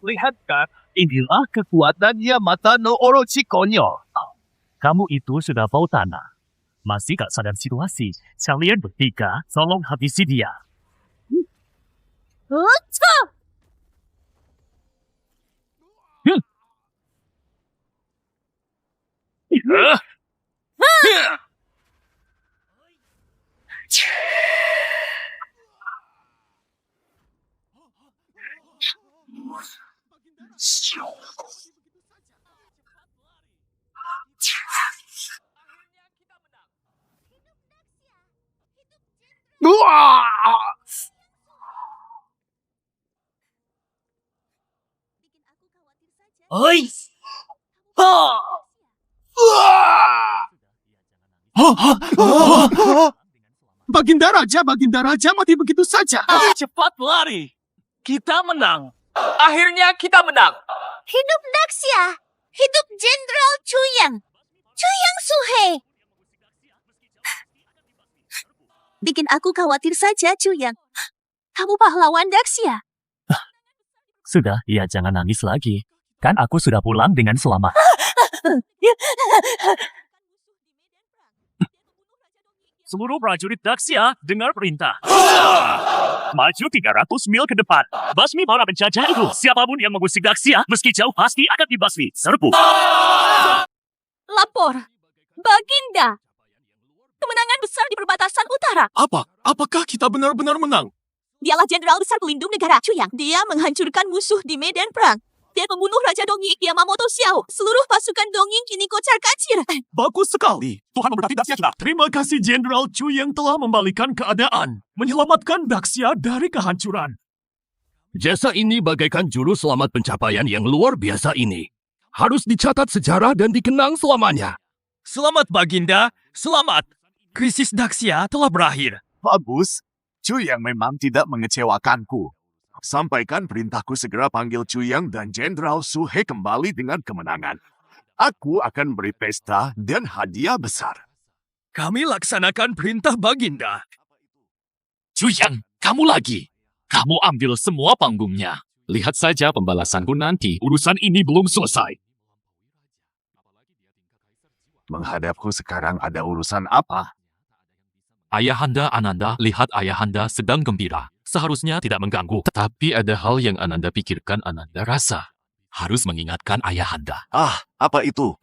Lihatkah, inilah kekuatan Yamata no Orochi konyol. Kamu itu sudah bau tanah. Masih gak sadar situasi. Kalian bertiga, tolong habisi dia. Oi! Baginda Raja mati begitu saja. Cepat lari! Kita menang! Akhirnya kita menang! Hidup Daxia! Hidup Jenderal Chuyang! Chuyang Suhe! Bikin aku khawatir saja, Chuyang. Kamu pahlawan Daxia. Sudah, ya jangan nangis lagi. Kan aku sudah pulang dengan selamat. Seluruh prajurit Daxia dengar perintah. Maju 300 mil ke depan. Basmi para penjajah itu. Siapapun yang mengusik Daxia, meski jauh pasti akan dibasmi. Serbu. Lapor. Baginda. Kemenangan besar di perbatasan utara. Apakah kita benar-benar menang? Dialah Jenderal Besar Pelindung Negara, Chuyang. Dia menghancurkan musuh di medan perang. Dia membunuh Raja Dongi, Yamamoto Xiao. Seluruh pasukan Donging kini kocar-kacir. Bagus sekali. Tuhan memberkati Daxia juga. Terima kasih Jenderal Chu yang telah membalikan keadaan. Menyelamatkan Daxia dari kehancuran. Jasa ini bagaikan juru selamat pencapaian yang luar biasa ini. Harus dicatat sejarah dan dikenang selamanya. Selamat Baginda, selamat. Krisis Daxia telah berakhir. Bagus. Chuyang memang tidak mengecewakanku. Sampaikan perintahku segera panggil Chuyang dan Jenderal Suhe kembali dengan kemenangan. Aku akan beri pesta dan hadiah besar. Kami laksanakan perintah Baginda. Chuyang, kamu lagi. Kamu ambil semua panggungnya. Lihat saja pembalasanku nanti. Urusan ini belum selesai. Menghadapku sekarang ada urusan apa? Ayahanda Ananda, lihat Ayahanda sedang gembira. Seharusnya tidak mengganggu. Tapi ada hal yang Ananda pikirkan, Ananda rasa. Harus mengingatkan Ayahanda. Apa itu?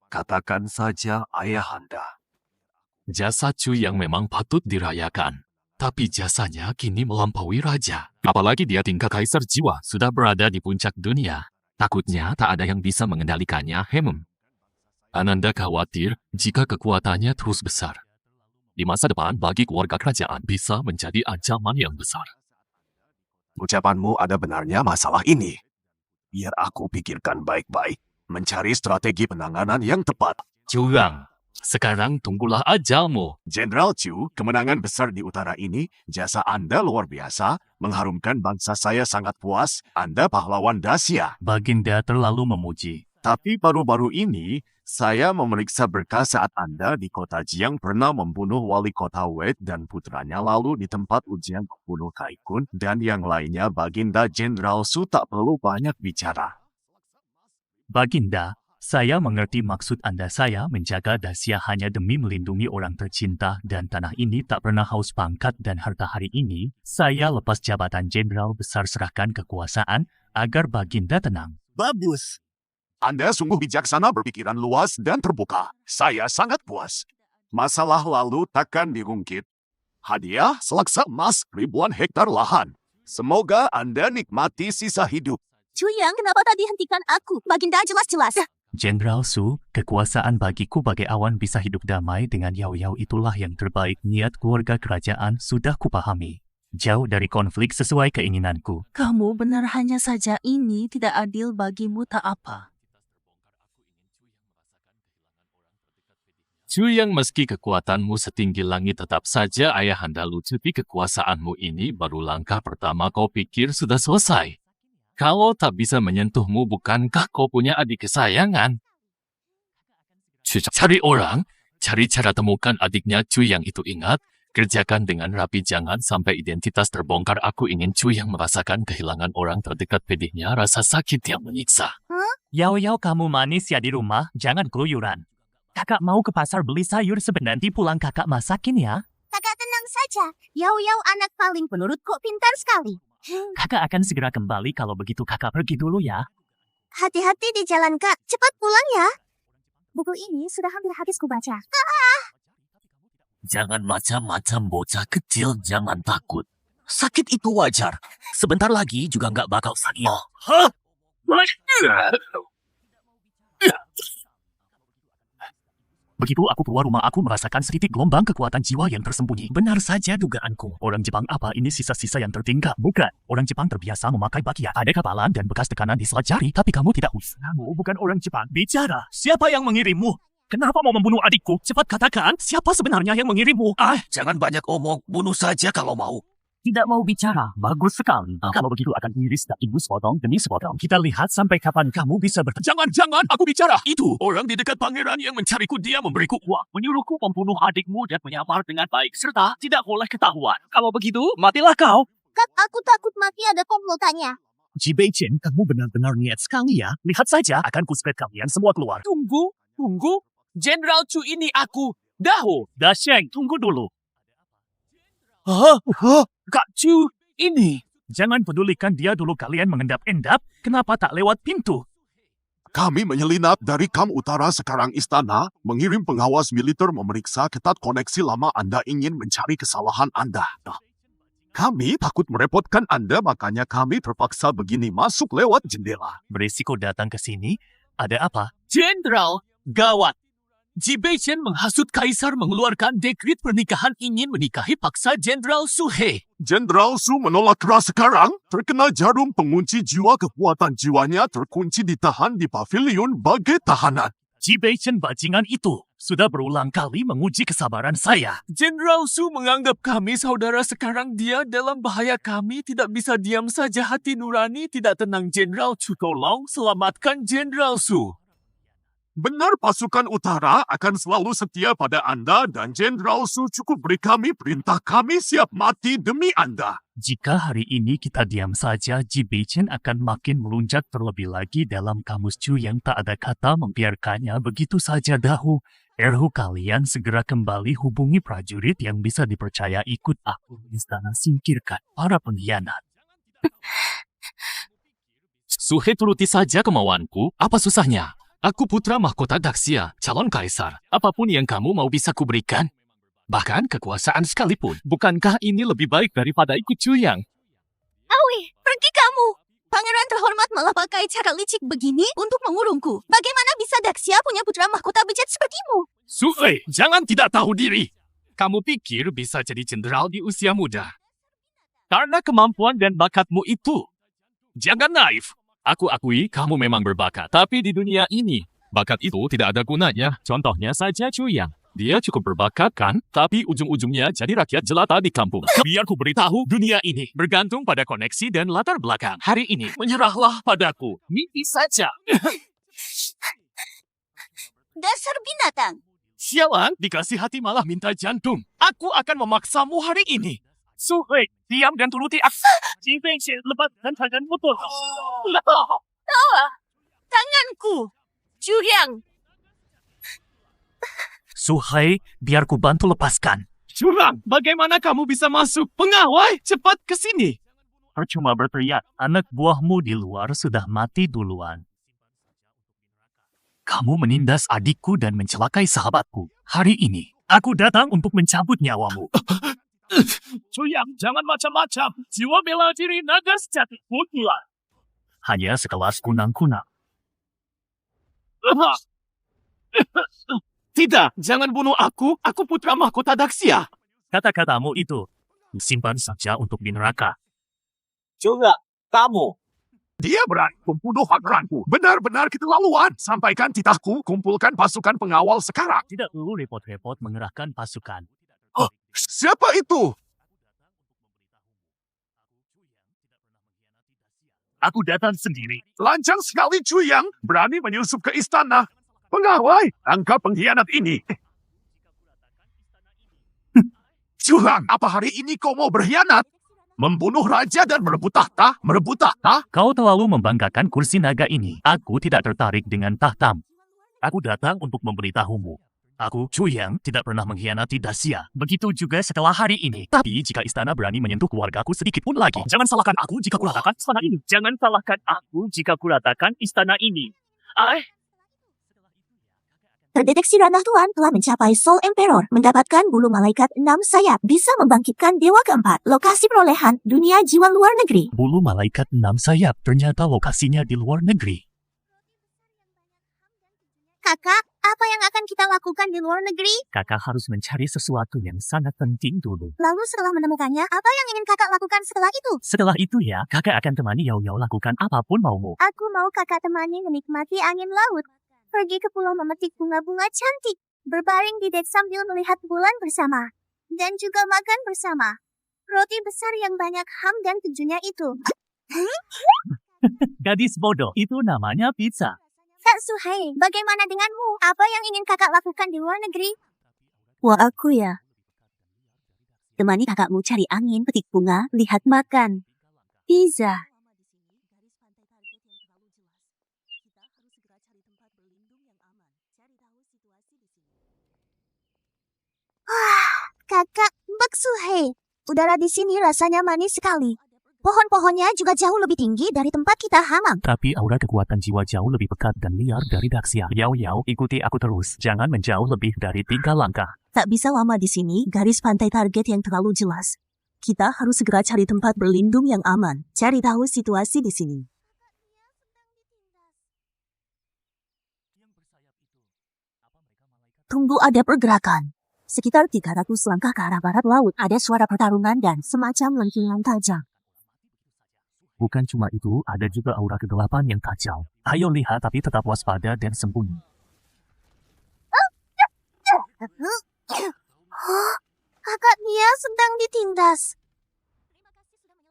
Katakan saja Ayahanda. Jasa Chu yang memang patut dirayakan. Tapi jasanya kini melampaui raja. Apalagi dia tingkat kaisar jiwa, sudah berada di puncak dunia. Takutnya tak ada yang bisa mengendalikannya, Ananda khawatir jika kekuatannya terus besar. Di masa depan bagi keluarga kerajaan bisa menjadi ancaman yang besar. Ucapanmu ada benarnya masalah ini. Biar aku pikirkan baik-baik, mencari strategi penanganan yang tepat. Chuyang, sekarang tunggulah ajalmu. Jenderal Chu, kemenangan besar di utara ini, jasa Anda luar biasa, mengharumkan bangsa saya sangat puas, Anda pahlawan Daxia. Baginda terlalu memuji. Tapi baru-baru ini, saya memeriksa berkas saat Anda di kota Jiang pernah membunuh wali kota Wei dan putranya lalu di tempat ujian membunuh Kaikun dan yang lainnya. Baginda Jenderal Su tak perlu banyak bicara. Baginda, saya mengerti maksud Anda. Saya menjaga Daxia hanya demi melindungi orang tercinta dan tanah ini tak pernah haus pangkat dan harta. Hari ini, saya lepas jabatan Jenderal Besar serahkan kekuasaan agar Baginda tenang. Bagus. Anda sungguh bijaksana, berpikiran luas dan terbuka. Saya sangat puas. Masalah lalu takkan diungkit. Hadiah selaksa emas ribuan hektar lahan. Semoga Anda nikmati sisa hidup. Chuyang, kenapa tadi hentikan aku? Baginda jelas-jelas. Jenderal Su, kekuasaan bagiku bagai awan bisa hidup damai dengan Yao itulah yang terbaik. Niat keluarga kerajaan sudah kupahami. Jauh dari konflik sesuai keinginanku. Kamu benar hanya saja ini tidak adil bagimu tak apa. Chuyang, meski kekuatanmu setinggi langit tetap saja ayahanda lucuti kekuasaanmu ini baru langkah pertama kau pikir sudah selesai. Kalau tak bisa menyentuhmu, bukankah kau punya adik kesayangan? Cari orang, cari cara temukan adiknya Chuyang itu. Ingat, kerjakan dengan rapi, jangan sampai identitas terbongkar. Aku ingin Chuyang merasakan kehilangan orang terdekat pedihnya, rasa sakit yang menyiksa. Yao, kamu manis ya di rumah, jangan keluyuran. Kakak mau ke pasar beli sayur, nanti pulang kakak masakin ya. Kakak tenang saja. Yao anak paling penurutku pintar sekali. Kakak akan segera kembali, kalau begitu kakak pergi dulu ya. Hati-hati di jalan, Kak. Cepat pulang ya. Buku ini sudah hampir habis kubaca. Jangan macam-macam bocah kecil, jangan takut. Sakit itu wajar. Sebentar lagi juga nggak bakal sakit. Hah? Begitu aku keluar rumah, aku merasakan sedikit gelombang kekuatan jiwa yang tersembunyi. Benar saja dugaanku. Orang Jepang apa ini sisa-sisa yang tertinggal? Bukan. Orang Jepang terbiasa memakai bakia. Ada kapalan dan bekas tekanan di selat jari, tapi kamu tidak usah. Kamu bukan orang Jepang. Bicara. Siapa yang mengirimmu? Kenapa mau membunuh adikku? Cepat katakan, siapa sebenarnya yang mengirimmu? Jangan banyak omong, bunuh saja kalau mau. Tidak mau bicara. Bagus sekali. Kalau begitu akan iris dagingmu sepotong demi sepotong. Kita lihat sampai kapan kamu bisa Jangan, aku bicara. Itu orang di dekat pangeran yang mencariku, dia memberiku uang, menyuruhku membunuh adikmu dan menyamar dengan baik, serta tidak boleh ketahuan. Kalau begitu, matilah kau. Kak, aku takut mati ada komplotannya. Ji Beichen, kamu benar-benar niat sekali ya. Lihat saja, akan kuspet kalian semua keluar. Tunggu. Jenderal Chu ini aku. Daho. Dasheng, tunggu dulu. Kak Chu ini. Jangan pedulikan dia dulu, kalian mengendap-endap. Kenapa tak lewat pintu? Kami menyelinap dari Kam Utara sekarang istana, mengirim pengawas militer memeriksa ketat koneksi lama. Anda ingin mencari kesalahan Anda. Kami takut merepotkan Anda, makanya kami terpaksa begini, masuk lewat jendela. Berisiko datang ke sini. Ada apa? Jenderal, gawat. Ji Beichen menghasut kaisar mengeluarkan dekret pernikahan, ingin menikahi paksa Jenderal Su He. Jenderal Su menolak keras sekarang, terkena jarum pengunci jiwa, kekuatan jiwanya terkunci ditahan di pavilion bagai tahanan. Ji Beichen bajingan itu sudah berulang kali menguji kesabaran saya. Jenderal Su menganggap kami saudara, sekarang dia dalam bahaya. Kami tidak bisa diam saja, hati nurani tidak tenang. Jenderal Chu, tolong selamatkan Jenderal Su. Benar, pasukan utara akan selalu setia pada Anda dan Jenderal Su cukup beri kami perintah, kami siap mati demi Anda. Jika hari ini kita diam saja, Ji Beichen akan makin melunjak, terlebih lagi dalam kamus Chu yang tak ada kata membiarkannya begitu saja. Dahu, kalian segera kembali, hubungi prajurit yang bisa dipercaya, ikut aku ke istana, singkirkan para pengkhianat. Su He, turuti saja kemauanku, apa susahnya? Aku putra mahkota Daxia, calon kaisar. Apapun yang kamu mau bisa kuberikan. Bahkan kekuasaan sekalipun. Bukankah ini lebih baik daripada ikut Chuyang? Awi, pergi kamu. Pangeran terhormat malah pakai cara licik begini untuk mengurungku. Bagaimana bisa Daxia punya putra mahkota bejat sepertimu? Su He, jangan tidak tahu diri. Kamu pikir bisa jadi jenderal di usia muda? Karena kemampuan dan bakatmu itu. Jangan naif. Aku akui kamu memang berbakat, tapi di dunia ini, bakat itu tidak ada gunanya. Contohnya saja Chuyang. Dia cukup berbakat kan, tapi ujung-ujungnya jadi rakyat jelata di kampung. Biar ku beritahu, dunia ini bergantung pada koneksi dan latar belakang. Hari ini, menyerahlah padaku. Mimpi saja. Dasar binatang. Sialan, dikasih hati malah minta jantung. Aku akan memaksamu hari ini. Su He, diam dan turuti aku. Ji Beichen, lepaskan tanganmu tolong. Tanganku. Chuyang. Su He, biar ku bantu lepaskan. Curang, bagaimana kamu bisa masuk? Pengawai, cepat ke sini. Percuma berteriak, anak buahmu di luar sudah mati duluan. Kamu menindas adikku dan mencelakai sahabatku. Hari ini, aku datang untuk mencabut nyawamu. Cuyang, jangan macam-macam. Jiwa bela diri naga sejati mutlak. Hanya sekelas kunang-kunang. Tidak, jangan bunuh aku. Aku putra mahkota Daxia. Kata-katamu itu simpan saja untuk di neraka. Juga, kamu. Dia berani membunuh pangeranku. Benar-benar keterlaluan. Sampaikan titahku, kumpulkan pasukan pengawal sekarang. Tidak perlu repot-repot mengerahkan pasukan. Siapa itu? Aku datang sendiri. Lancang sekali Cuyang, berani menyusup ke istana. Pengawai, angka pengkhianat ini. Cuyang, apa hari ini kau mau berkhianat? Membunuh raja dan merebut tahta? Merebut tahta? Kau terlalu membanggakan kursi naga ini. Aku tidak tertarik dengan tahtam. Aku datang untuk memberitahumu. Aku, Cuyang, tidak pernah mengkhianati Daxia. Begitu juga setelah hari ini. Tapi jika istana berani menyentuh keluargaku sedikit pun lagi, jangan salahkan aku jika kuratakan istana ini. Jangan salahkan aku jika kuratakan istana ini. Terdeteksi ranah Tuan telah mencapai Soul Emperor, mendapatkan bulu malaikat 6 sayap, bisa membangkitkan dewa keempat. Lokasi perolehan, dunia jiwa luar negeri. Bulu malaikat 6 sayap, ternyata lokasinya di luar negeri. Kakak, apa yang akan kita lakukan di luar negeri? Kakak harus mencari sesuatu yang sangat penting dulu. Lalu setelah menemukannya, apa yang ingin kakak lakukan setelah itu? Setelah itu ya, kakak akan temani Yao lakukan apapun maumu. Aku mau kakak temani menikmati angin laut. Pergi ke pulau memetik bunga-bunga cantik. Berbaring di dek sambil melihat bulan bersama. Dan juga makan bersama. Roti besar yang banyak ham dan kejunya itu. Gadis bodoh, itu namanya pizza. Kak Suhei, bagaimana denganmu? Apa yang ingin kakak lakukan di luar negeri? Wah, aku ya. Temani kakakmu cari angin, petik bunga, lihat makan. Pizza. Kakak, Bak Suhei. Udara di sini rasanya manis sekali. Pohon-pohonnya juga jauh lebih tinggi dari tempat kita hamam. Tapi aura kekuatan jiwa jauh lebih pekat dan liar dari Daxia. Yao, ikuti aku terus. Jangan menjauh lebih dari 3 langkah. Tak bisa lama di sini, garis pantai target yang terlalu jelas. Kita harus segera cari tempat berlindung yang aman. Cari tahu situasi di sini. Tunggu, ada pergerakan. Sekitar 300 langkah ke arah barat laut, ada suara pertarungan dan semacam lengkingan tajam. Bukan cuma itu, ada juga aura kegelapan yang kacau. Ayo lihat, tapi tetap waspada dan sembunyi. Kakak dia sedang ditindas.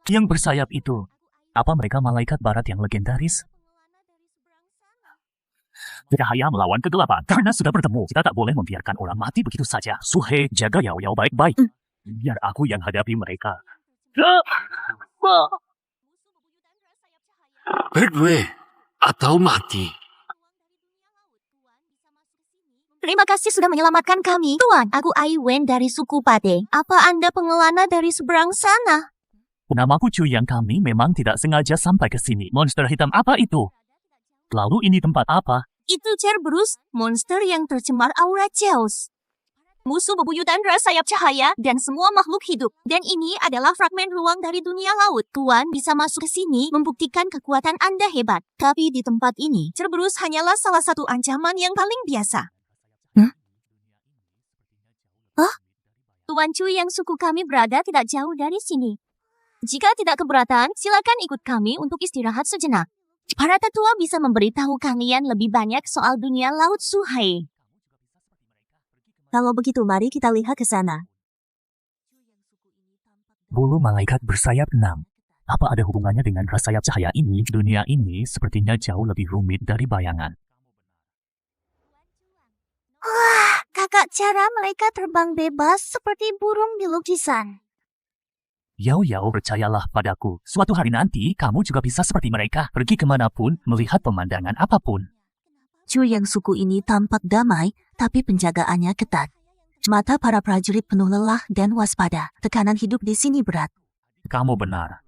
Yang bersayap itu, apa mereka malaikat barat yang legendaris? Cahaya melawan kegelapan. Karena sudah bertemu, kita tak boleh membiarkan orang mati begitu saja. Suhei, jaga Yao baik-baik. Biar aku yang hadapi mereka. Berdua atau mati. Terima kasih sudah menyelamatkan kami. Tuan, aku Ai Wen dari suku Pade. Apa Anda pengelana dari seberang sana? Namaku Cuyang, kami memang tidak sengaja sampai ke sini. Monster hitam apa itu? Lalu ini tempat apa? Itu Cerberus, monster yang tercemar aura Zeus. Musuh bebuyutan ras sayap cahaya dan semua makhluk hidup. Dan ini adalah fragmen ruang dari dunia laut. Tuan bisa masuk ke sini membuktikan kekuatan Anda hebat. Tapi di tempat ini, Cerberus hanyalah salah satu ancaman yang paling biasa. Tuan Chu yang suku kami berada tidak jauh dari sini. Jika tidak keberatan, silakan ikut kami untuk istirahat sejenak. Para tetua bisa memberitahu kalian lebih banyak soal dunia laut Suhei. Kalau begitu, mari kita lihat ke sana. Bulu malaikat bersayap 6. Apa ada hubungannya dengan ras sayap cahaya ini? Dunia ini sepertinya jauh lebih rumit dari bayangan. Wah, kakak, cara mereka terbang bebas seperti burung di lukisan. Yao, percayalah padaku. Suatu hari nanti, kamu juga bisa seperti mereka. Pergi kemanapun, melihat pemandangan apapun. Chu yang suku ini tampak damai, tapi penjagaannya ketat. Mata para prajurit penuh lelah dan waspada. Tekanan hidup di sini berat. Kamu benar.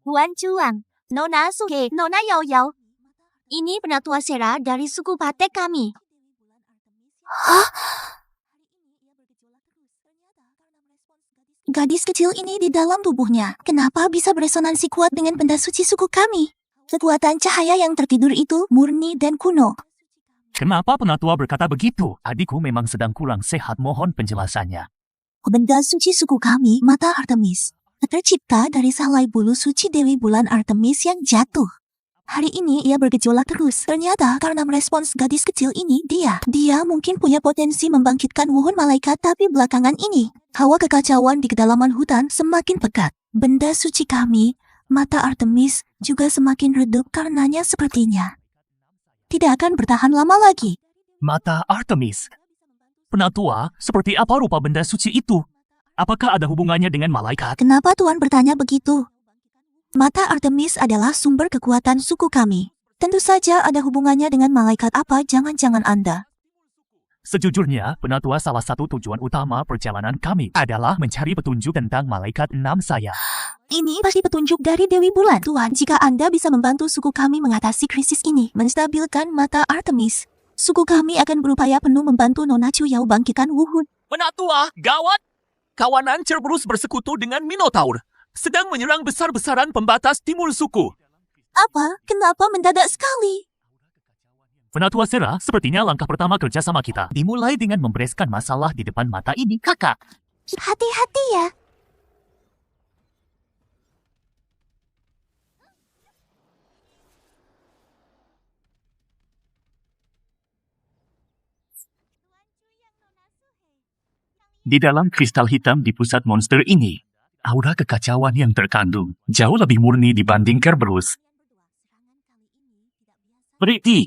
Tuan Chuang, Nona Suhe, Nona Yao. Ini penatua Sera dari suku Patek kami. Gadis kecil ini di dalam tubuhnya. Kenapa bisa beresonansi kuat dengan benda suci suku kami? Kekuatan cahaya yang tertidur itu murni dan kuno. Kenapa penatua berkata begitu? Adikku memang sedang kurang sehat, mohon penjelasannya. Benda suci suku kami, mata Artemis, tercipta dari sehelai bulu suci Dewi Bulan Artemis yang jatuh. Hari ini ia bergejolak terus. Ternyata karena merespons gadis kecil ini, dia mungkin punya potensi membangkitkan wuhun malaikat, tapi belakangan ini, hawa kekacauan di kedalaman hutan semakin pekat. Benda suci kami, mata Artemis, juga semakin redup karenanya sepertinya. Tidak akan bertahan lama lagi. Mata Artemis. Penatua, seperti apa rupa benda suci itu? Apakah ada hubungannya dengan malaikat? Kenapa Tuan bertanya begitu? Mata Artemis adalah sumber kekuatan suku kami. Tentu saja ada hubungannya dengan malaikat. Apa jangan-jangan Anda? Sejujurnya, penatua, salah satu tujuan utama perjalanan kami adalah mencari petunjuk tentang malaikat 6 saya. Ini pasti petunjuk dari Dewi Bulan. Tuan, jika Anda bisa membantu suku kami mengatasi krisis ini, menstabilkan mata Artemis, suku kami akan berupaya penuh membantu Nona Chuyao bangkitkan wuhun. Penatua, gawat! Kawanan Cerberus bersekutu dengan Minotaur. Sedang menyerang besar-besaran pembatas timur suku. Apa? Kenapa mendadak sekali? Penatua Sera, sepertinya langkah pertama kerjasama kita dimulai dengan membereskan masalah di depan mata ini, kakak. Hati-hati ya. Di dalam kristal hitam di pusat monster ini, aura kekacauan yang terkandung jauh lebih murni dibanding Cerberus. Berarti,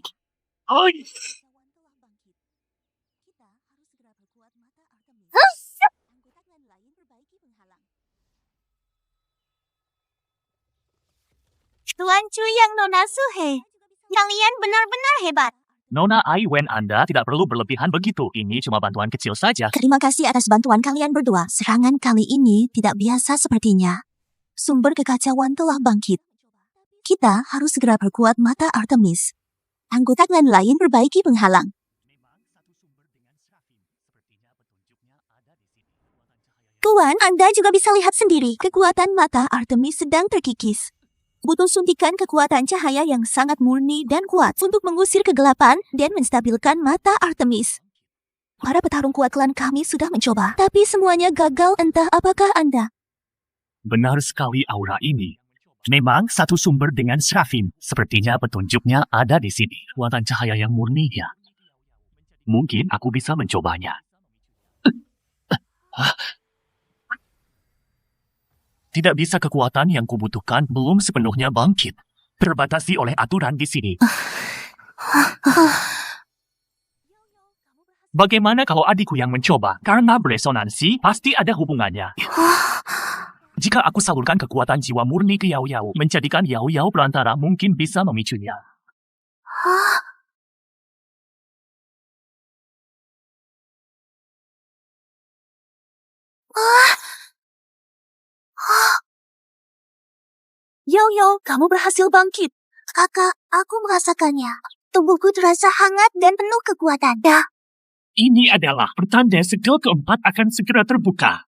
Tuan Chuyang Nona Suhe, kalian benar-benar hebat. Nona Aiwen, Anda tidak perlu berlebihan begitu. Ini cuma bantuan kecil saja. Terima kasih atas bantuan kalian berdua. Serangan kali ini tidak biasa sepertinya. Sumber kekacauan telah bangkit. Kita harus segera perkuat mata Artemis. Anggota klan lain perbaiki penghalang. Tuan, Anda juga bisa lihat sendiri. Kekuatan mata Artemis sedang terkikis. Butuh suntikan kekuatan cahaya yang sangat murni dan kuat untuk mengusir kegelapan dan menstabilkan mata Artemis. Para petarung kuat klan kami sudah mencoba, tapi semuanya gagal. Entah apakah Anda. Benar sekali, aura ini memang satu sumber dengan Seraphim. Sepertinya petunjuknya ada di sini. Kekuatan cahaya yang murninya. Mungkin aku bisa mencobanya. Tidak bisa, kekuatan yang kubutuhkan belum sepenuhnya bangkit. Terbatasi oleh aturan di sini. Bagaimana kalau adikku yang mencoba? Karena beresonansi, pasti ada hubungannya. Jika aku salurkan kekuatan jiwa murni ke Yao Yao, menjadikan Yao Yao perantara, mungkin bisa memicunya. Yo, kamu berhasil bangkit. Kakak, aku merasakannya. Tubuhku terasa hangat dan penuh kekuatan. Ini adalah pertanda segel keempat akan segera terbuka.